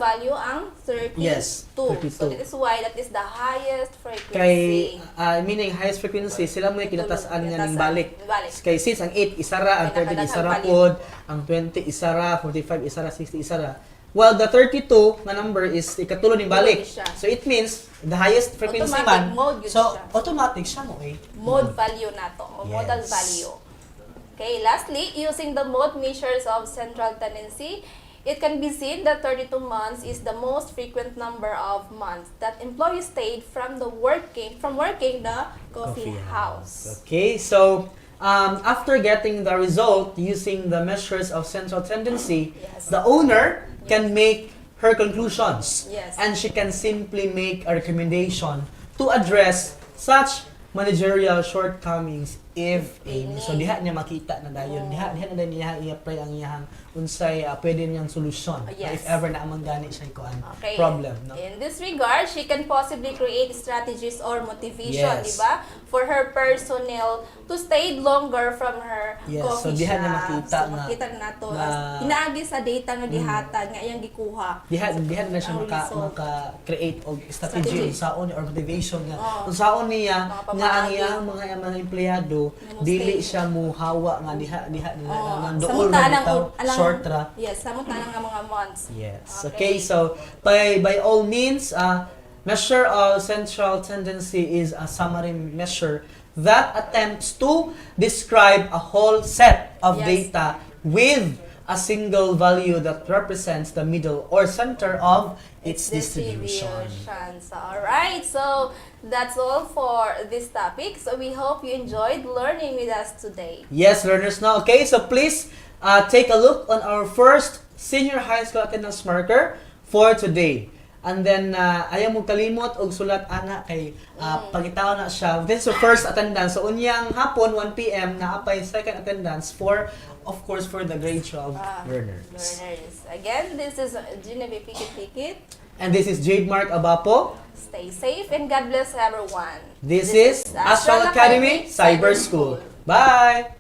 value ang 32. Yes, 32. So that is why that is the highest frequency. Kay meaning highest frequency sila mo kinatasan nga ning balik. Kay since ang 8 isara, ang 13 isara pod, ang 20 isara, 45 isara, 60 isara. Well, the 32 na number is ikatulo ni balik. So it means the highest frequency Automatic man. mode yun So siya. automatic siya mo eh. Mode value na to, o modal Yes. value. Okay, lastly, using the mode measures of central tendency, it can be seen that 32 months is the most frequent number of months that employees stayed from working the coffee house. Okay, so after getting the result using the measures of central tendency, the owner can make her conclusions. Yes. And she can simply make a recommendation to address such managerial shortcomings if any. So diha niya makita na dayon, diha na niya i-apply ang iyang unsay pwede niyang solusyon Yes. if ever na amang gani siya kuan Okay. problem, no? In this regard, she can possibly create strategies or motivation, Yes. di ba? For her personnel to stay longer from her Yes, coffee so diha shop. na makita So, nga makita na nato na- hinaagi sa data nga gihatag nga iyang gikuha. Diha na siya Ang result. maka-create og strategy Strategy. unsaon or motivation nga Oo. unsaon niya Mga nga ang pamaagi. iyang mga empleyado mo dili stay. siya mo hawa nga diha nila Samot nandoon na man lang bitaw alang- short ra. Yes, samot na lang nga mga months. Yes. Okay, so by all means measure of central tendency is a summary measure that attempts to describe a whole set of Yes. data with a single value that represents the middle or center of its distribution. So, alright, so that's all for this topic. So we hope you enjoyed learning with us today. Yes, learners now. Okay, so please take a look on our first senior high school attendance marker for today. And then, ayaw mo kalimot og sulat ana kay pangitaw na siya. This is the first attendance. So, unyang hapon, 1 p.m., naapay second attendance for, of course, for the grade 12 learners. Again, this is Genevieve Pikit. And this is Jade Mark Abapo. Stay safe and God bless everyone. This is Astral Academy Cyber School. Bye!